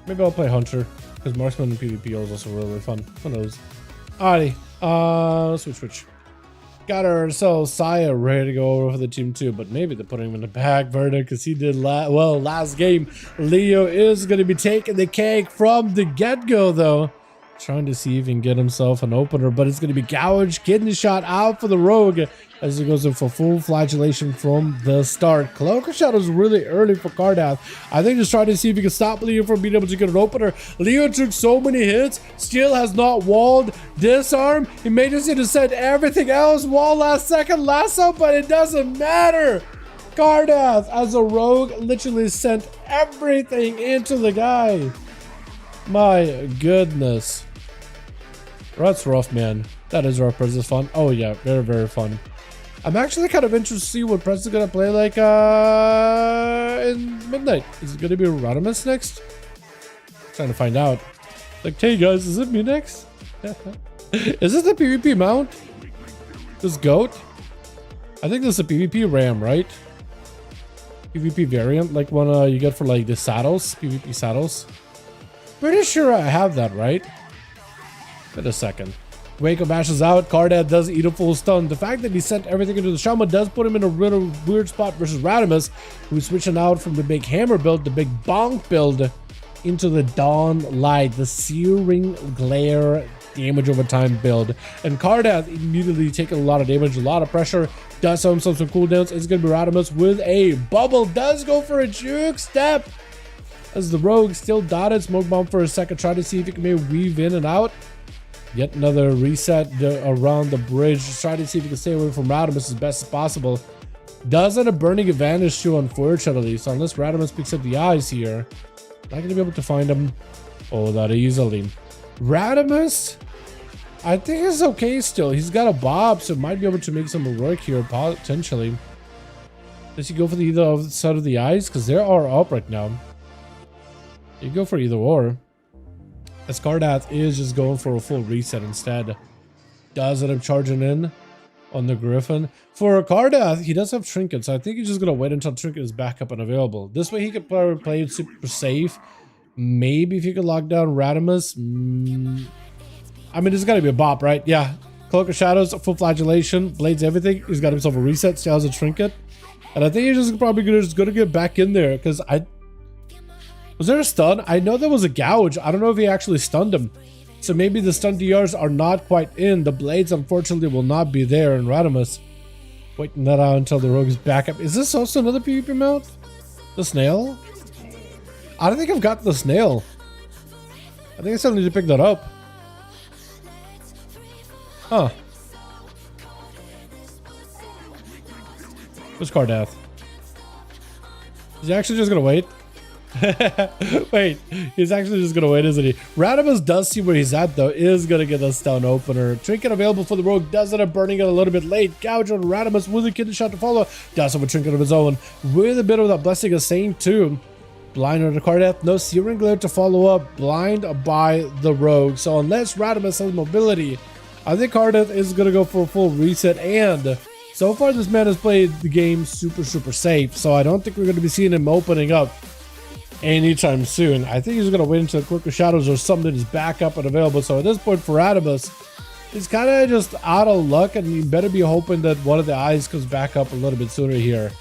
Maybe I'll play Hunter, because Marksman and PvP is also really fun. Who knows? Alrighty, switch. Got ourselves Saya ready to go over for the team too, but maybe they're putting him in the back burner because he did last game. Leo is going to be taking the cake from the get-go though. Trying to see if he can get himself an opener, but it's going to be Gouge getting the shot out for the Rogue as he goes in for full flagellation from the start. Cloaker shot was really early for Cardath. I think just trying to see if he can stop Leo from being able to get an opener. Leo took so many hits, still has not walled, disarm. He may just need to send everything else. Wall last second, lasso, but it doesn't matter. Cardath as a Rogue literally sent everything into the guy. My goodness. That's rough, man. That is rough. Prez is fun. Oh yeah, very fun. I'm actually kind of interested to see what Prez is gonna play like in Midnight. Is it gonna be Rodimus next? Trying to find out. Like, hey guys, is it me next? Is this the PvP mount? This goat? I think this is a PvP ram, right? PvP variant, like one you get for like the saddles, PvP saddles. Pretty sure I have that, right? Wait a second. Waco bashes out. Cardath does eat a full stun. The fact that he sent everything into the Shaman does put him in a really weird spot versus Rodimus, who's switching out from the big hammer build, the big bonk build, into the dawn light, the searing glare damage over time build. And Cardath immediately taking a lot of damage, a lot of pressure, does have himself some cooldowns. It's going to be Radimus with a bubble, does go for a juke step. As the rogue still dotted, smoke bomb for a second, try to see if he can maybe weave in and out. Yet another reset around the bridge, just try to see if he can stay away from Radimus as best as possible. Does have a burning advantage too, unfortunately, so unless Radimus picks up the eyes here, not going to be able to find him all that easily. Radimus, I think he's okay still. He's got a bob, so might be able to make some work here, potentially. Does he go for the either side of the eyes? Because they are up right now. You go for either or. As Cardath is just going for a full reset instead. Does end up charging in on the Griffin. For Cardath, he does have trinkets, so I think he's just going to wait until trinket is back up and available. This way he could play it super safe. Maybe if you could lock down Radimus. I mean, it's got to be a bop, right? Yeah. Cloak of Shadows, full flagellation, blades everything. He's got himself a reset, still has a trinket. And I think he's just probably going to get back in there because was there a stun? I know there was a gouge. I don't know if he actually stunned him. So maybe the stun DRs are not quite in. The blades, unfortunately, will not be there. And Radimus waiting that out until the rogue is back up. Is this also another PvP mount? The snail? I don't think I've got the snail. I think I still need to pick that up. Huh. Where's Cardath? Is he actually just gonna wait? Wait, he's actually just gonna wait, isn't he? Radimus does see where he's at though, is gonna get a stun opener. Trinket available for the rogue, does end up burning it a little bit late. Gouge on Radimus with a kidney shot to follow. Does have a trinket of his own with a bit of that blessing of Saint too. Blind on the Cardath, no Searing Glare to follow up, blind by the rogue. So unless Radimus has mobility, I think Cardath is gonna go for a full reset. And so far this man has played the game super safe, so I don't think we're gonna be seeing him opening up anytime soon. I think he's gonna wait until Cloak of Shadows or something is back up and available. So at this point for Radimus, he's kind of just out of luck, and you better be hoping that one of the eyes comes back up a little bit sooner here.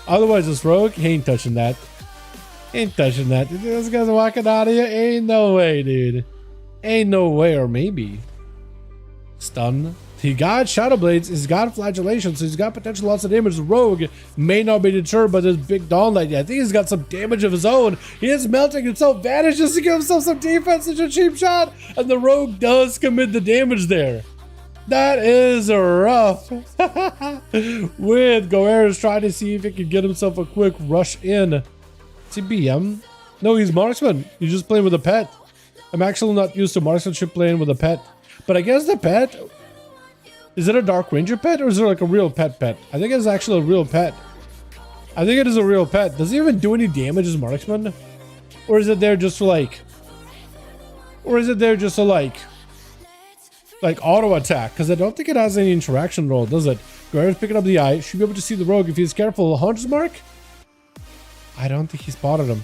Otherwise this rogue, he ain't touching that. Ain't touching that. You think this guy's walking out of here? Ain't no way, dude. Ain't no way. Or maybe stun. He got Shadow Blades, he's got Flagellation, so he's got potential lots of damage. The rogue may not be deterred by this big Dawn Light. I think he's got some damage of his own. He is melting himself, vanishes to give himself some defense, such a cheap shot, and the rogue does commit the damage there. That is rough. With Goerres trying to see if he can get himself a quick rush in. Is he BM? No, he's Marksman. He's just playing with a pet. I'm actually not used to marksmanship playing with a pet. But I guess the pet... Is it a Dark Ranger pet or is it like a real pet? I think it's actually a real pet. I think it is a real pet. Does he even do any damage as Marksman? Or is it there just for like... Or is it there just to like auto attack? Because I don't think it has any interaction roll, does it? Goerres picking up the eye. Should be able to see the rogue if he's careful. Hunter's Mark? I don't think he spotted him.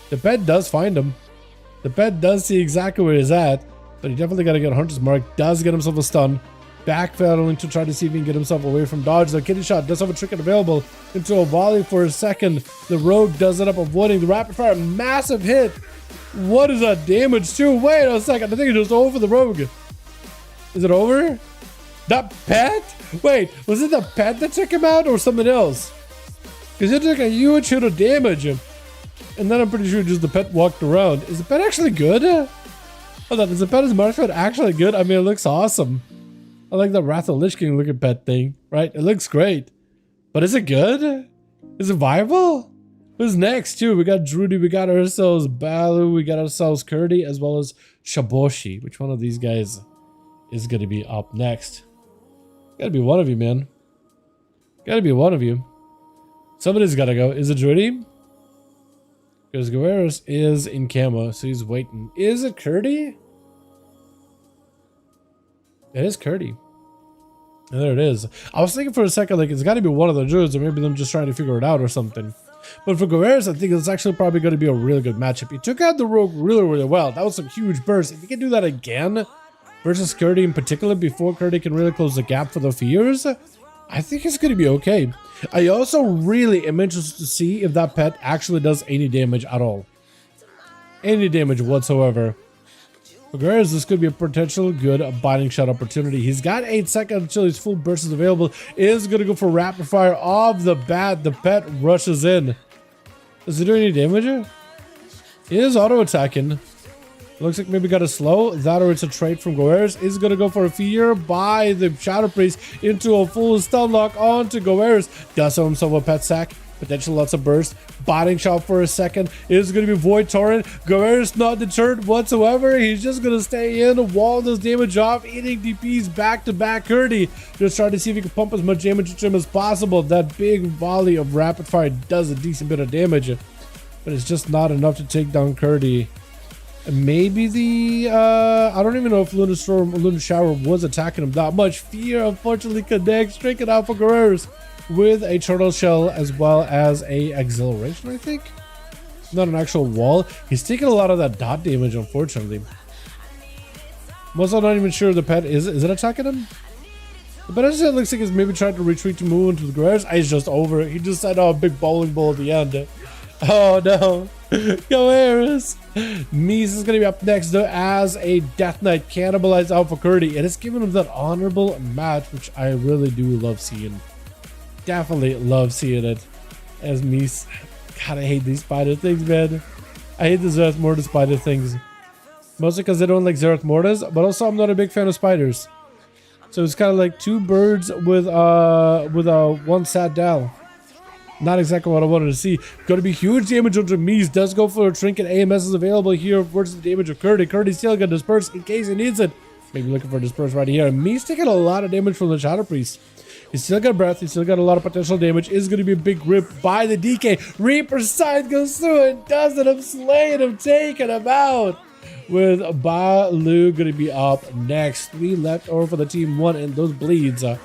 The pet does find him. The pet does see exactly where he's at. But he definitely got to get a Hunter's Mark. Does get himself a stun. Backpedaling to try to see if he can get himself away from dodge. The kidney shot does have a trinket available into a volley for a second. The rogue does end up avoiding the rapid fire. Massive hit. What is that damage to? Wait a second. I think it's just over the rogue. Is it over? That pet? Wait, was it the pet that took him out or something else? Because it took a huge hit of damage. And then I'm pretty sure just the pet walked around. Is the pet actually good? Hold on, is the pet as Marksman actually good? I mean, it looks awesome. I like the Wrath of Lich King looking pet thing, right? It looks great. But is it good? Is it viable? Who's next too? We got Drudy, we got ourselves Balu, we got ourselves Kurdi, as well as Shaboshi. Which one of these guys is going to be up next? Gotta be one of you, man. Gotta be one of you. Somebody's gotta go. Is it Drudy? Because Goerres is in camo, so he's waiting. Is it Kurdi? It is Kurdi. And there it is. I was thinking for a second, like, it's got to be one of the druids, or maybe them just trying to figure it out or something. But for Goerres, I think it's actually probably going to be a really good matchup. He took out the rogue really well. That was some huge burst. If he can do that again versus Kurdi in particular, before Kurdi can really close the gap for the fears, I think it's going to be okay. I also really am interested to see if that pet actually does any damage at all. Any damage whatsoever. For Guerreros, this could be a potential good binding shot opportunity. He's got 8 seconds until his full burst is available. Is going to go for rapid fire off the bat. The pet rushes in. Does he do any damage here? He is auto attacking. Looks like maybe got a slow. That or it's a trade from Guerreros. Is going to go for a fear by the Shadow Priest into a full stun lock onto Guerreros. Does have himself a pet sack. Potential lots of burst. Botting shot for a second. Is going to be Void Torrent. Guerrero's not deterred whatsoever. He's just going to stay in. Wall does damage off. Eating DPs back to back. Curdy just trying to see if he can pump as much damage into him as possible. That big volley of rapid fire does a decent bit of damage. But it's just not enough to take down Curdy. And maybe the, I don't even know if Lunar Storm or Lunar Shower was attacking him that much. Fear unfortunately connects. Strike it out for Guerreros with a Turtle Shell as well as a Exhilaration, I think. Not an actual wall. He's taking a lot of that dot damage, unfortunately. I'm also not even sure the pet is it attacking him? The pet just looks like he's maybe trying to retreat to move into the Guerreros. He's just over it. He just set out a big bowling ball at the end. Oh no. Guerreros. Mies is going to be up next though as a Death Knight cannibalized out for Curdy. And it's giving him that honorable match, which I really do love seeing. Definitely love seeing it as Mies. God, I hate these spider things, man. I hate the Zereth Mortis spider things. Mostly because I don't like Zereth Mortis, but also I'm not a big fan of spiders. So it's kind of like two birds with one sad Dal. Not exactly what I wanted to see. Going to be huge damage onto Mies. Does go for a trinket. AMS is available here versus the damage of Curdy. Curdy's still going to disperse in case he needs it. Maybe looking for disperse right here. Mies taking a lot of damage from the Shadow Priest. He's still got breath. He's still got a lot of potential damage. Is going to be a big rip by the DK. Reaper's Scythe goes through and does it. I'm slaying him, taking him out. With Balu going to be up next. 3 left over for the team 1, and those bleeds are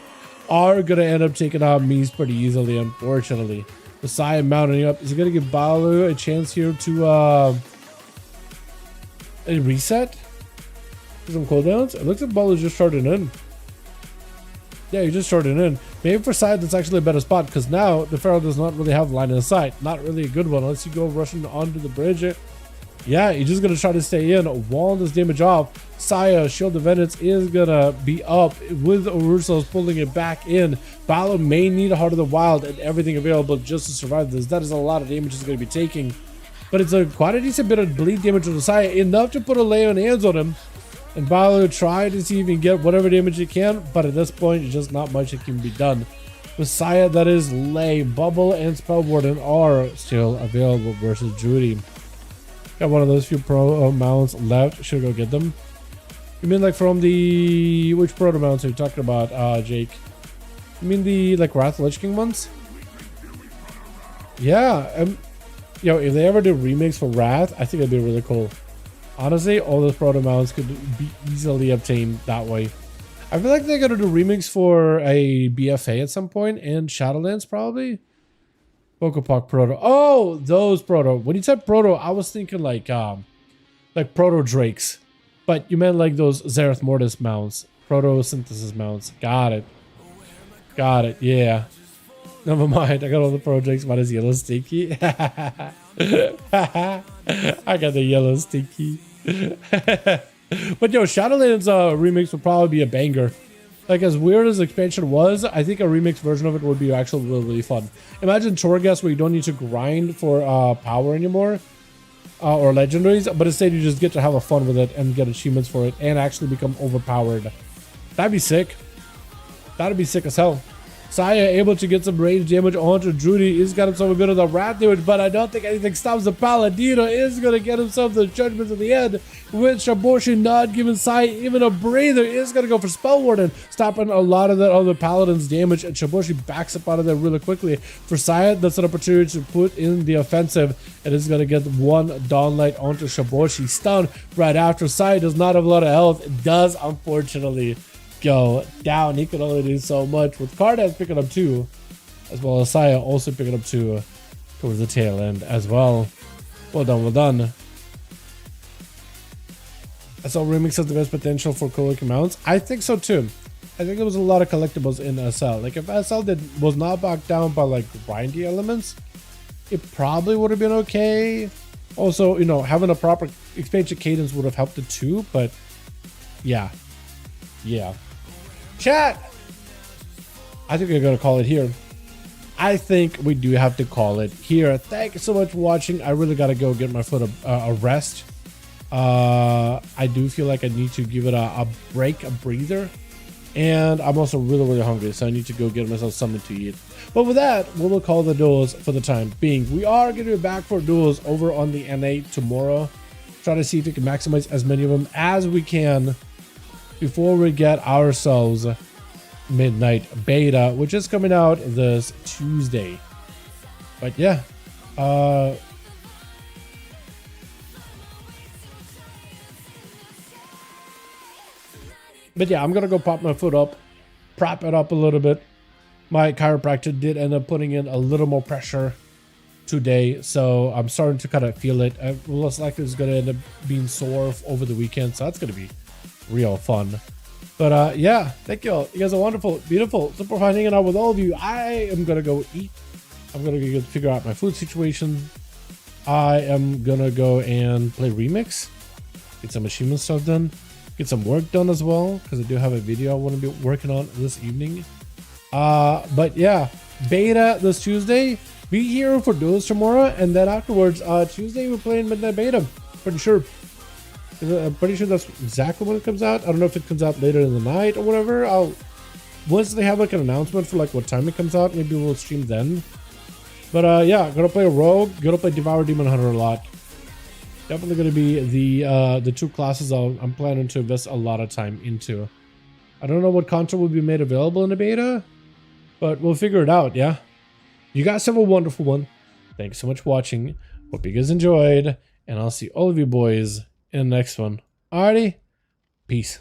going to end up taking out Mies pretty easily, unfortunately. Messiah mounting up. Is he going to give Balu a chance here to a reset? Some cooldowns? It looks like Balu's just starting in. Yeah, you just started in. Maybe for side, that's actually a better spot because now the Pharaoh does not really have line of sight. Not really a good one unless you go rushing onto the bridge. Yeah, you're just going to try to stay in. Wall this damage off. Saya, Shield of Vengeance is going to be up with Urusos pulling it back in. Balo may need a Heart of the Wild and everything available just to survive this. That is a lot of damage he's going to be taking. But it's quite a decent bit of bleed damage on the Saya. Enough to put a lay on hands on him. And Balu tried to see if he can get whatever damage he can, but at this point, it's just not much that can be done. Messiah, that is Lay, Bubble, and Spell Warden are still available versus Judy. Got one of those few pro mounts left. Should go get them. You mean like from the... Which proto mounts are you talking about, Jake? You mean the like Wrath Lich King ones? Yeah. Yo, if they ever do remakes for Wrath, I think it'd be really cool. Honestly, all those proto mounts could be easily obtained that way. I feel like they're gonna do remix for a BFA at some point and Shadowlands probably. Pokepock proto. Oh, those proto. When you said proto, I was thinking like proto drakes, but you meant like those Zereth Mortis mounts, proto synthesis mounts. Got it. Got it. Yeah. Never mind. I got all the proto drakes minus yellow stinky. I got the yellow stinky. But yo, Shadowlands remix would probably be a banger. Like as weird as the expansion was, I think a remix version of it would be actually really, really fun. Imagine Torghast where you don't need to grind for power anymore or legendaries, but instead you just get to have a fun with it and get achievements for it and actually become overpowered. That'd be sick. That'd be sick as hell. Saya able to get some range damage onto Drudy. He's got himself a bit of the rat damage, but I don't think anything stops the Paladino. Is going to get himself the judgments at the end. With Shaboshi not giving Saya even a breather. Is going to go for Spell Warden, stopping a lot of that other Paladin's damage. And Shaboshi backs up out of there really quickly. For Saya, that's an opportunity to put in the offensive. And is going to get one Dawnlight onto Shaboshi. Stun right after. Saya does not have a lot of health. It does, unfortunately, go down. He can only do so much with Kardas picking up 2, as well as Saya also picking up 2 towards the tail end as well. Well done, well done. SL Remix has the best potential for co-working mounts. I think so too. I think there was a lot of collectibles in SL. Like if SL was not bogged down by like grindy elements, it probably would have been okay. Also, you know, having a proper expansion cadence would have helped it too, but yeah. Chat! I think we're gonna call it here. I think we do have to call it here. Thank you so much for watching. I really gotta go get my foot a rest. I do feel like I need to give it a break, a breather. And I'm also really hungry, so I need to go get myself something to eat. But with that, we will call the duels for the time being. We are going to be back for duels over on the NA tomorrow. Try to see if we can maximize as many of them as we can before we get ourselves midnight beta, which is coming out this Tuesday. But yeah, I'm gonna go pop my foot up, prop it up a little bit. My chiropractor did end up putting in a little more pressure today, so I'm starting to kind of feel it. Most likely it's gonna end up being sore over the weekend, so that's gonna be real fun. But yeah, thank you all. You guys are wonderful, beautiful, super fun hanging out with all of you. I am gonna go eat. I'm gonna go figure out my food situation. I am gonna go and play Remix, get some achievement stuff done, get some work done as well, because I do have a video I want to be working on this evening. But yeah, beta this Tuesday. Be here for duels tomorrow, and then afterwards, Tuesday we're playing midnight beta. Pretty sure. I'm pretty sure that's exactly when it comes out. I don't know if it comes out later in the night or whatever. Once they have like an announcement for like what time it comes out, maybe we'll stream then. But yeah, gonna play Rogue, gonna play Devour Demon Hunter a lot. Definitely gonna be the two classes I'm planning to invest a lot of time into. I don't know what content will be made available in the beta, but we'll figure it out, yeah? You guys have a wonderful one. Thanks so much for watching. Hope you guys enjoyed, and I'll see all of you boys in the next one. Alrighty, peace.